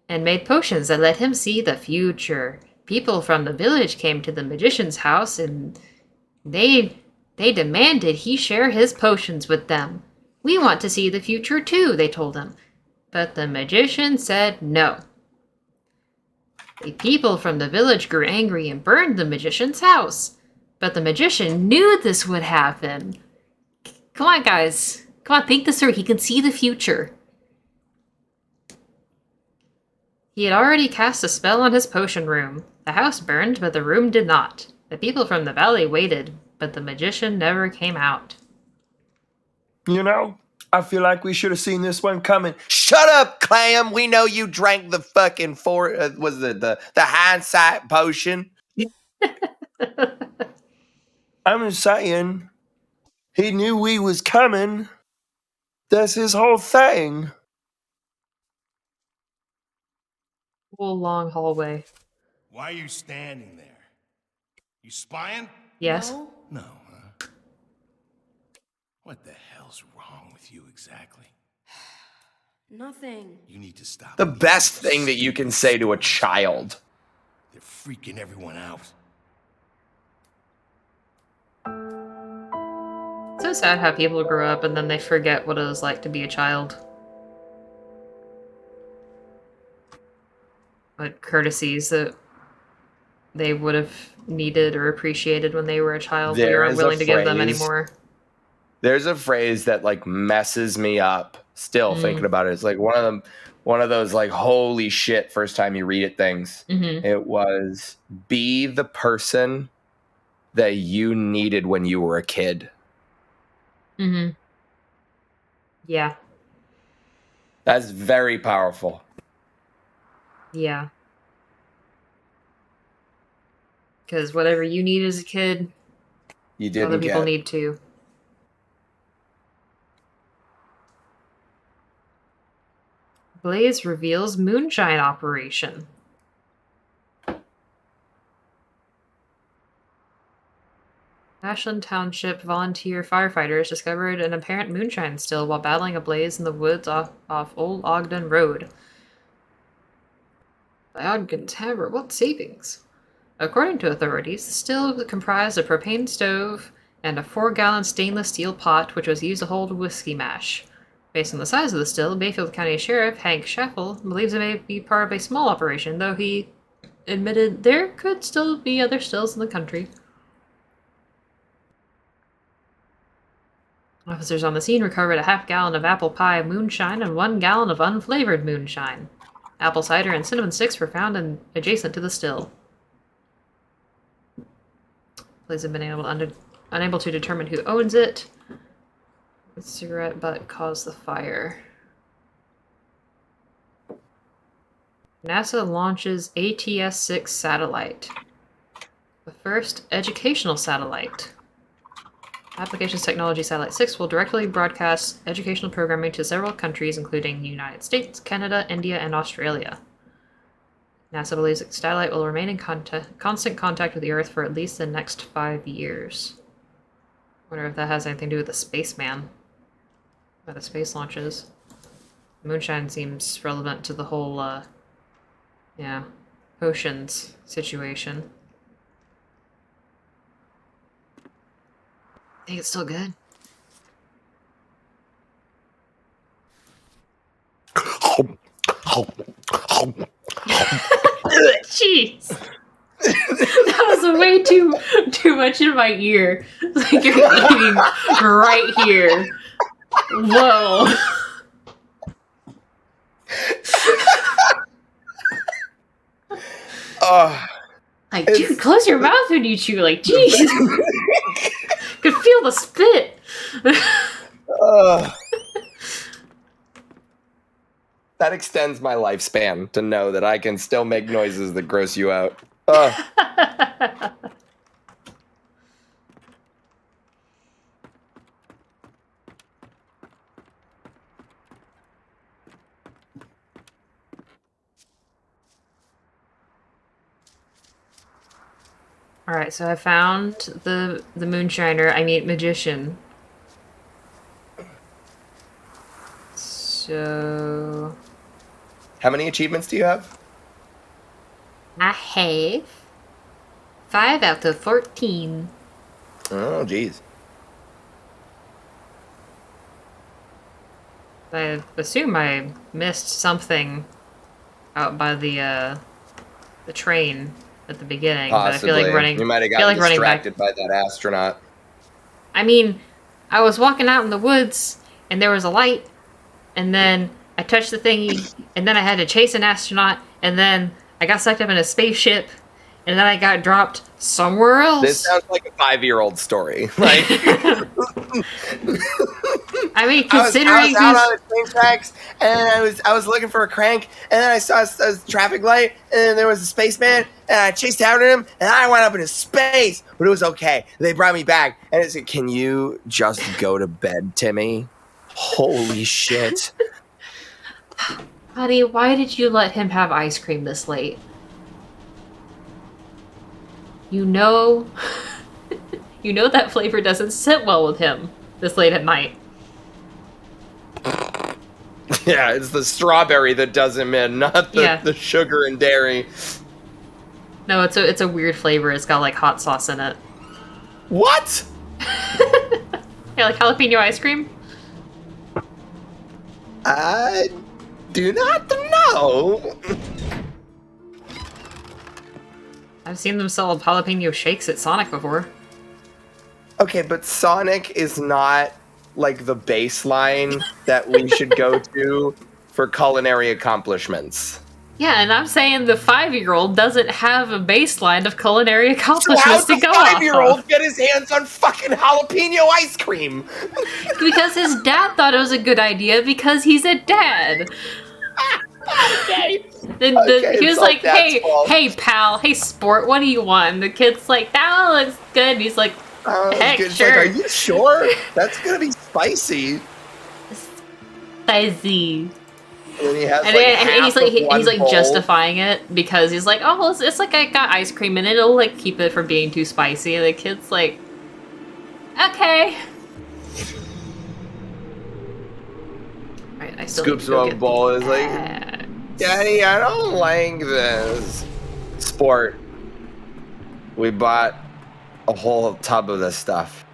and made potions that let him see the future. People from the village came to the magician's house and they demanded he share his potions with them. We want to see the future too, they told him. But the magician said no. The people from the village grew angry and burned the magician's house. But the magician knew this would happen. Come on, guys. Come on, think this through. He can see the future. He had already cast a spell on his potion room. The house burned, but the room did not. The people from the valley waited, but the magician never came out. You know, I feel like we should have seen this one coming. Shut up, Clam! We know you drank the fucking the hindsight potion. I'm just saying, he knew we was coming. That's his whole thing. Whole long hallway. Why are you standing there? You spying? Yes. No, huh? What the hell's wrong with you exactly? Nothing. You need to stop. The best thing that you can say to a child. They're freaking everyone out. It's so sad how people grow up and then they forget what it was like to be a child. Like courtesies that they would have needed or appreciated when they were a child, we aren't willing to give them anymore. There's a phrase that like messes me up still thinking about it. It's like one of one of those like holy shit first time you read it things. Mm-hmm. It was be the person that you needed when you were a kid. Mm-hmm. Yeah. That's very powerful. Yeah. Because whatever you need as a kid, You didn't other people get. need too. Blaze reveals moonshine operation. Ashland Township volunteer firefighters discovered an apparent moonshine still while battling a blaze in the woods off Old Ogden Road. By Ogden's Hammer, what savings? According to authorities, the still comprised a propane stove and a 4-gallon stainless steel pot which was used to hold whiskey mash. Based on the size of the still, Bayfield County Sheriff Hank Scheffel believes it may be part of a small operation, though he admitted there could still be other stills in the country. Officers on the scene recovered a half-gallon of apple pie moonshine and 1 gallon of unflavored moonshine. Apple cider and cinnamon sticks were found adjacent to the still. Police have been unable to determine who owns it. The cigarette butt caused the fire. NASA launches ATS-6 satellite. The first educational satellite. Applications Technology Satellite 6 will directly broadcast educational programming to several countries, including the United States, Canada, India, and Australia. NASA believes the satellite will remain in constant contact with the Earth for at least the next 5 years. I wonder if that has anything to do with the spaceman. Or the space launches. Moonshine seems relevant to the whole, potions situation. I think it's still good. Jeez. That was way too much in my ear. It's like you're eating right here. Whoa. Like, dude, close your mouth when you chew. Like, jeez. Could feel the spit. That extends my lifespan to know that I can still make noises that gross you out. Alright, so I found the moonshiner, magician. So... How many achievements do you have? I have 5 out of 14. Oh, jeez. I assume I missed something out by the train at the beginning. Possibly. But I feel like running. You might have gotten distracted by that astronaut. I mean, I was walking out in the woods, and there was a light, and then I touched the thingy, and then I had to chase an astronaut, and then I got sucked up in a spaceship, and then I got dropped somewhere else. This sounds like a 5-year-old story. Like, I mean, considering I was out on the train tracks, and I was looking for a crank, and then I saw a traffic light, and then there was a spaceman, and I chased after him, and I went up into space, but it was okay. They brought me back, and it said, "Can you just go to bed, Timmy?" Holy shit. Honey, why did you let him have ice cream this late? You know that flavor doesn't sit well with him this late at night. Yeah, it's the strawberry that does him in, not the sugar and dairy. No, it's a weird flavor. It's got like hot sauce in it. What? Yeah, like jalapeno ice cream? I do not know. I've seen them sell jalapeno shakes at Sonic before. Okay, but Sonic is not like the baseline that we should go to for culinary accomplishments. Yeah, and I'm saying the 5-year-old doesn't have a baseline of culinary So accomplishments how's to the go off 5-year-old of. get his hands on fucking jalapeno ice cream? Because his dad thought it was a good idea because he's a dad. Okay. He was like, Dad's fault. hey, pal, hey, sport, what do you want? And the kid's like, that one looks good. And he's like, heck, It's sure. like, are you sure? That's gonna be spicy. Spicy. And he has And he's like bowl. justifying it because he's like, oh, well, it's like I got ice cream in it. It'll like keep it from being too spicy. And the kid's like, okay. Right, I still Scoops him up a bowl. Is like, Daddy, I don't like this. Sport. We bought a whole tub of this stuff.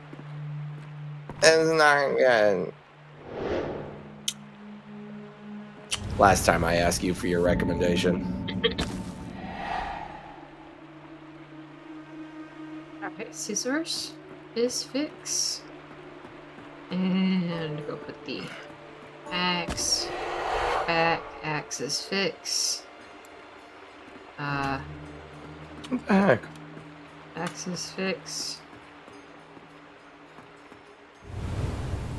It's not good. Last time I asked you for your recommendation. Alright, scissors is fix. And go put the axe back. Axe is fix. What the heck? Axe is fix.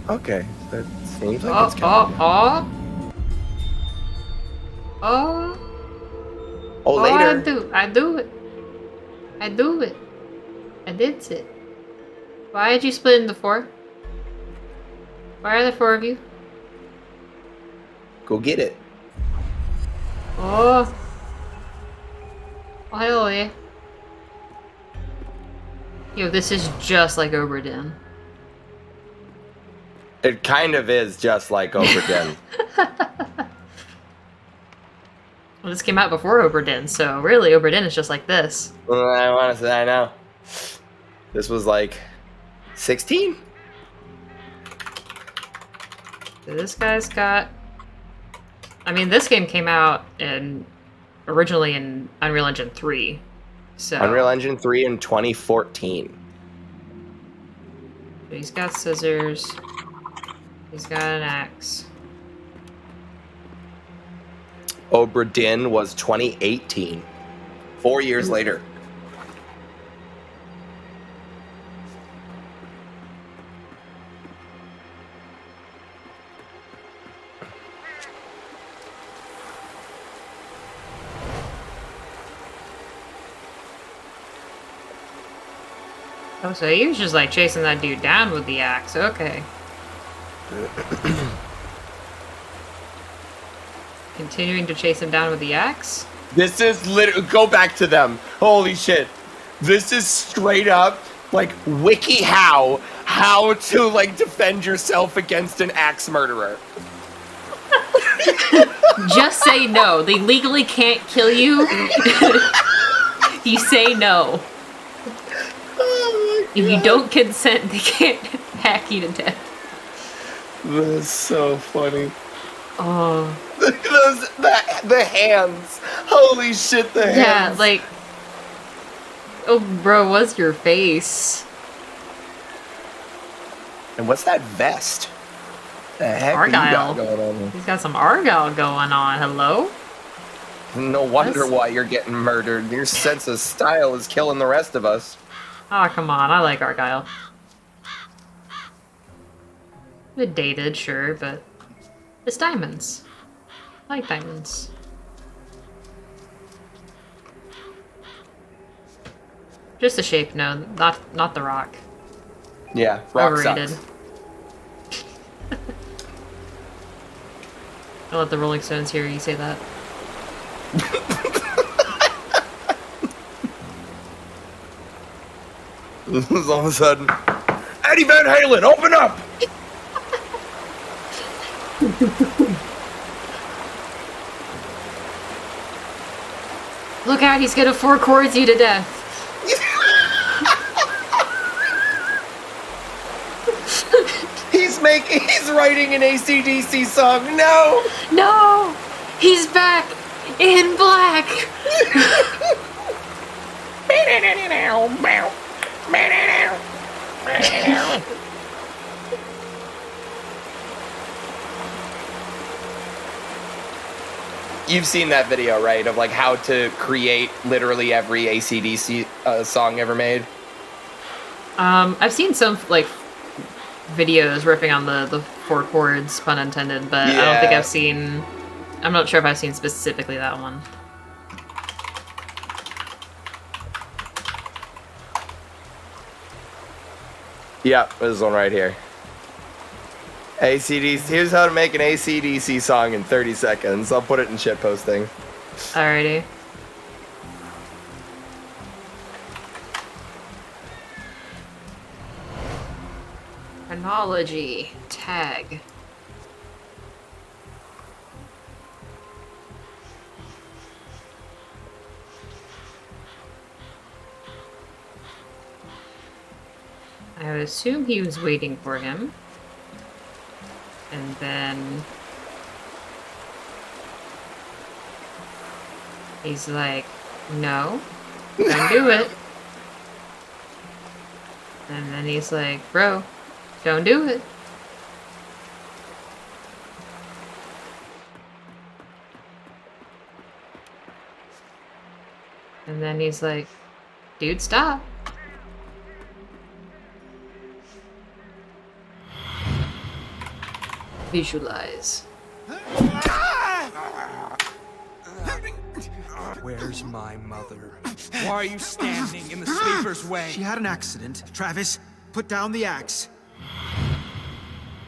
Okay, that seems like it's coming. Later. I do it. I did it. Why did you split into 4? Why are there 4 of you? Go get it. Oh, hell yeah. Yo, this is just like Oberdin. It kind of is just like Oberdin. Well, this came out before Oberdin, so really Oberdin is just like this. I want to say, I know. This was like 16? So this guy's got... I mean, this game came out originally in Unreal Engine 3. So Unreal Engine 3 in 2014. he's got scissors. He's got an axe. Oberdin was 2018. 4 years later. Oh, so he was just like chasing that dude down with the axe. Okay. Continuing to chase him down with the axe? This is literally, go back to them. Holy shit. This is straight up like WikiHow, how to like defend yourself against an axe murderer. Just say no. They legally can't kill you. You say no. Oh my God. If you don't consent, they can't hack you to death. That's so funny. Oh. The hands. Holy shit, the hands. Yeah, like... Oh, bro, what's your face? And what's that vest? The heck Argyle. you got going on here? He's got some Argyle going on. Hello? No wonder why you're getting murdered. Your sense of style is killing the rest of us. Oh, come on. I like Argyle. A bit dated, sure, but... It's diamonds. I like diamonds. Just the shape, no. Not the rock. Yeah, rock Overrated. sucks. I'll let the Rolling Stones hear you say that. All of a sudden, Eddie Van Halen, open up! Look out, he's gonna 4 chords you to death. He's writing an AC/DC song. No! No! He's back in black! You've seen that video, right? Of like how to create literally every AC/DC song ever made. I've seen some like videos riffing on the 4 chords, pun intended, but I don't think I've seen. I'm not sure if I've seen specifically that one. Yep, this one right here. AC/DC. Here's how to make an AC/DC song in 30 seconds. I'll put it in shitposting. Alrighty. Chronology tag. I would assume he was waiting for him. And then he's like, no, don't do it. And then he's like, bro, don't do it. And then he's like, dude, stop. Visualize. Where's my mother? Why are you standing in the sleeper's way? She had an accident. Travis, put down the axe.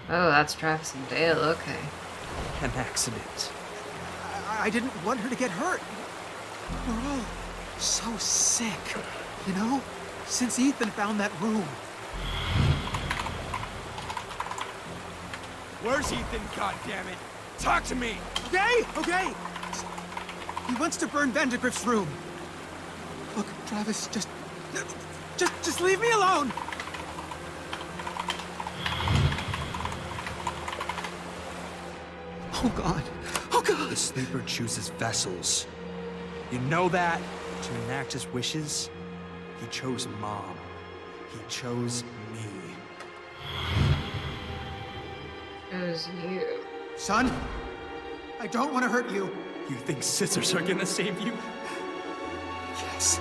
Oh, that's Travis and Dale, okay. An accident. I didn't want her to get hurt. We're all so sick, you know? Since Ethan found that room. Where's Ethan, goddammit? Talk to me! Okay. He wants to burn Vandergrift's room. Look, Travis, just leave me alone. Oh God. The sleeper chooses vessels. You know that? To enact his wishes, he chose Mom. He chose me. Chose you. Son, I don't want to hurt you. You think scissors are gonna save you? Yes.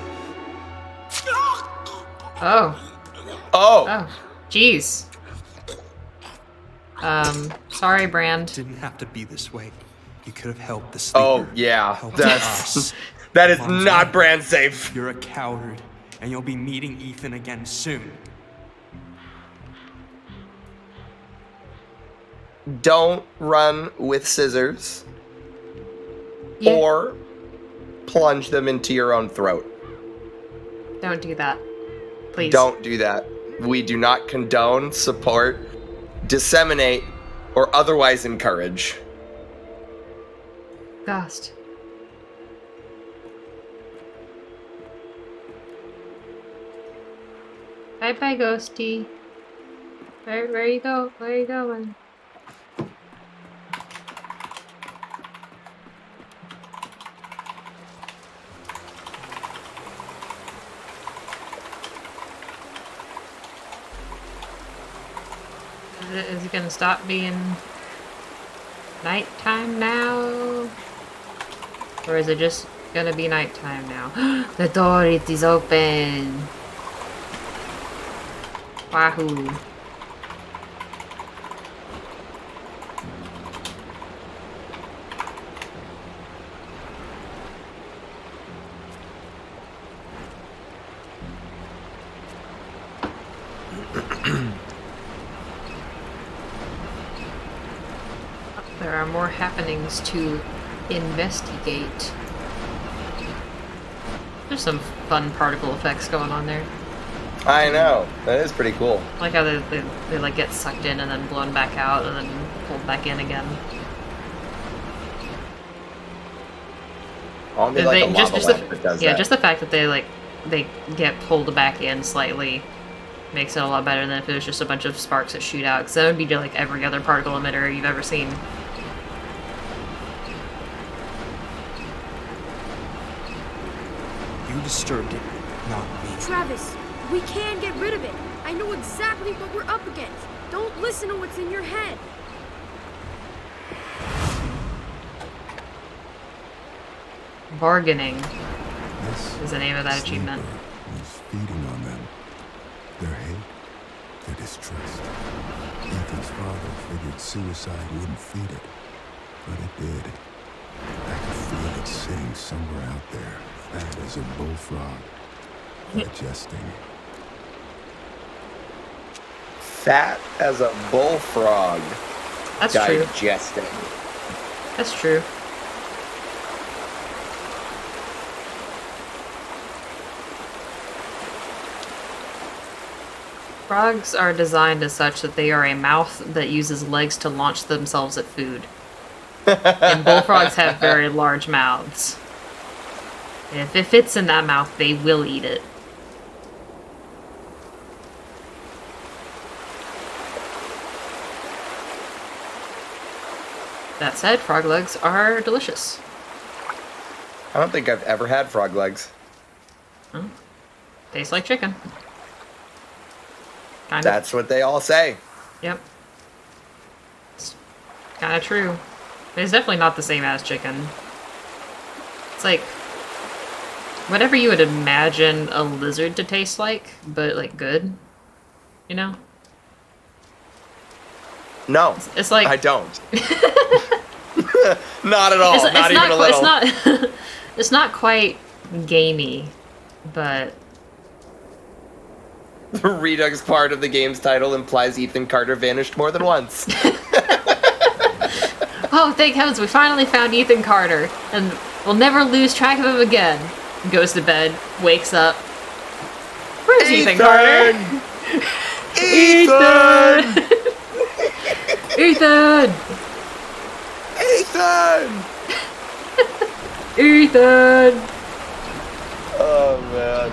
Oh, jeez. Sorry, Brand. It didn't have to be this way. You could have helped the sleeper. Oh, yeah. Us. That is Mom's not right. brand safe. You're a coward, and you'll be meeting Ethan again soon. Don't run with scissors or plunge them into your own throat. Don't do that. Please. Don't do that. We do not condone, support, disseminate, or otherwise encourage. Ghost. Bye-bye, Ghosty. Where you go? Where you going? Is it gonna stop being nighttime now? Or is it just gonna be nighttime now? The door, it is open. Wahoo. There are more happenings to investigate. There's some fun particle effects going on there. I know. That is pretty cool. I like how they like get sucked in and then blown back out and then pulled back in again. Only like a lava lamp that does that. Just the fact that they get pulled back in slightly makes it a lot better than if it was just a bunch of sparks that shoot out. Because that would be like every other particle emitter you've ever seen. You disturbed it, not me. Travis, we can get rid of it. I know exactly what we're up against. Don't listen to what's in your head. Bargaining This is the name of that achievement. sleeper was feeding on them. Their hate, their distrust. Ethan's father figured suicide wouldn't feed it, but it did. I could feel it sitting somewhere out there, fat as a bullfrog, digesting. Fat as a bullfrog. That's true. Digesting. That's true. Frogs are designed as such that they are a mouth that uses legs to launch themselves at food. And bullfrogs have very large mouths. And if it fits in that mouth, they will eat it. That said, frog legs are delicious. I don't think I've ever had frog legs. Tastes like chicken. Kind That's what they all say. Yep. It's kind of true. It's definitely not the same as chicken. It's like whatever you would imagine a lizard to taste like, but like good. You know? No, It's like I don't. Not at all. Not even a little. It's not. It's not quite gamey, but The Redux part of the game's title implies Ethan Carter vanished more than once. oh, thank heavens, we finally found Ethan Carter, and we'll never lose track of him again. Goes to bed, wakes up. Where's Ethan Carter? Ethan! Ethan! Ethan! Ethan! Oh, man.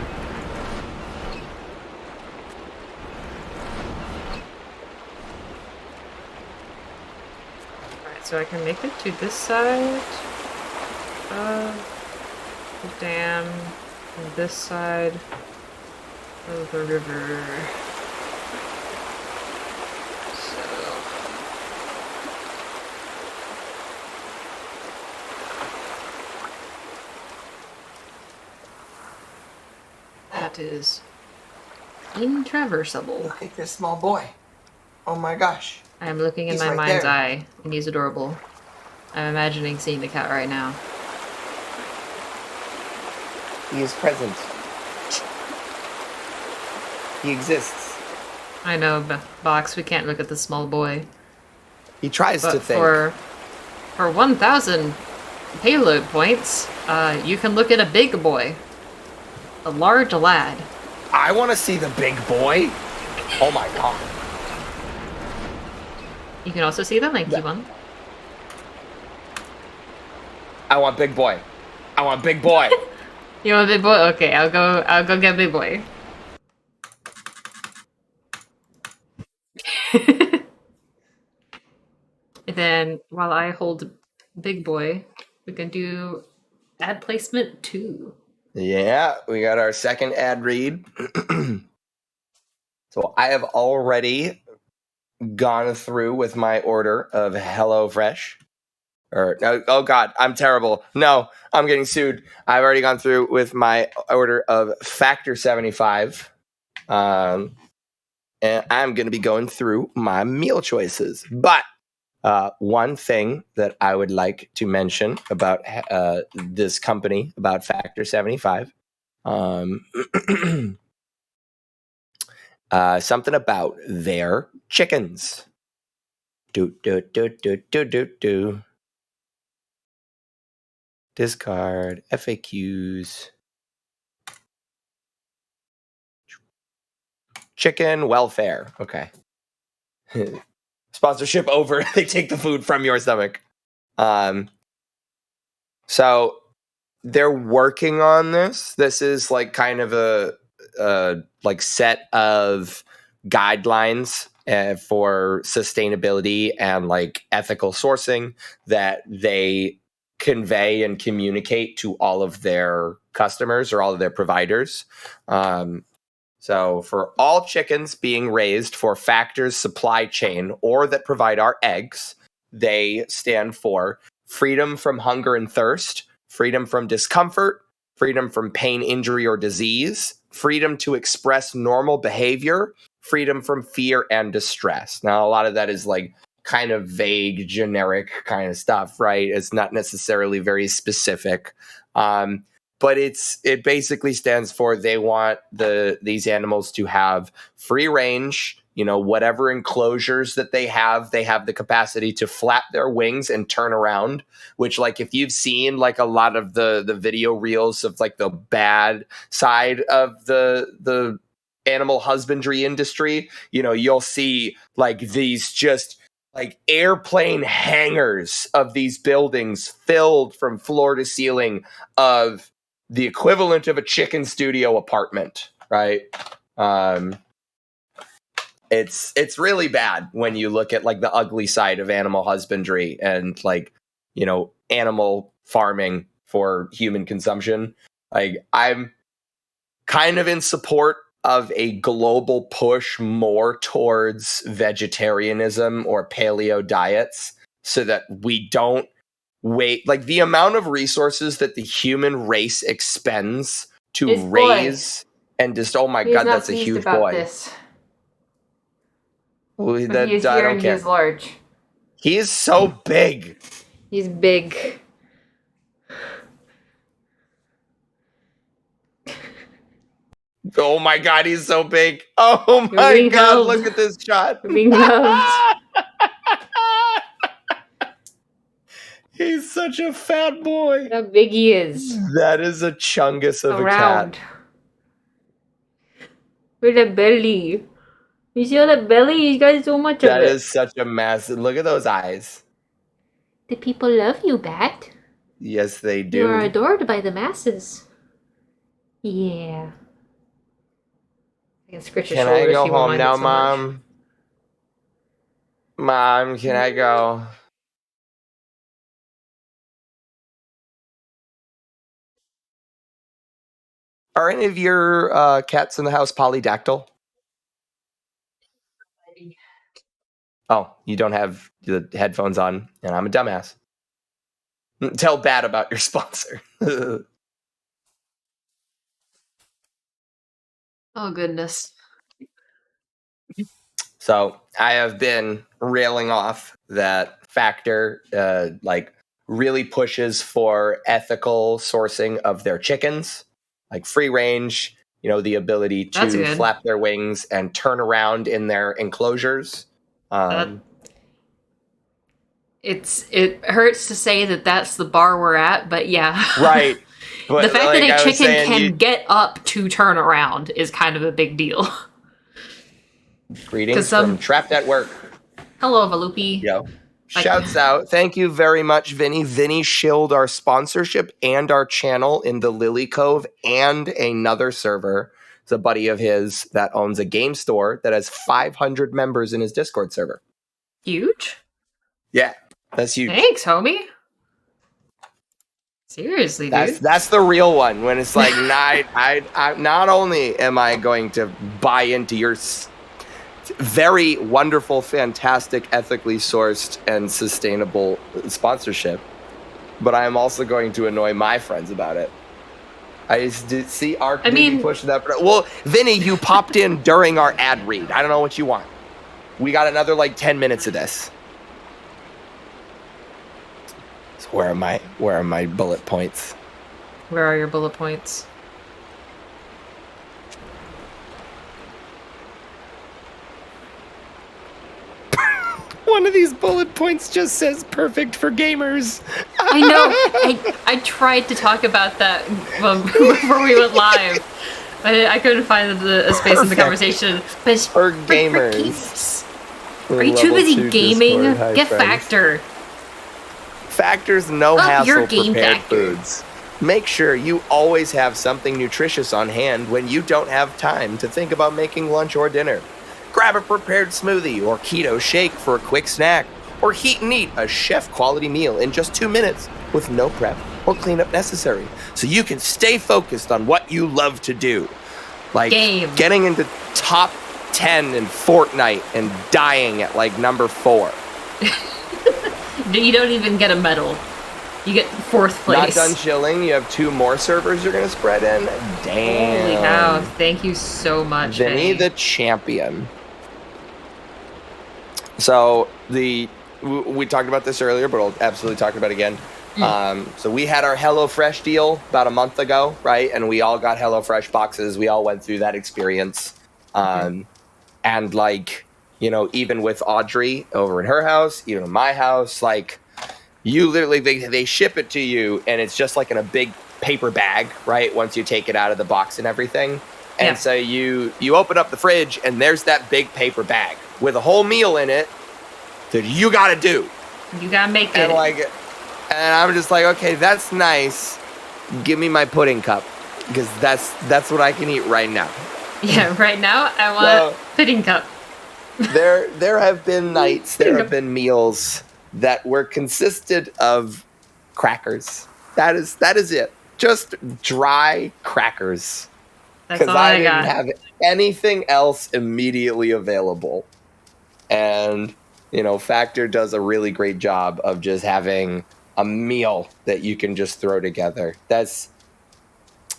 Alright, so I can make it to this side of the dam, and this side of the river. That is intraversable. Look at this small boy. Oh my gosh. I am looking in He's my right mind's there. eye, and he's adorable. I'm imagining seeing the cat right now. He is present. He exists. I know, Box, we can't look at the small boy. He tries But to think. for 1,000 payload points, you can look at a big boy. A large lad. I want to see the big boy. Oh my god. You can also see the lanky one. I want big boy. I want big boy. You want a big boy? Okay, I'll go get big boy. And then while I hold big boy, we can do ad placement 2. Yeah, we got our second ad read. So I have already gone through with my order of HelloFresh. Or no, oh god, I'm terrible. No, I'm getting sued. I've already gone through with my order of Factor 75. And I'm going to be going through my meal choices. But one thing that I would like to mention about this company, about Factor 75, something about their chickens. Do. Discard FAQs. Chicken welfare. Okay. Sponsorship over. They take the food from your stomach. So they're working on this. This is like kind of a like set of guidelines for sustainability and like ethical sourcing that they convey and communicate to all of their customers or all of their providers. So for all chickens being raised for Factor's supply chain or that provide our eggs, they stand for freedom from hunger and thirst, freedom from discomfort, freedom from pain, injury, or disease, freedom to express normal behavior, freedom from fear and distress. Now, a lot of that is like kind of vague, generic kind of stuff, right? It's not necessarily very specific. But it basically stands for they want these animals to have free range, whatever enclosures that they have the capacity to flap their wings and turn around, which, like, if you've seen like a lot of the video reels of like the bad side of the animal husbandry industry, you'll see like these just like airplane hangars of these buildings filled from floor to ceiling of the equivalent of a chicken studio apartment, right? It's really bad when you look at like the ugly side of animal husbandry and like, animal farming for human consumption. Like, I'm kind of in support of a global push more towards vegetarianism or paleo diets so that we don't wait. Like, the amount of resources that the human race expends to raise and just, oh my God, that's a huge boy. This. Well, he is here and he is large. He is so big. He's big. Oh my God, he's so big. Oh my God, look at this shot. We're being loved. He's such a fat boy. Look how big he is. That is a chungus of a cat. With a belly. You see all that belly? He's got so much of it. That is such a massive. Look at those eyes. The people love you, Bat. Yes, they do. You are adored by the masses. Yeah. I can scratch your shoulders. Can I go home now, Mom? Much. Mom, can I go? Are any of your cats in the house polydactyl? Oh, you don't have the headphones on, and I'm a dumbass. Tell Bat about your sponsor. Oh, goodness. So I have been railing off that Factor, really pushes for ethical sourcing of their chickens, like free range, the ability to flap their wings and turn around in their enclosures. It hurts to say that that's the bar we're at, but yeah. Right. But the fact that a chicken can get up to turn around is kind of a big deal. Greetings from Trapped at Work. Hello, Valupi. Yo. Shouts out. Thank you very much, Vinny. Vinny shilled our sponsorship and our channel in the Lily Cove and another server. It's a buddy of his that owns a game store that has 500 members in his Discord server. Huge? Yeah, that's huge. Thanks, homie. Seriously, dude. That's the real one. When it's like, I not only am I going to buy into your very wonderful, fantastic, ethically sourced, and sustainable sponsorship, but I am also going to annoy my friends about it. I did see Ark pushing that. Well, Vinny, you popped in during our ad read. I don't know what you want. We got another 10 minutes of this. So where are my bullet points? Where are your bullet points? One of these bullet points just says perfect for gamers. I know. I tried to talk about that before we went live. I couldn't find a space in the conversation. But it's for gamers. Are you too busy gaming? Get Factor. Factor's no hassle prepared foods. Make sure you always have something nutritious on hand when you don't have time to think about making lunch or dinner. Grab a prepared smoothie or keto shake for a quick snack, or heat and eat a chef-quality meal in just 2 minutes with no prep or cleanup necessary, so you can stay focused on what you love to do, like getting into top 10 in Fortnite and dying at number 4. You don't even get a medal. You get 4th place. Not done chilling. You have 2 more servers you're gonna spread in. Damn. Holy cow! Thank you so much, Vinny the champion. So we talked about this earlier, but I'll absolutely talk about it again. So we had our HelloFresh deal about a month ago, right? And we all got HelloFresh boxes. We all went through that experience. And like, you know, even with Audrey over in her house, even in my house, like you literally, they ship it to you and it's just like in a big paper bag, right? Once you take it out of the box and everything. And so you open up the fridge and there's that big paper bag with a whole meal in it that you got to do. You got to make and it. And I'm just like, okay, that's nice. Give me my pudding cup because that's what I can eat right now. Yeah, right now I want pudding cup. There have been nights, there have been meals that were consisted of crackers. That is it. Just dry crackers. That's all I I got. didn't have anything else immediately available. And, you know, Factor does a really great job of just having a meal that you can just throw together.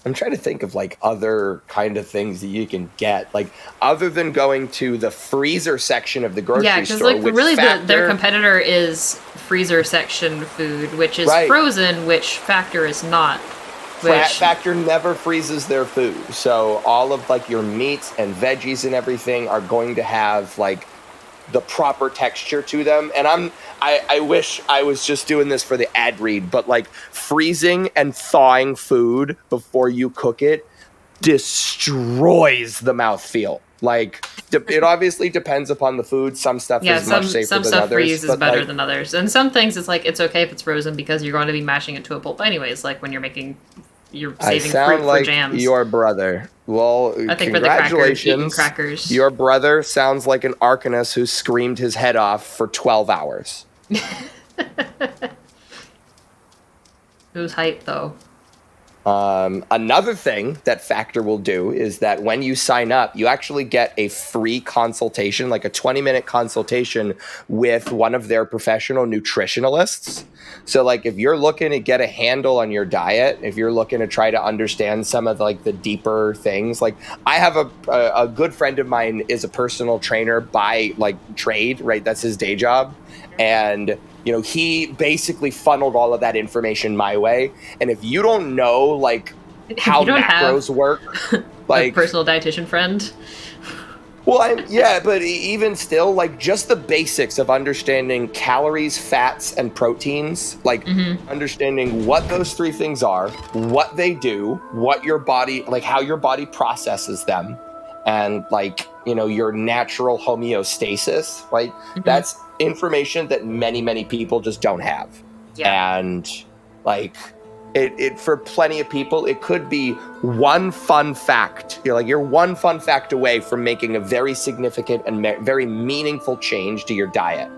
I'm trying to think of like other kind of things that you can get, like other than going to the freezer section of the grocery store. Yeah, because like really their competitor is freezer section food, which is frozen, which Factor is not. Factor never freezes their food, so all of like your meats and veggies and everything are going to have like the proper texture to them. And I wish I was just doing this for the ad read, but like freezing and thawing food before you cook it destroys the mouthfeel. Like it obviously depends upon the food. Some stuff is much safer some than stuff others. Freeze is better than others, and some things it's like it's okay if it's frozen because you're going to be mashing it to a pulp anyways. Like when you're saving fruit for jams. Your brother. Well, I think congratulations. For the crackers. Your brother sounds like an Arcanist who screamed his head off for 12 hours. It was hype, though. Another thing that Factor will do is that when you sign up, you actually get a free consultation, like a 20-minute consultation with one of their professional nutritionalists. So like if you're looking to get a handle on your diet, if you're looking to try to understand some of like the deeper things, like I have a good friend of mine is a personal trainer by like trade, right? That's his day job. And you know, he basically funneled all of that information my way. And if you don't know, like, how macros work, like a personal dietitian friend. Well, but even still, like, just the basics of understanding calories, fats, and proteins, like understanding what those 3 things are, what they do, what your body, like, how your body processes them, and, like, you know, your natural homeostasis, right? That's information that many people just don't have. And like it for plenty of people, it could be one fun fact. You're one fun fact away from making a very significant and very meaningful change to your diet.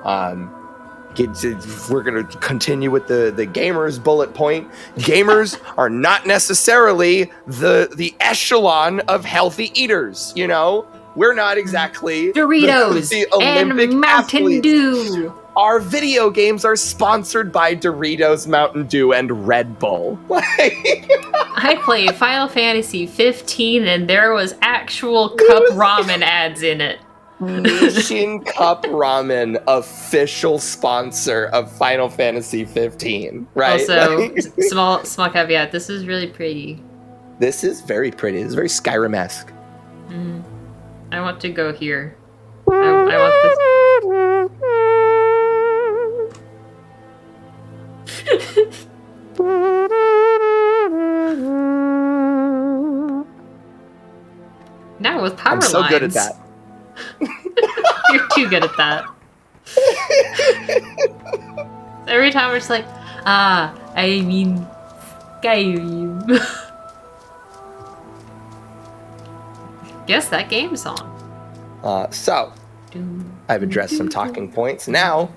We're going to continue with the gamers bullet point. Gamers are not necessarily the echelon of healthy eaters, you know? We're not exactly Doritos the Olympic and Mountain athletes. Dew. Our video games are sponsored by Doritos, Mountain Dew, and Red Bull. I played Final Fantasy 15 and there was actual cup ramen ads in it. Mission Cup Ramen, official sponsor of Final Fantasy 15, right? Also, small caveat, this is really pretty. This is very pretty. This is very Skyrim-esque. I want to go here. I want this. Now with power lines. I'm so good at that. You're too good at that. Every time we're just like, I mean Skyrim. Guess that game song. So, I've addressed some talking points. Now,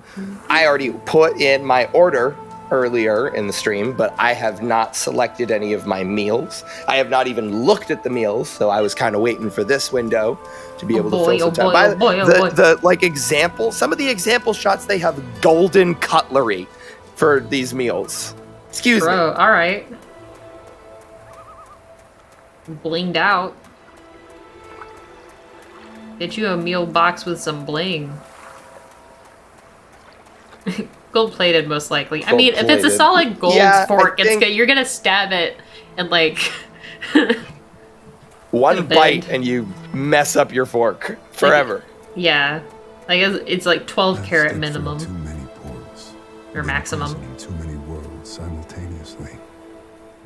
I already put in my order earlier in the stream, but I have not selected any of my meals. I have not even looked at the meals, so I was kind of waiting for this window to be able to fill some time. The example, some of the example shots, they have golden cutlery. for these meals. Excuse me. All right. Blinged out. Get you a meal box with some bling. Gold-plated, most likely. I mean, if it's a solid gold fork, you're gonna stab it and like one bite and you mess up your fork forever. Yeah, like it's like 12 carat minimum. Too many portals. Or maximum. Too many worlds simultaneously.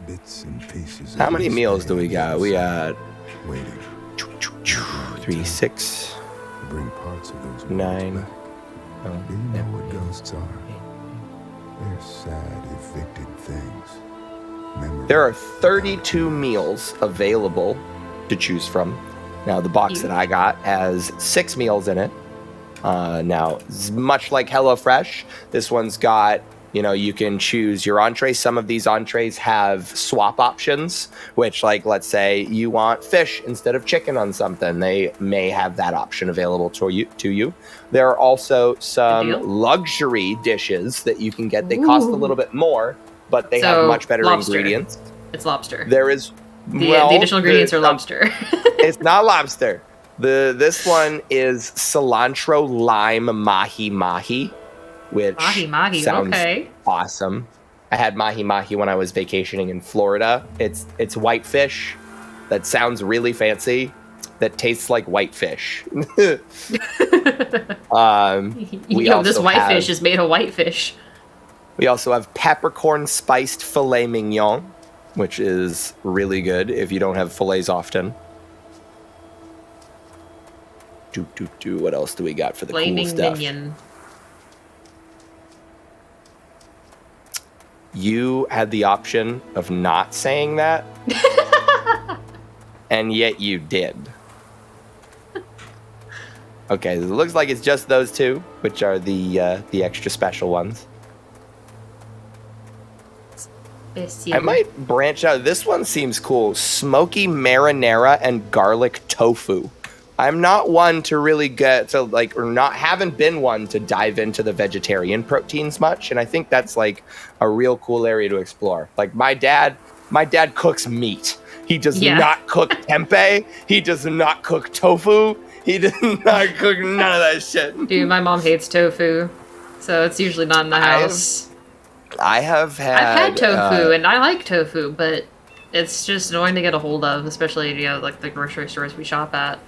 Bits and pieces. How many meals do we got? We got waiting. 3, 6, bring parts of those 9. Do you know what ghosts are? They're sad, evicted things. There are 32 meals available to choose from. Now, the box that I got has 6 meals in it. Now, much like HelloFresh, this one's got, you can choose your entree. Some of these entrees have swap options, which, like, let's say you want fish instead of chicken on something. They may have that option available to you. There are also some luxury dishes that you can get. They cost a little bit more, but they have much better ingredients. It's lobster. There is... The additional ingredients are lobster. It's not lobster. This one is cilantro lime mahi-mahi, which sounds awesome. I had mahi-mahi when I was vacationing in Florida. It's whitefish that sounds really fancy, that tastes like whitefish. This whitefish is made of whitefish. We also have peppercorn spiced filet mignon, which is really good if you don't have fillets often. What else do we got for the cool stuff? Minion. You had the option of not saying that, and yet you did. Okay, it looks like it's just those two, which are the extra special ones. I might branch out. This one seems cool. Smoky marinara and garlic tofu. I'm not one to really haven't been one to dive into the vegetarian proteins much, and I think that's like a real cool area to explore. Like my dad cooks meat. He does not cook tempeh. He does not cook tofu. He does not cook none of that shit. Dude, my mom hates tofu, so it's usually not in the house. I've had tofu, and I like tofu, but it's just annoying to get a hold of, especially like the grocery stores we shop at.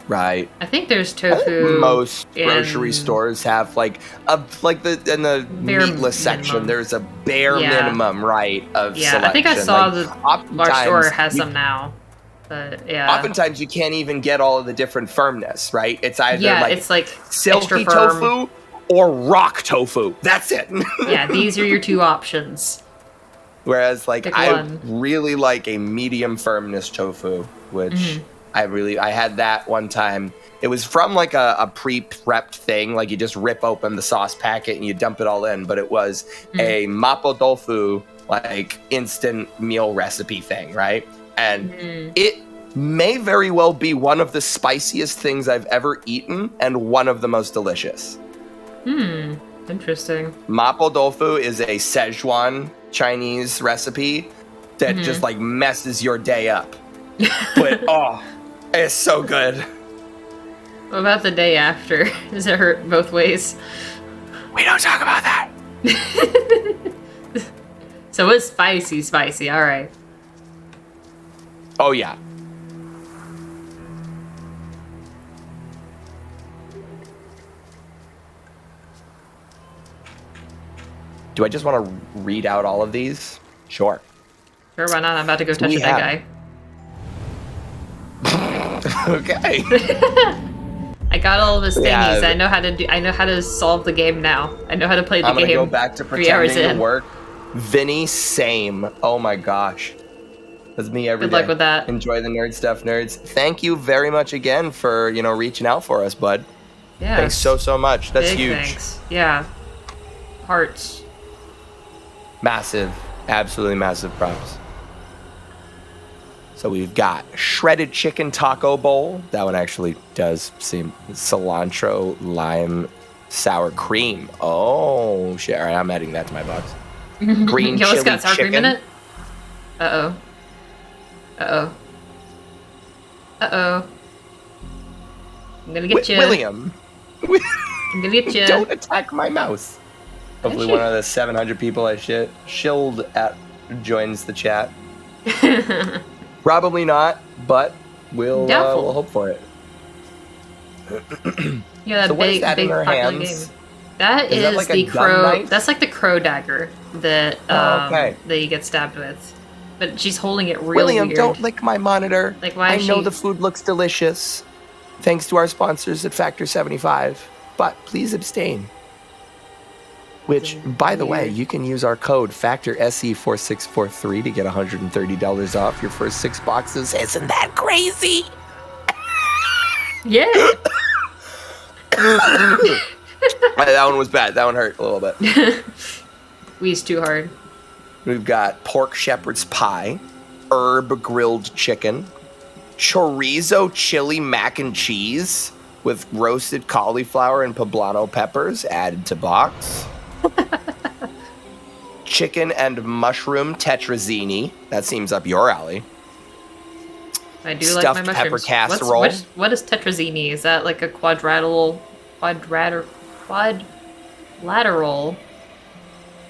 Right. I think there's tofu. Most grocery stores have in the meatless section. There's a bare minimum, right, of selection. I think I saw our store has some now, but Oftentimes you can't even get all of the different firmness, right? It's either it's like silky tofu or rock tofu. That's it. Yeah, these are your two options. Whereas, I really like a medium firmness tofu, which. I had that one time. It was from a pre-prepped thing. Like you just rip open the sauce packet and you dump it all in. But it was a mapo tofu, instant meal recipe thing, right? And it may very well be one of the spiciest things I've ever eaten and one of the most delicious. Interesting. Mapo tofu is a Szechuan Chinese recipe that just messes your day up. But it's so good. What about the day after? Does it hurt both ways? We don't talk about that. So it's spicy. All right. Oh, yeah. Do I just want to read out all of these? Sure. Sure, why not? I'm about to go touch that guy. Okay. I got all of his thingies. I know how to solve the game now. I know how to play the game. I'm gonna go back to pretending to work. Vinny, same. Oh my gosh. That's me every day. Good luck with that. Enjoy the nerd stuff, nerds. Thank you very much again for, reaching out for us, bud. Yeah. Thanks so much. That's huge. Thanks. Yeah. Hearts. Massive. Absolutely massive props. So we've got shredded chicken taco bowl. That one actually does seem cilantro, lime, Sour cream. Oh, shit. All right, I'm adding that to my box. Green You always chili got sour cream in it? Uh-oh. Uh-oh. Uh-oh. I'm gonna get you. William. I'm gonna get you. Don't attack my mouse. Hopefully one of the 700 people I shilled at joins the chat. Probably not, but we'll hope for it. Yeah, that so big popular game. That is like the crow. That's like the crow dagger that that you get stabbed with. But she's holding it real William, weird. don't lick my monitor. Like, why is I know the food looks delicious, thanks to our sponsors at Factor 75. But please abstain. Which, by the way, you can use our code FACTORSE4643 to get $130 off your first 6 boxes. Isn't that crazy? Yeah. That one was bad. That one hurt a little bit. Wheezed too hard. We've got pork shepherd's pie, herb grilled chicken, chorizo chili mac and cheese with roasted cauliflower and poblano peppers added to box. Chicken and mushroom tetrazzini. That seems up your alley. I do Stuffed like my mushrooms. pepper casserole. What is tetrazzini? Is that like a quadrilateral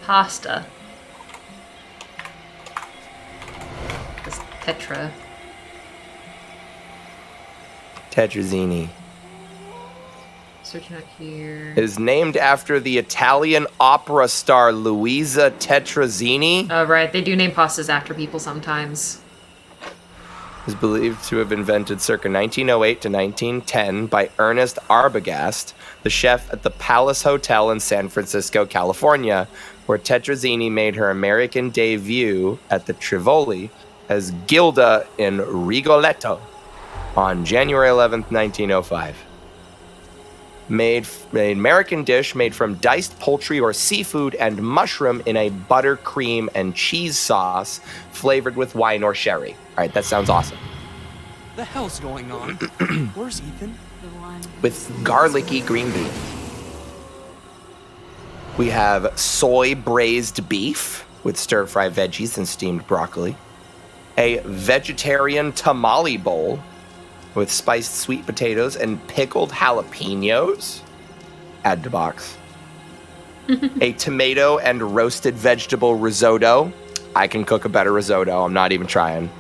pasta? This Tetrazzini. Searching up here. It is named after the Italian opera star Luisa Tetrazzini. Oh, right. They do name pastas after people sometimes. Is believed to have invented circa 1908 to 1910 by Ernest Arbogast, the chef at the Palace Hotel in San Francisco, California, where Tetrazzini made her American debut at the Tivoli as Gilda in Rigoletto on January 11th, 1905. Made an American dish made from diced poultry or seafood and mushroom in a butter, cream, and cheese sauce flavored with wine or sherry. All right, that sounds awesome. The hell's going on? Where's Ethan? With garlicky green beans. We have soy braised beef with stir-fry veggies and steamed broccoli. A vegetarian tamale bowl with spiced sweet potatoes and pickled jalapenos. Add to box. A tomato and roasted vegetable risotto. I can cook a better risotto. I'm not even trying.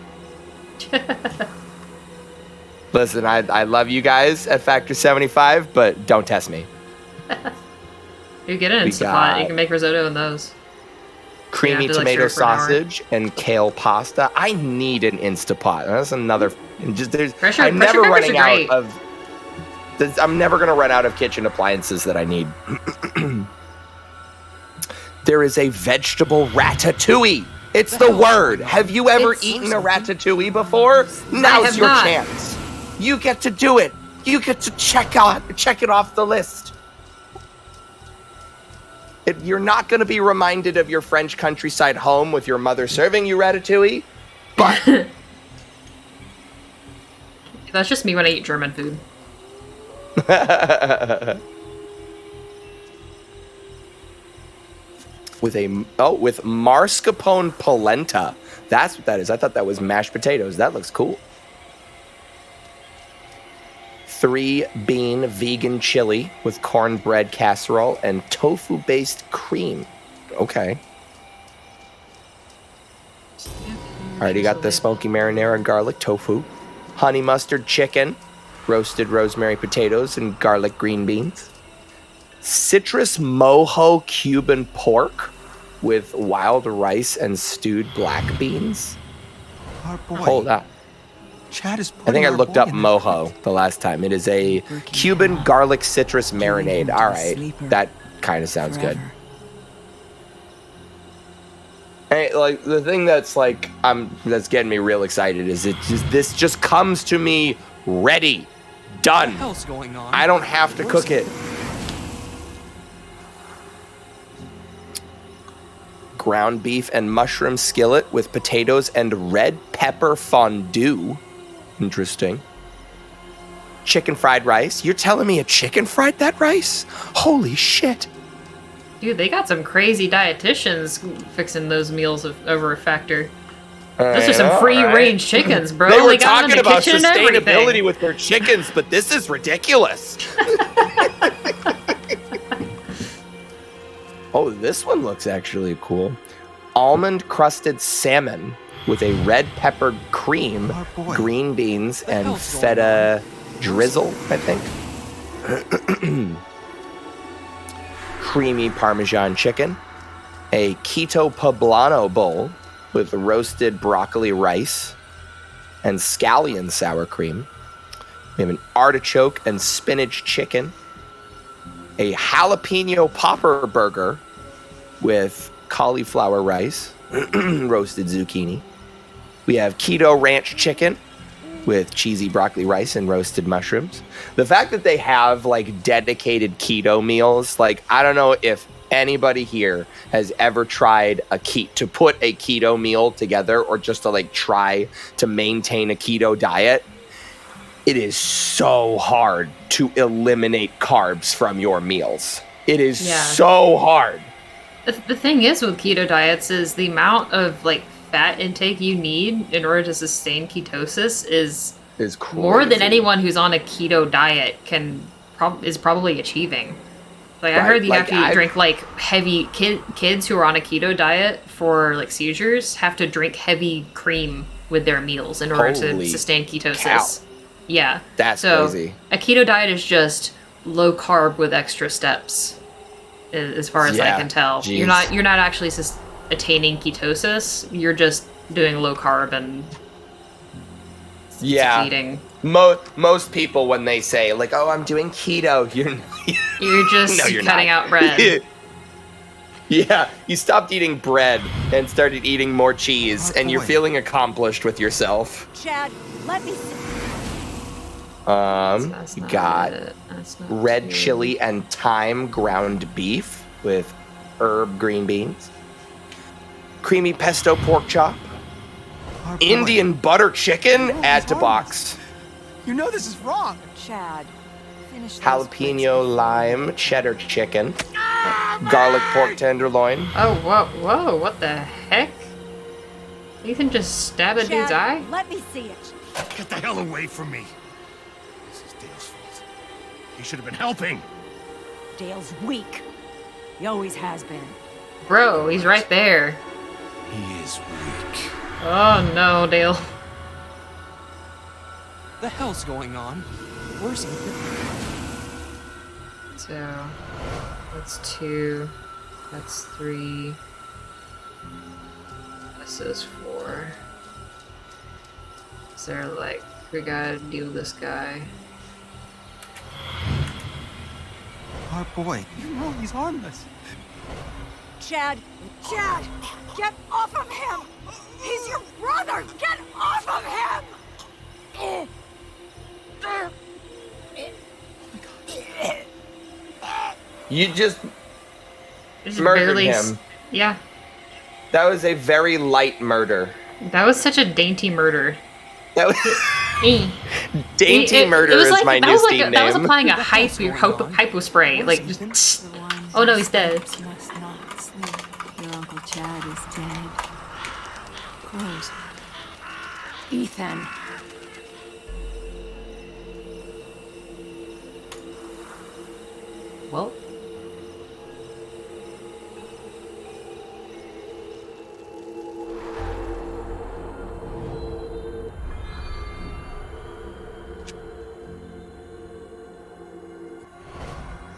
Listen, I love you guys at Factor 75, but don't test me. You get an Instapot. You can make risotto in those. Creamy tomato sausage and kale pasta. I need an Instapot. That's another. I'm never running out of. I'm never going to run out of kitchen appliances that I need. There is a vegetable ratatouille. It's the word. Have you ever eaten a ratatouille before? Now's your chance. You get to do it. You get to check it off the list. You're not going to be reminded of your French countryside home with your mother serving you ratatouille, but that's just me when I eat German food. with mascarpone polenta. That's what that is. I thought that was mashed potatoes. That looks cool. 3-bean vegan chili with cornbread casserole and tofu-based cream. Okay. Already got the smoky marinara garlic tofu. Honey mustard chicken. Roasted rosemary potatoes and garlic green beans. Citrus mojo Cuban pork with wild rice and stewed black beans. Hold on. Chad is I think I looked up mojo the last time. It is a Cuban garlic citrus marinade. All right, that kind of sounds good. Hey, like the thing that's like that's getting me real excited is this just comes to me ready, done. What the hell's going on? I don't have to cook it. Ground beef and mushroom skillet with potatoes and red pepper fondue. Interesting. chicken fried rice. You're telling me a chicken fried that rice? Holy shit. Dude, they got some crazy dietitians fixing those meals over a factor. Those are some free-range chickens, bro. They were got talking about kitchen sustainability with their chickens, but this is ridiculous. Oh, this one looks actually cool. Almond-crusted salmon with a red peppered cream, green beans, and feta drizzle, I think. Creamy Parmesan chicken. A keto poblano bowl with roasted broccoli rice and scallion sour cream. We have an artichoke and spinach chicken. A jalapeno popper burger with cauliflower rice, roasted zucchini. We have keto ranch chicken with cheesy broccoli rice and roasted mushrooms. The fact that they have like dedicated keto meals, like I don't know if anybody here has ever tried to put a keto meal together or just to like try to maintain a keto diet. It is so hard to eliminate carbs from your meals. It is so hard. The thing is with keto diets is the amount of like fat intake you need in order to sustain ketosis is crazy. More than anyone who's on a keto diet is probably achieving. Like I heard you have to drink like heavy kids who are on a keto diet for like seizures have to drink heavy cream with their meals in order to sustain ketosis. Cow. Yeah, that's crazy. A keto diet is just low carb with extra steps, as far as I can tell. Geez. You're not actually attaining ketosis. You're just doing low carb and eating. Most people when they say like, "Oh, I'm doing keto," you're just cutting out bread. Yeah, you stopped eating bread and started eating more cheese, and you're feeling accomplished with yourself. Chad, let me see. Got red chili and thyme ground beef with herb green beans. Creamy pesto pork chop. Indian butter chicken, add to box. You know this is wrong. Chad, finish those Jalapeno lime cheddar chicken. Garlic pork tenderloin. Oh, whoa, what the heck? Ethan just stabbed a dude's eye? Let me see it. Get the hell away from me. This is Dale's fault. He should have been helping. Dale's weak. He always has been. Bro, he's right there. He is weak. Oh no, Dale. The hell's going on? Where's Ethan? So, that's 2. That's 3. This is 4. Is there like, we gotta deal with this guy. Our boy, you know he's harmless. Chad, get off of him! He's your brother! Get off of him! You just murdered him. Yeah. That was a very light murder. That was such a dainty murder. That was dainty murder is my new Steam name. That was applying a hypo spray. Like, just, oh no, he's dead. Must not sleep. Your Uncle Chad is dead. Gross. Ethan. Well.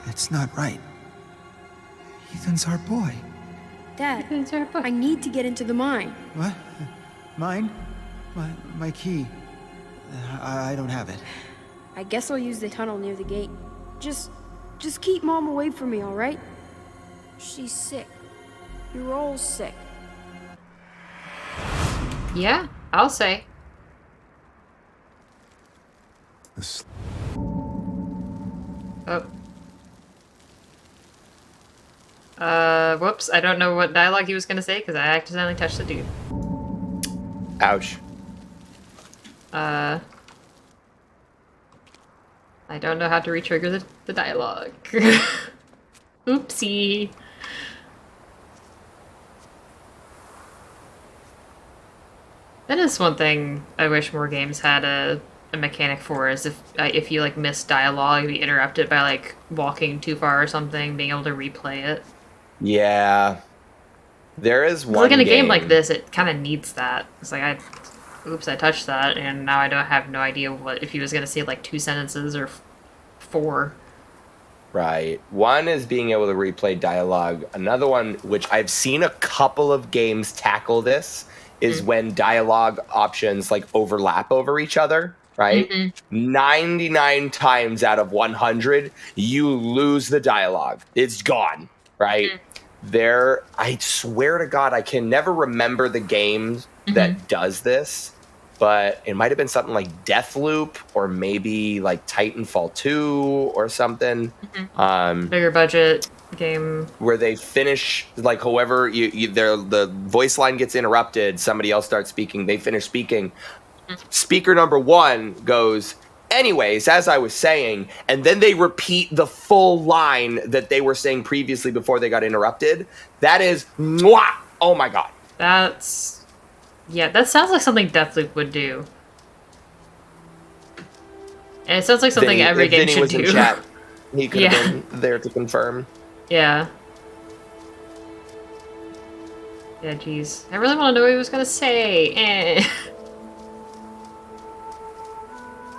It's not right. Ethan's our boy. Dad, I need to get into the mine. What? Mine? My key. I don't have it. I guess I'll use the tunnel near the gate. Just keep Mom away from me, all right? She's sick. You're all sick. Yeah, I'll say. Oh. Whoops, I don't know what dialogue he was gonna say because I accidentally touched the dude. Ouch. I don't know how to retrigger the dialogue. Oopsie. That is one thing I wish more games had a mechanic for, is if you like miss dialogue, be interrupted by like walking too far or something, being able to replay it. Yeah. There is one like in a game like this, it kind of needs that. It's like, oops, I touched that, and now I don't have no idea what if he was gonna say like 2 sentences or 4. Right. One is being able to replay dialogue. Another one, which I've seen a couple of games tackle this, is when dialogue options like overlap over each other, right? 99 times out of 100, you lose the dialogue. It's gone, right? I swear to God, I can never remember the game that does this, but it might have been something like Deathloop or maybe like Titanfall 2 or something. Bigger budget game. Where they finish, like whoever, the voice line gets interrupted, somebody else starts speaking, they finish speaking. Speaker number 1 goes, anyways, as I was saying, and then they repeat the full line that they were saying previously before they got interrupted. That is, mwah! Oh my God. That sounds like something Deathloop would do. And it sounds like something every game should do. In chat, he could have been there to confirm. Yeah. Yeah, jeez. I really want to know what he was going to say.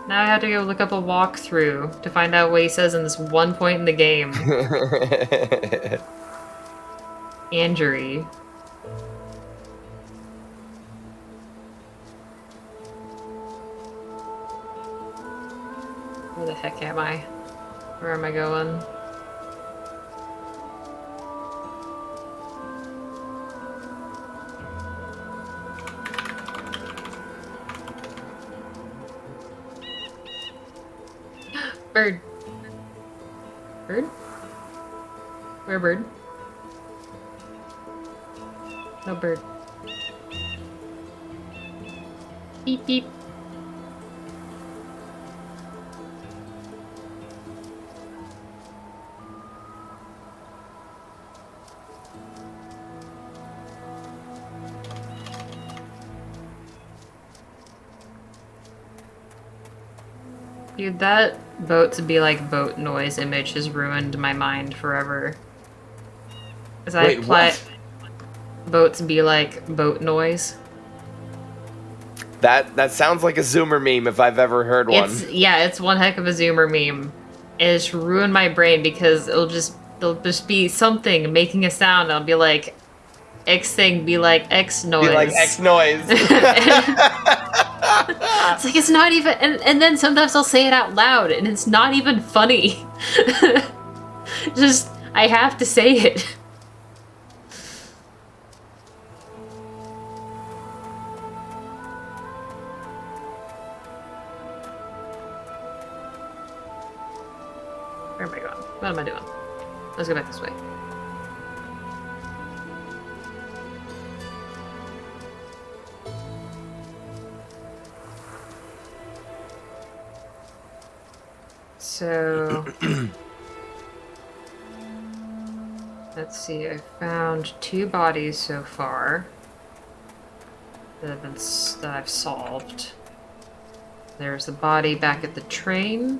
Now I have to go look up a walkthrough to find out what he says in this one point in the game. Injury. Where the heck am I? Where am I going? Bird. Bird? Where bird? No bird. Beep beep. Dude, that boat to be like boat noise image has ruined my mind forever. As I play boat to be like boat noise. That sounds like a Zoomer meme if I've ever heard one. It's one heck of a Zoomer meme. It's ruined my brain because there'll just be something making a sound. I'll be like, X thing, be like X noise. Be like X noise. It's like, it's not even, and then sometimes I'll say it out loud and it's not even funny. Just, I have to say it. Where am I going? What am I doing? Let's go back this way. So, let's see, I found 2 bodies so far that I've solved. There's the body back at the train.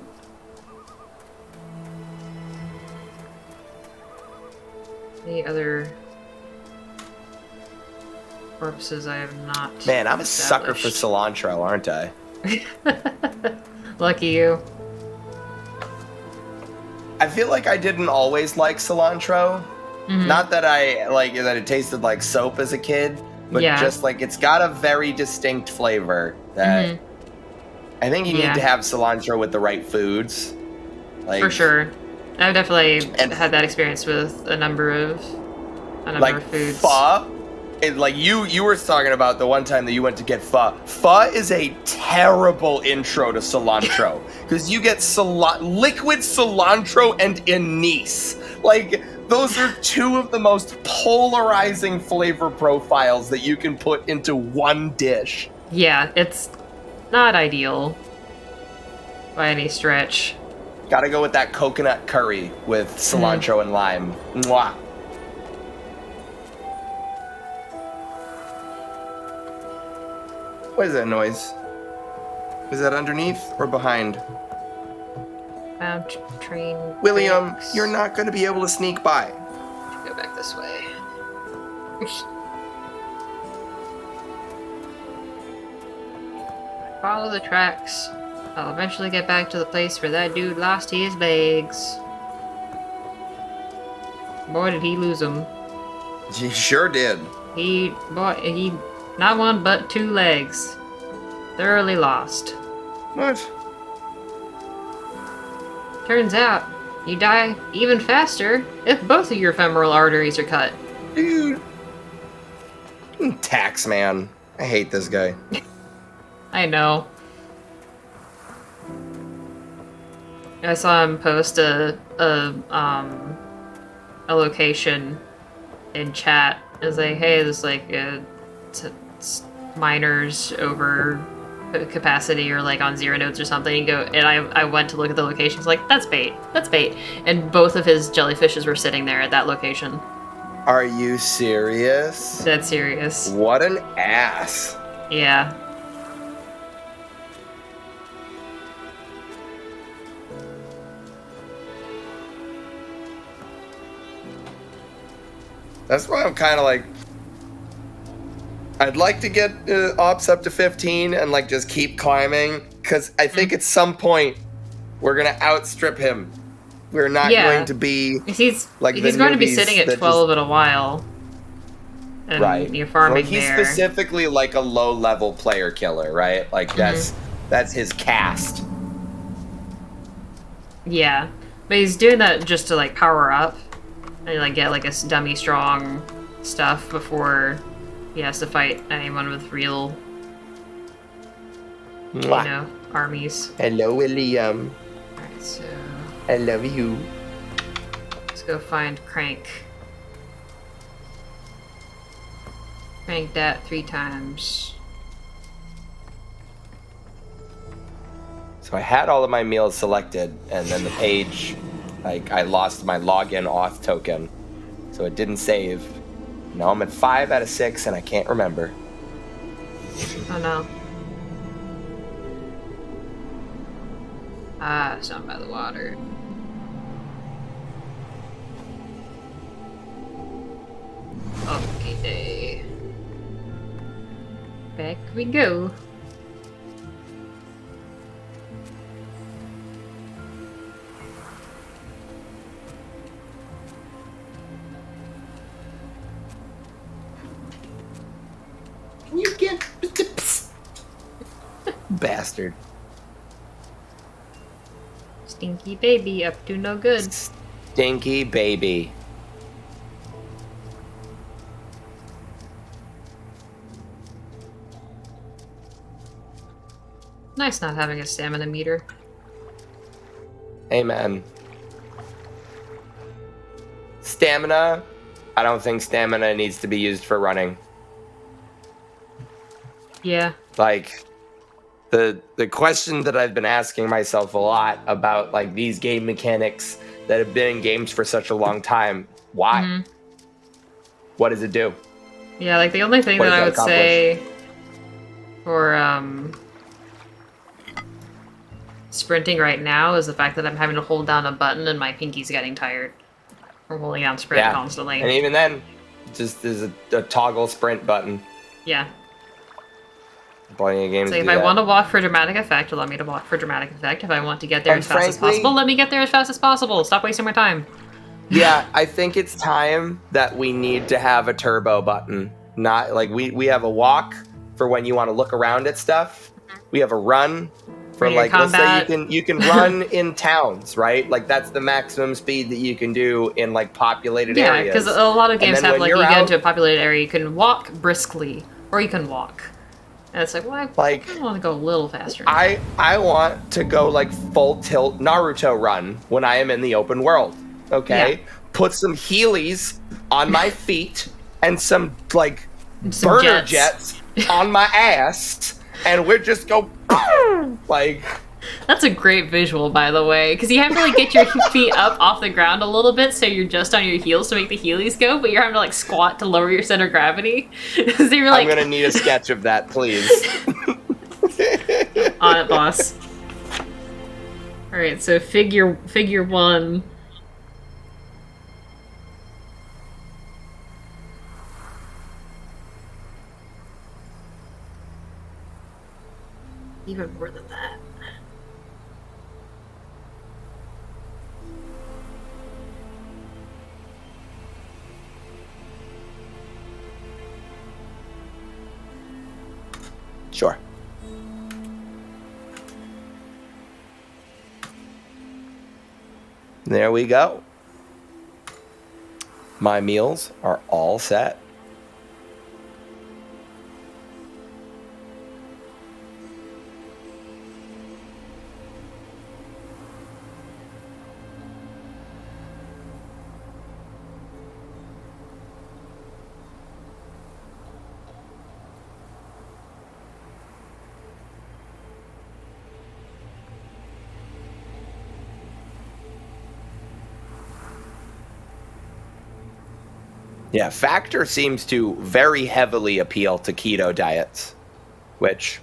Any other corpses I have not Man, I'm a sucker for cilantro, aren't I? Lucky you. I feel like I didn't always like cilantro. Not that I like that it tasted like soap as a kid, but just like it's got a very distinct flavor that I think you need to have cilantro with the right foods. Like, for sure. I've definitely had that experience with a number of foods. Pho. Like you were talking about the one time that you went to get pho. Pho is a terrible intro to cilantro because you get liquid cilantro and anise. Like those are 2 of the most polarizing flavor profiles that you can put into one dish. Yeah, it's not ideal by any stretch. Gotta go with that coconut curry with cilantro and lime. Mwah. What is that noise? Is that underneath or behind? Train. William, breaks. you're not going to be able to sneak by. Go back this way. Follow the tracks. I'll eventually get back to the place where that dude lost his legs. Boy, did he lose them. He sure did. He not one but 2 legs. Thoroughly lost. What? Turns out, you die even faster if both of your femoral arteries are cut. Dude. Tax man. I hate this guy. I know. I saw him post a location in chat. It was like, hey, there's like miners over capacity or like on 0 nodes or something. And I went to look at the location. It's like, that's bait. That's bait. And both of his jellyfishes were sitting there at that location. Are you serious? That's serious. What an ass. Yeah. That's why I'm kind of like, I'd like to get ops up to 15 and like just keep climbing, because I think at some point we're gonna outstrip him. We're not going to be he's like he's going to be sitting at 12 in a while. And right. You're farming he's there. specifically like a low-level player killer, right? Like that's his cast. Yeah, but he's doing that just to like power up and like get like a dummy strong stuff before he has to fight anyone with real, armies. Hello, William. Alright, so I love you. let's go find Crank. Crank that 3 times. So I had all of my meals selected, and then the page, like, I lost my login auth token, so it didn't save. Now I'm at 5 out of 6, and I can't remember. Oh no. Ah, it's down by the water. Okay. Back we go. You get bastard. Stinky baby up to no good. Stinky baby. Nice not having a stamina meter. Amen. Stamina. I don't think stamina needs to be used for running. Yeah. Like, the question that I've been asking myself a lot about, like, these game mechanics that have been in games for such a long time, why? Mm-hmm. What does it do? Yeah, like the only thing What that I does would that say for sprinting right now is the fact that I'm having to hold down a button and my pinky's getting tired from holding down sprint constantly. And even then, just there's a toggle sprint button. Yeah. Plenty of games So if I want to walk for dramatic effect, allow me to walk for dramatic effect. If I want to get there as fast as possible, let me get there as fast as possible. Stop wasting my time. Yeah, I think it's time that we need to have a turbo button. Not like we have a walk for when you want to look around at stuff. We have a run for like, let's say you can run in towns, right? Like that's the maximum speed that you can do in like populated areas. Yeah, because a lot of games have like you get get into a populated area, you can walk briskly or you can walk. And it's like, well, I want to go a little faster. I want to go like full tilt Naruto run when I am in the open world. Okay? Yeah. Put some Heelys on my feet and some like burner jets on my ass, and we're just go like That's a great visual, by the way, because you have to like get your feet up off the ground a little bit, so you're just on your heels to make the heelys go, but you're having to like squat to lower your center of gravity. So you're like, I'm gonna need a sketch of that, please. On it, boss. All right, so figure one. Even more than that. Sure. There we go. My meals are all set. Yeah, Factor seems to very heavily appeal to keto diets, which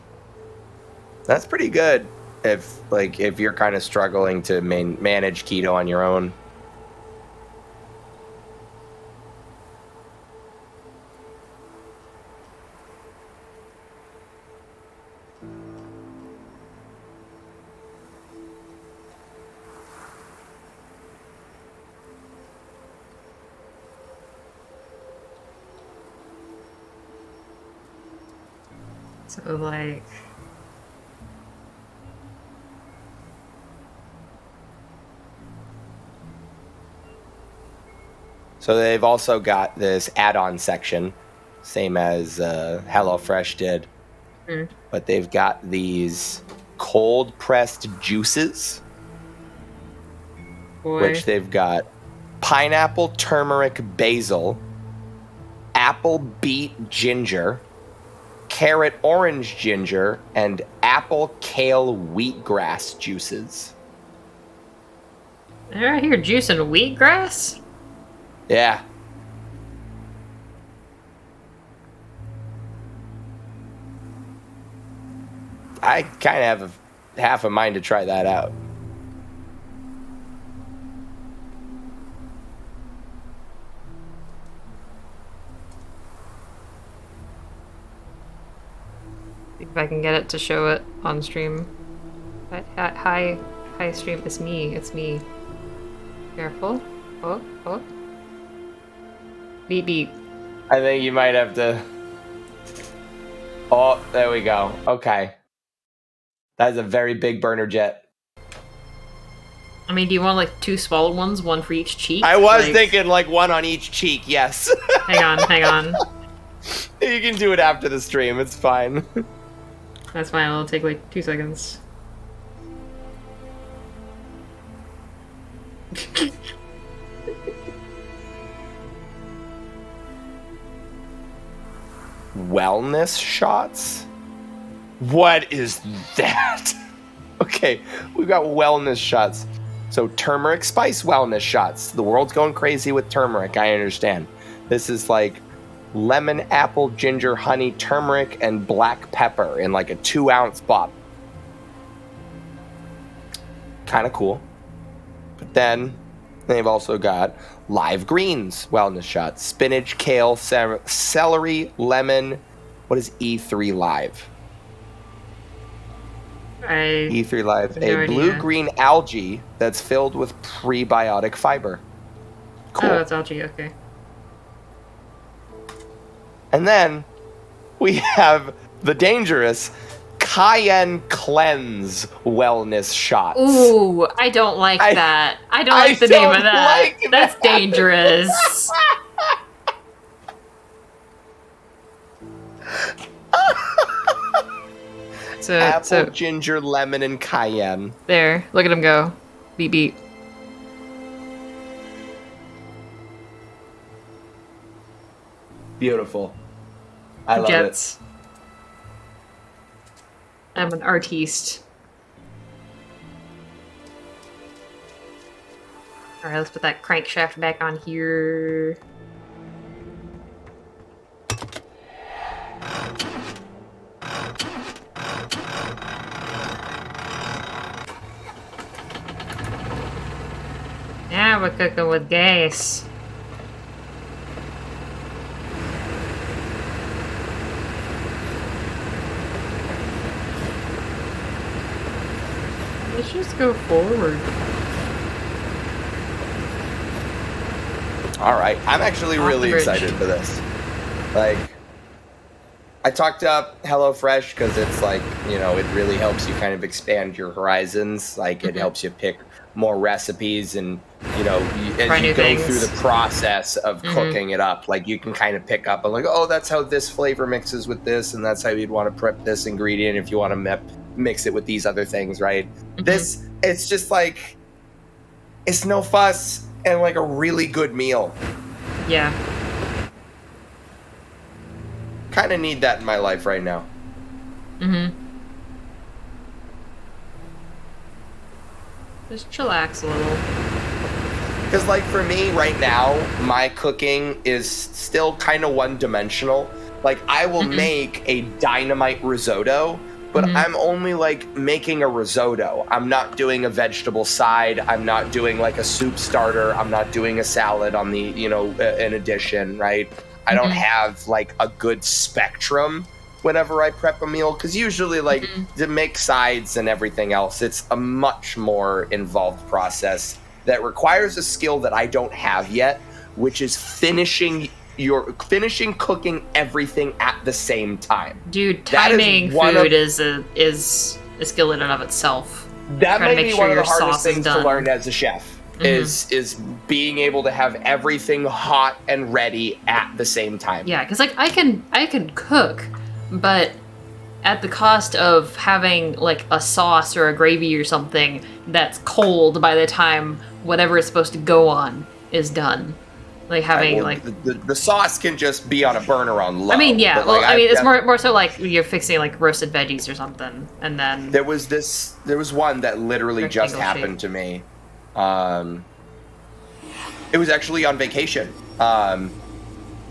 that's pretty good if you're kind of struggling to manage keto on your own. So like, so they've also got this add-on section, same as HelloFresh did, but they've got these cold-pressed juices, which they've got pineapple, turmeric, basil, apple, beet, ginger, carrot, orange, ginger, and apple, kale, wheatgrass juices. Did I hear juice and wheatgrass? Yeah. I kind of have half a mind to try that out. See if I can get it to show it on stream. Hi, stream. It's me. Careful. Oh. Beep beep. I think you might have to... Oh, there we go. Okay. That is a very big burner jet. I mean, do you want like 2 smaller ones, one for each cheek? I was thinking like one on each cheek, yes. Hang on. You can do it after the stream, it's fine. That's fine, it'll take like 2 seconds. Wellness shots? What is that? Okay, we've got wellness shots. So turmeric spice wellness shots. The world's going crazy with turmeric, I understand. This is like lemon, apple, ginger, honey, turmeric, and black pepper in like a 2-ounce bottle. Kind of cool. But then they've also got live greens wellness shots. Spinach, kale, celery, lemon. What is E3 Live? E3 Live, a blue-green algae that's filled with prebiotic fiber. Cool. Oh, it's algae, okay. And then we have the dangerous Cayenne Cleanse wellness shots. Ooh, I don't like that. I don't like the name of that. That's dangerous. Apple, ginger, lemon, and cayenne. There, look at him go. Beep beep. Beautiful. I love it. I'm an artiste. Alright, let's put that crankshaft back on here. Now we're cooking with gas. Let's just go forward. Alright, I'm actually really excited for this. Like, I talked up HelloFresh because it's like, you know, it really helps you kind of expand your horizons. Like, it helps you pick more recipes and, you know, as you go through the process of cooking it up, like, you can kind of pick up and like, oh, that's how this flavor mixes with this, and that's how you'd want to prep this ingredient if you want to mix it with these other things, right? This, it's just like, it's no fuss and like a really good meal. Yeah. Kind of need that in my life right now. Just chillax a little. Because, like, for me right now, my cooking is still kind of one-dimensional. Like, I will make a dynamite risotto, but I'm only, like, making a risotto. I'm not doing a vegetable side. I'm not doing, like, a soup starter. I'm not doing a salad on the, you know, in addition, right? I don't have, like, a good spectrum whenever I prep a meal, because usually, like, to make sides and everything else, it's a much more involved process that requires a skill that I don't have yet, which is finishing cooking everything at the same time. Dude, timing food is a skill in and of itself. That might be one of the hardest things to learn as a chef. Is being able to have everything hot and ready at the same time. Yeah, because like I can cook, but at the cost of having like a sauce or a gravy or something that's cold by the time whatever it's supposed to go on is done. Like having the sauce can just be on a burner on low. I mean, yeah. Well, I mean, it's more so like you're fixing like roasted veggies or something, and then there was one that literally just happened to me. It was actually on vacation.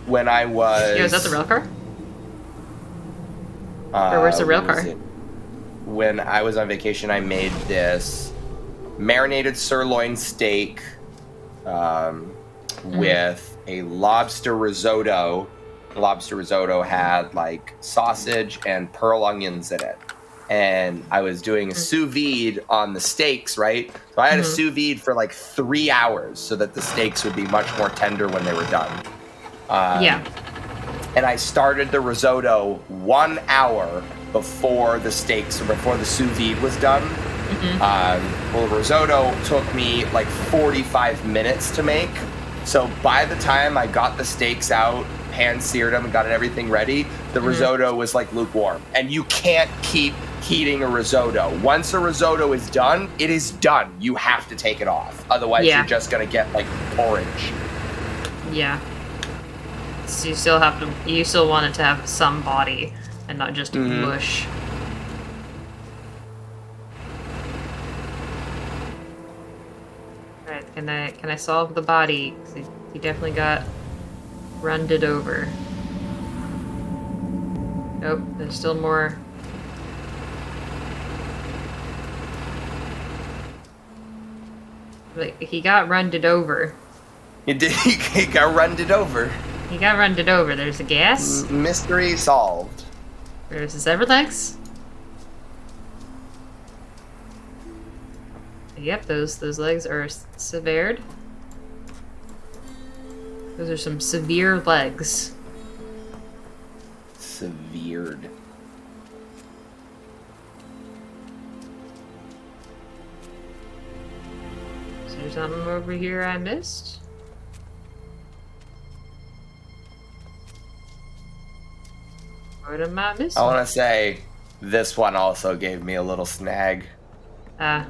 When I was... Yeah, was that the rail car? Or where's the rail car? When I was on vacation, I made this marinated sirloin steak with a lobster risotto. Lobster risotto had like sausage and pearl onions in it. And I was doing a sous vide on the steaks, right? So I had a sous vide for like 3 hours so that the steaks would be much more tender when they were done. Yeah. And I started the risotto 1 hour before the steaks, or before the sous vide was done. Well, the risotto took me like 45 minutes to make. So by the time I got the steaks out, pan-seared them, and got everything ready, the risotto was like lukewarm. And you can't keep heating a risotto. Once a risotto is done, it is done. You have to take it off. Otherwise, you're just gonna get like porridge. Yeah. So you still want it to have some body and not just mush. Alright, can I solve the body? 'Cause he definitely got runded over. Nope, there's still more. Like, he got runded over. He did. He got runded over. He got runded over. There's a gas. Mystery solved. There's his everlegs. Yep, those legs are severed. Those are some severe legs. Severed. Is there something over here I missed? What am I missing? I want to say this one also gave me a little snag. I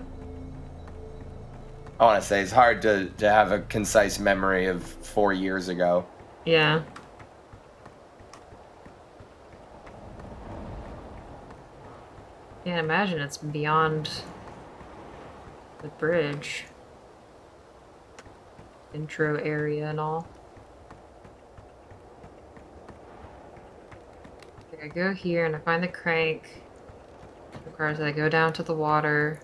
want to say it's hard to have a concise memory of 4 years ago. Yeah. Can't imagine it's beyond the bridge. intro area and all. Okay, I go here and I find the crank. Of course, I go down to the water.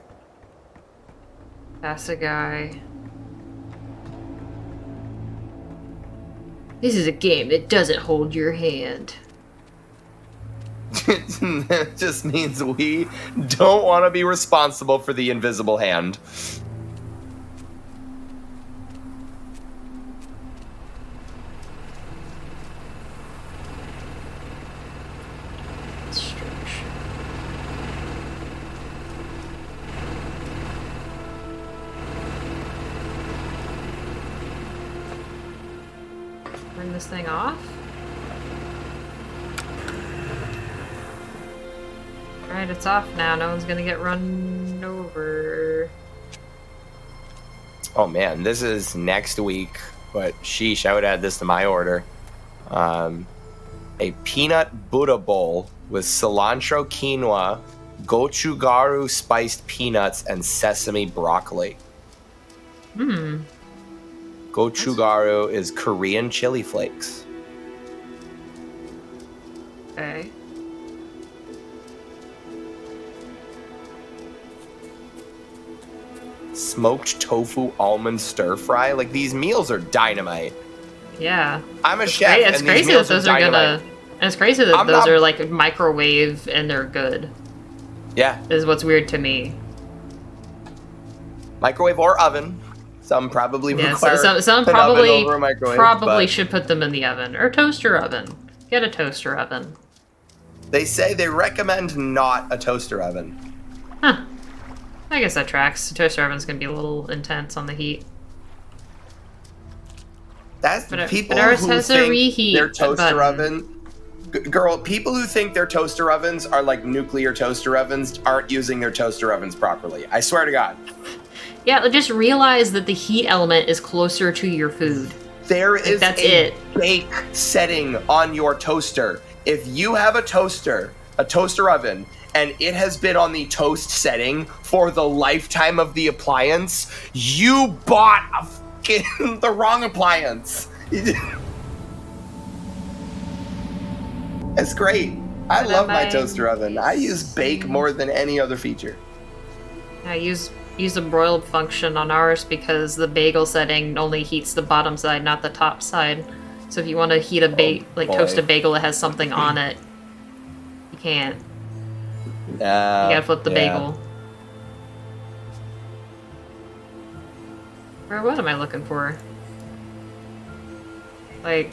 Past a guy. This is a game that doesn't hold your hand. That just means we don't want to be responsible for the invisible hand. Turn this thing off. Alright, it's off now. No one's gonna get run over. Oh man, this is next week, but sheesh, I would add this to my order. A peanut Buddha bowl with cilantro quinoa, gochugaru spiced peanuts, and sesame broccoli. Gochugaru is Korean chili flakes. Okay. Smoked tofu almond stir fry. Like, these meals are dynamite. Yeah. I'm a chef. It's and crazy that those are gonna. And it's crazy that those are like microwave and they're good. Yeah. Is what's weird to me. Microwave or oven. Some probably require some an probably oven over a microwave, should put them in the oven or toaster oven. Get a toaster oven. They say they recommend not a toaster oven. Huh. I guess that tracks. The toaster oven's gonna be a little intense on the heat. That's but people ours who has a think reheat their toaster button. oven. Girl, people who think their toaster ovens are like nuclear toaster ovens aren't using their toaster ovens properly. I swear to God. Yeah, just realize that the heat element is closer to your food. There is a bake setting on your toaster. If you have a toaster oven, and it has been on the toast setting for the lifetime of the appliance, you bought the wrong appliance. It's great. I love my toaster oven. I use bake more than any other feature. I use a broiled function on ours because the bagel setting only heats the bottom side, not the top side. So if you want to heat a toast a bagel that has something on it, you can't. You gotta flip the bagel. Or what am I looking for? Like...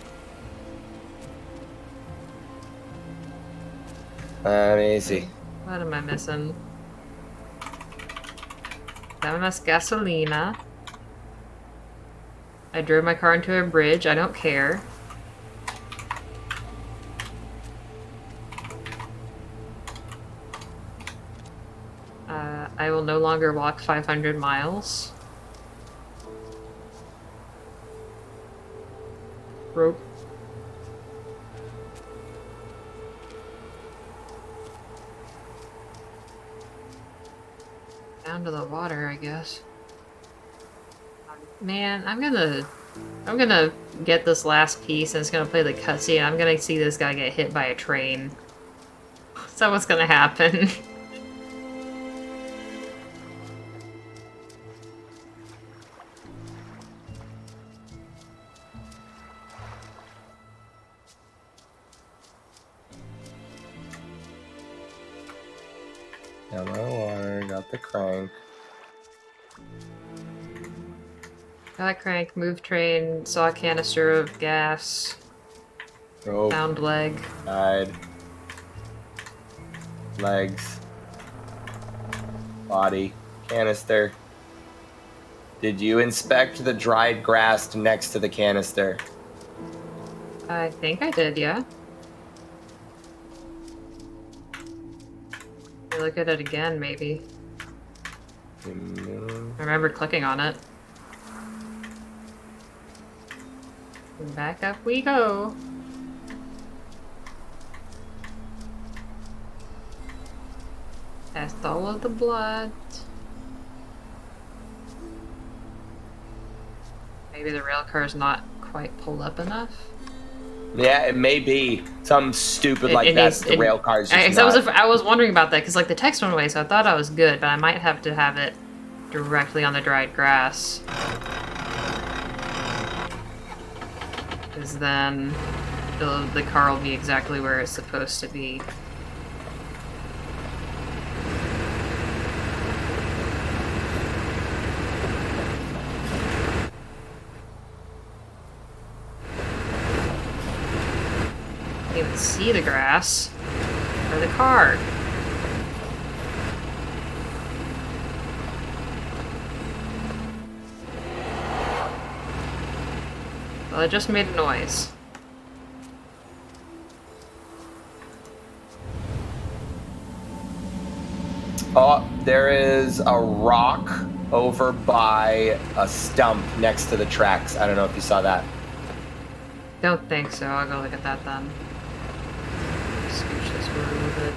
Let me see. What am I missing? Llamas gasolina. I drove my car into a bridge. I don't care. I will no longer walk 500 miles. Rope. Down to the water, I guess. Man, I'm gonna get this last piece and it's gonna play the cutscene. I'm gonna see this guy get hit by a train. So what's gonna happen? Got my water, got the crank. Got a crank, move train, saw a canister of gas. Rope. Found leg. Died. Legs. Body. Canister. Did you inspect the dried grass next to the canister? I think I did, yeah. Look at it again, maybe. I remember clicking on it. And back up we go. Past all of the blood. Maybe the rail car is not quite pulled up enough. Yeah, it may be some stupid like that. The rail cars. I was wondering about that because like the text went away, so I thought I was good, but I might have to have it directly on the dried grass. Because then the car will be exactly where it's supposed to be. Can't even see the grass or the car. Well, it just made a noise. Oh, there is a rock over by a stump next to the tracks. I don't know if you saw that. Don't think so. I'll go look at that then. Scooch this forward a little bit.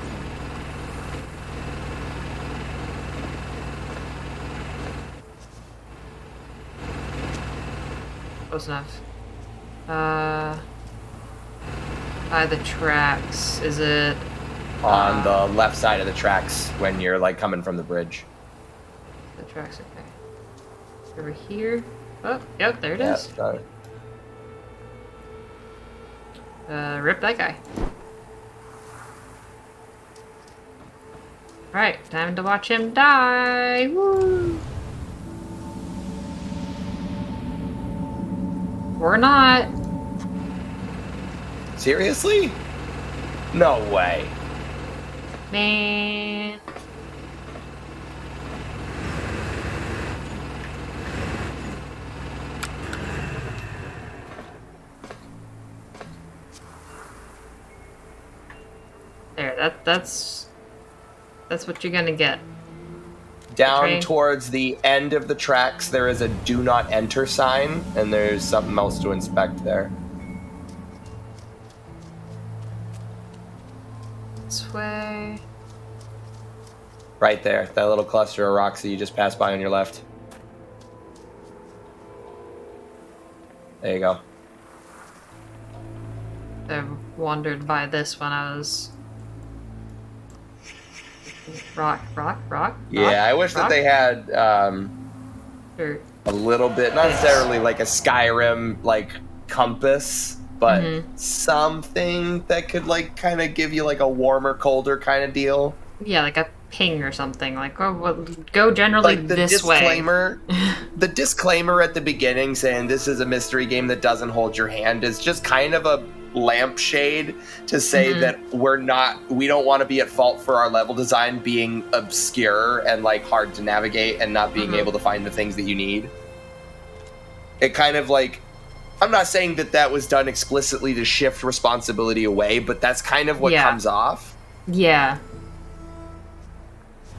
Close enough. By the tracks. Is it on the left side of the tracks when you're like coming from the bridge? The tracks, okay. Over here. Oh, yep, there it is. Got it. Rip that guy. Alright, time to watch him die. Woo! Or not. Seriously? No way. Man. There, that's what you're gonna get. Down towards the end of the tracks, there is a do not enter sign, and there's something else to inspect there. This way. Right there, that little cluster of rocks that you just passed by on your left. There you go. I wandered by this when I was... Rock. Yeah, I wish that they had Sure. a little bit, not necessarily like a Skyrim like compass, but something that could like kind of give you like a warmer, colder kind of deal. Yeah, like a ping or something. Like, oh, well, go generally like the this disclaimer, way. The disclaimer at the beginning saying this is a mystery game that doesn't hold your hand is just kind of a lampshade to say that we don't want to be at fault for our level design being obscure and like hard to navigate and not being able to find the things that you need. It kind of like, I'm not saying that was done explicitly to shift responsibility away, but that's kind of what comes off. Yeah.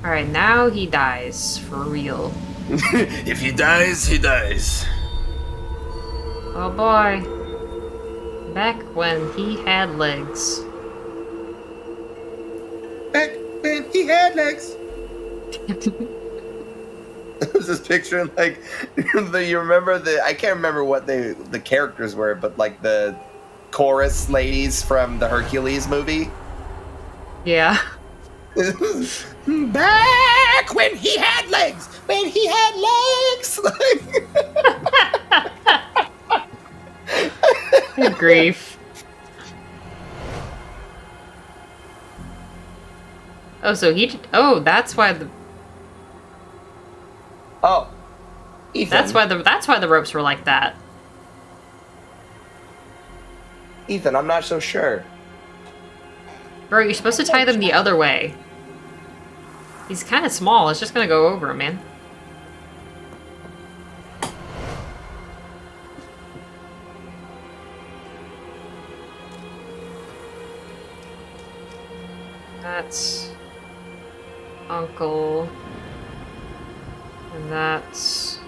Alright, now he dies. For real. If he dies, he dies. Oh boy. Back when he had legs. Back when he had legs. I was just picturing like you remember I can't remember what the characters were, but like the chorus ladies from the Hercules movie. Yeah. Back when he had legs. When he had legs. Good grief. Oh, so that's why the... Oh. Ethan. That's why the ropes were like that. Ethan, I'm not so sure. Bro, you're supposed to tie them the other way. He's kind of small. It's just gonna go over him, man. That's Uncle. And that's...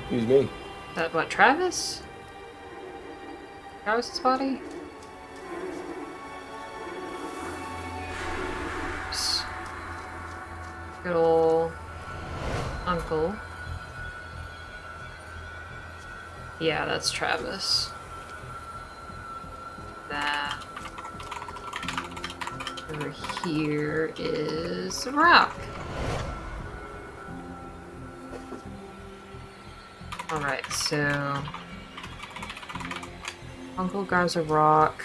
Excuse me. That what, Travis? Travis's body? Good ol' Uncle. Yeah, that's Travis. That over here is a rock. Alright, so Uncle grabs a rock.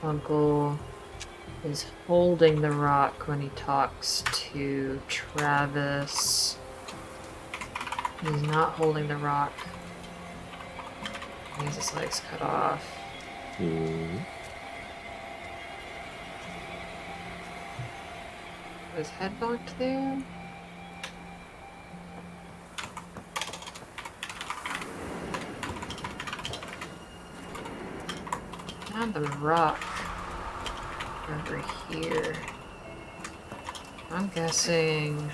Uncle is holding the rock when he talks to Travis. He's not holding the rock. He has his legs cut off. Was head locked there? Not the rock. Over here. I'm guessing...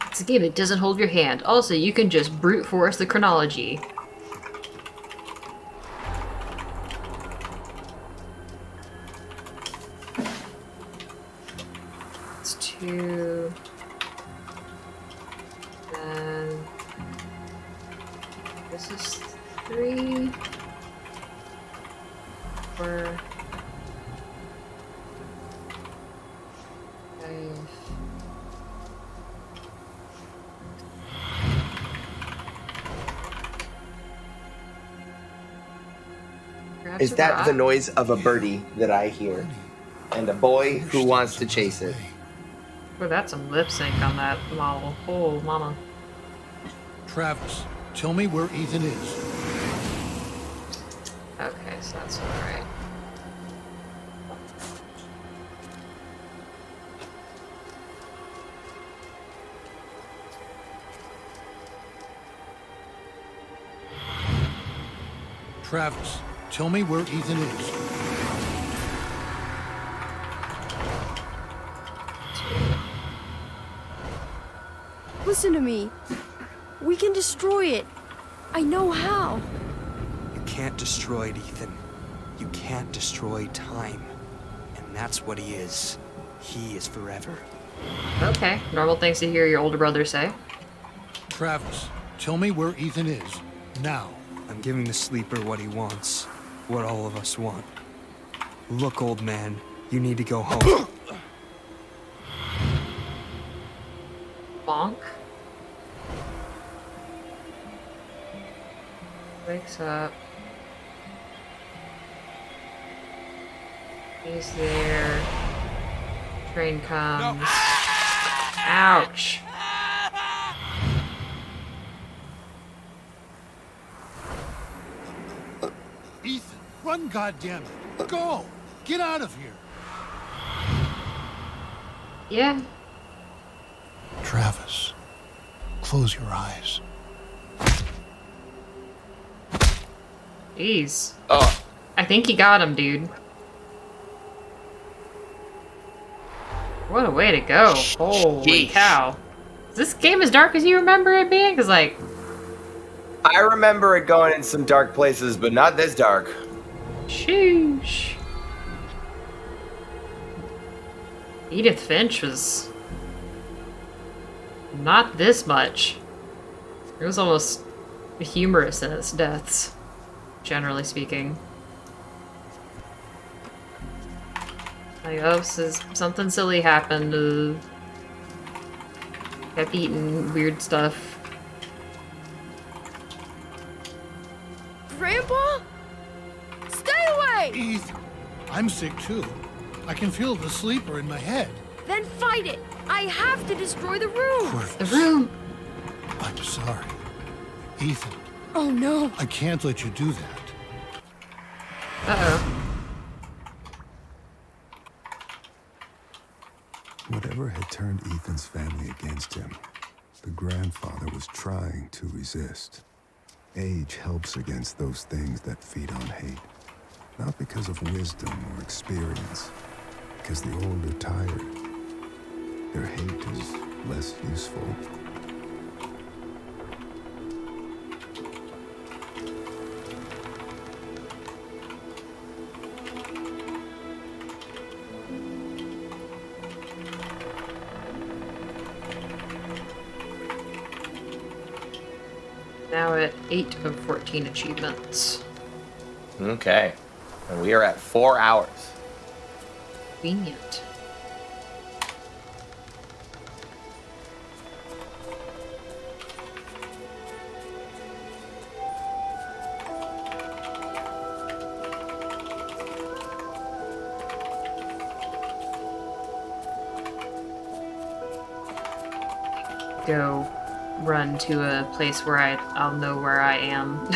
It's a game that doesn't hold your hand. Also, you can just brute force the chronology. It's 2. Then... This is 3. 4. 5. Is that the noise of a birdie that I hear? And a boy who wants to chase it. Oh, that's some lip sync on that model. Oh, mama. Travis, tell me where Ethan is. Okay, so that's alright. Travis, tell me where Ethan is. Listen to me. We can destroy it. I know how. You can't destroy it, Ethan. You can't destroy time. And that's what he is. He is forever. Okay, normal things to hear your older brother say. Travis, tell me where Ethan is. Now. I'm giving the sleeper what he wants. What all of us want. Look, old man, you need to go home. Bonk. Wakes up. He's there. Train comes. No. Ouch. Ethan, run, goddammit. Go! Get out of here! Yeah. Travis, close your eyes. Jeez. Oh. I think he got him, dude. What a way to go. Holy cow. Is this game as dark as you remember it being? Because, like... I remember it going in some dark places, but not this dark. Sheesh. Edith Finch was... not this much. It was almost humorous in its deaths, generally speaking. Like, oh, something silly happened. Kept eating weird stuff. Grandpa? Stay away! Ethan, I'm sick too. I can feel the sleeper in my head. Then fight it! I have to destroy the room! The room! I'm sorry. Ethan. Oh no. I can't let you do that. Uh-oh. Whatever had turned Ethan's family against him, the grandfather was trying to resist. Age helps against those things that feed on hate. Not because of wisdom or experience, because the old are tired. Their hate is less useful. Now at 8 of 14 achievements. Okay. And we are at 4 hours. Convenient. Go run to a place where I'll know where I am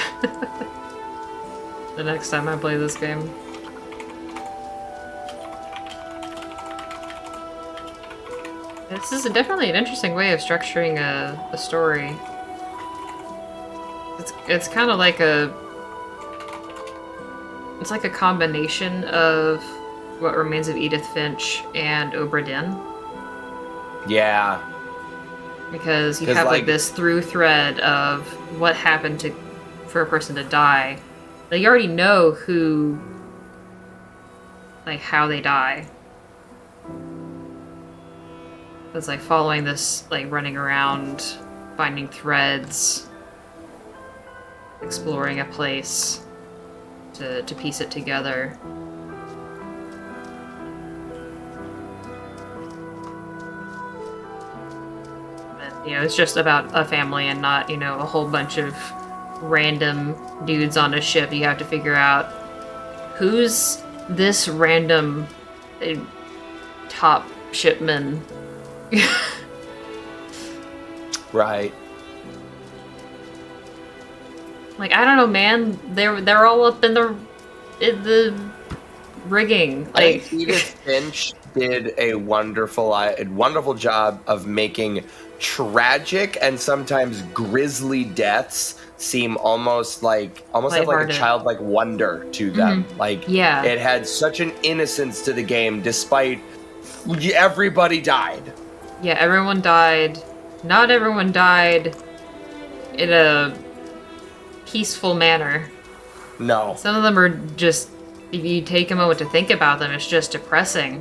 the next time I play this game. This is definitely an interesting way of structuring a story. It's kind of like it's like a combination of What Remains of Edith Finch and Obra Dinn. Yeah. Because you have like this through thread of what happened for a person to die. Like, you already know who, like, how they die. It's like following this, like, running around, finding threads, exploring a place to piece it together. You know, it's just about a family and not, you know, a whole bunch of random dudes on a ship. You have to figure out who's this random top shipman. Right. Like, I don't know, man. They're all up in the rigging. Like, I think Edith Finch did a wonderful job of making tragic and sometimes grisly deaths seem almost have like a childlike wonder to them. Like, yeah, it had such an innocence to the game, despite everybody died. Yeah, everyone died. Not everyone died in a peaceful manner. No. Some of them are just, if you take a moment to think about them, it's just depressing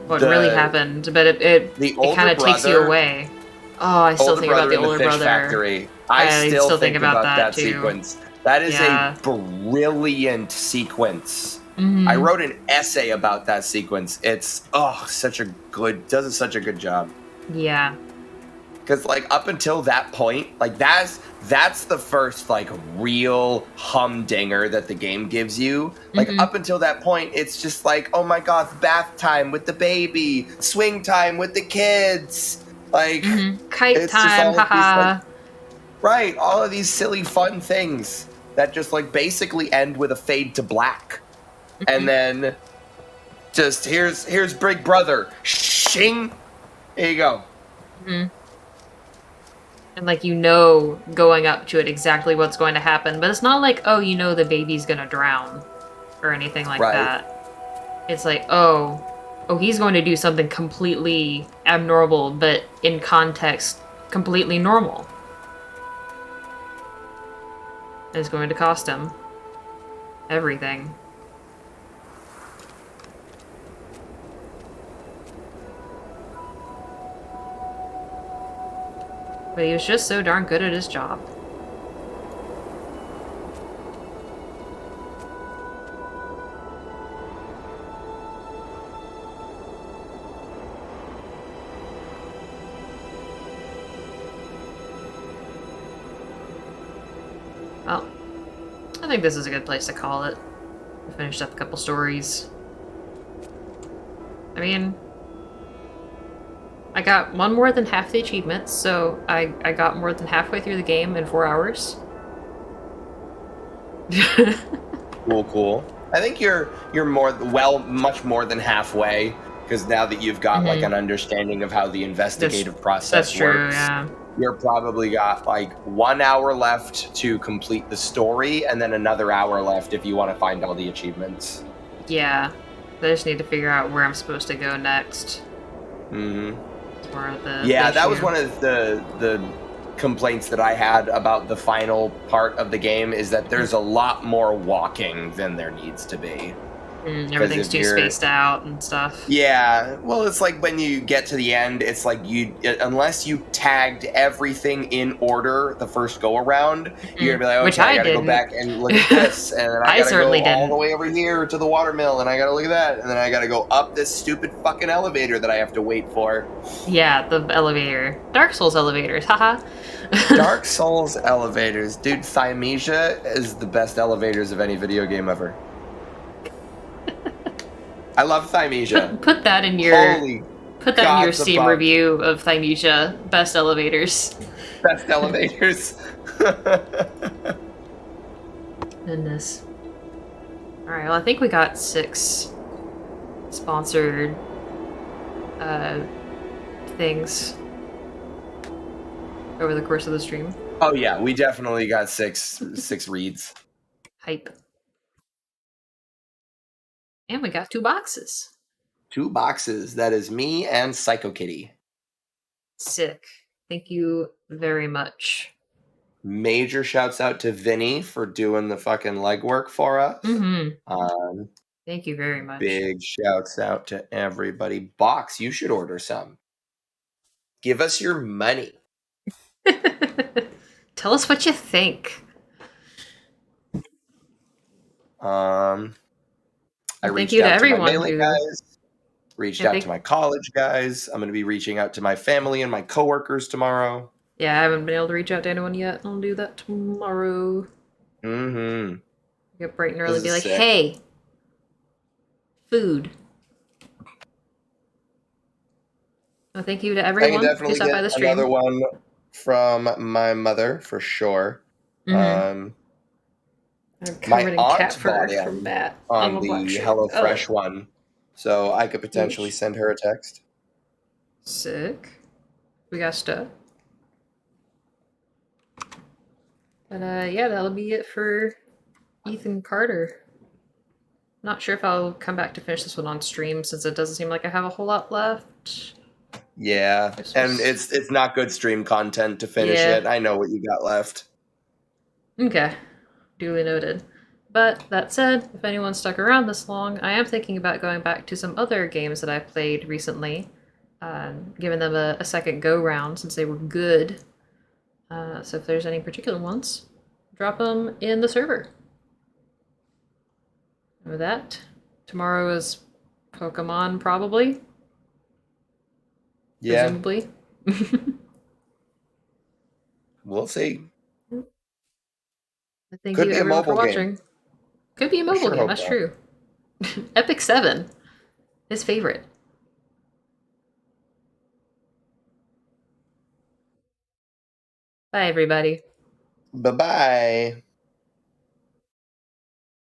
what really happened. But it kind of takes you away. Oh, I still think about the older brother. Factory. I still think about that too. sequence. That is a brilliant sequence. I wrote an essay about that sequence. It's does such a good job. Yeah. Because like up until that point, like that's the first like real humdinger that the game gives you. Like up until that point, it's just like, oh my god, bath time with the baby, swing time with the kids. Like kite time, haha. Right, all of these silly fun things that just like basically end with a fade to black. And then just here's Big Brother. Shing. There you go. And like, you know, going up to it exactly what's going to happen, but it's not like, oh, you know the baby's gonna drown or anything like that. It's like, oh, he's going to do something completely abnormal, but in context, completely normal. It's going to cost him everything. But he was just so darn good at his job. Well, I think this is a good place to call it. We finished up a couple stories. I mean, I got one more than half the achievements, so I got more than halfway through the game in 4 hours. Cool. I think you're much more than halfway, because now that you've got like an understanding of how the investigative process works, you're probably got like 1 hour left to complete the story, and then another hour left if you want to find all the achievements. Yeah, I just need to figure out where I'm supposed to go next. That was one of the complaints that I had about the final part of the game, is that there's a lot more walking than there needs to be. Everything's too spaced out and stuff. Yeah, well, it's like when you get to the end, it's like unless you tagged everything in order the first go around, you're gonna be like, Which okay, I I gotta go didn't. back and look at this, and then I gotta go certainly all the didn't. way over here to the watermill, and I gotta look at that, and then I gotta go up this stupid fucking elevator that I have to wait for. Yeah, the elevator. Dark Souls elevators, haha. Dark Souls elevators. Dude, Thymesia is the best elevators of any video game ever. I love Thymesia. Put that in your Gods Steam above. review of Thymesia best elevators. Best elevators. Goodness. Alright, well I think we got 6 sponsored things over the course of the stream. Oh yeah, we definitely got six reads. Hype. And we got 2 boxes. 2 boxes. That is me and Psycho Kitty. Sick. Thank you very much. Major shouts out to Vinny for doing the fucking legwork for us. Thank you very much. Big shouts out to everybody. Box, you should order some. Give us your money. Tell us what you think. I reached you to out to everyone my mailing guys, reached out to my college guys. I'm going to be reaching out to my family and my coworkers tomorrow. Yeah, I haven't been able to reach out to anyone yet. I'll do that tomorrow. Get bright and early, be like, sick. Hey, food. Well, thank you to everyone I can definitely who stopped by the stream. Another one from my mother for sure. My aunt bought in on the HelloFresh one, so I could potentially send her a text. Sick. We got stuff. But yeah, that'll be it for Ethan Carter. Not sure if I'll come back to finish this one on stream since it doesn't seem like I have a whole lot left. Yeah, and it's not good stream content to finish it. I know what you got left. Okay, duly noted. But that said, if anyone stuck around this long, I am thinking about going back to some other games that I've played recently, giving them a second go-round since they were good. So if there's any particular ones, drop them in the server. And with that, tomorrow is Pokemon, probably. Yeah. Presumably. We'll see. Thank you everyone for watching. Could be a mobile game, that's true. Epic 7. His favorite. Bye, everybody. Bye-bye.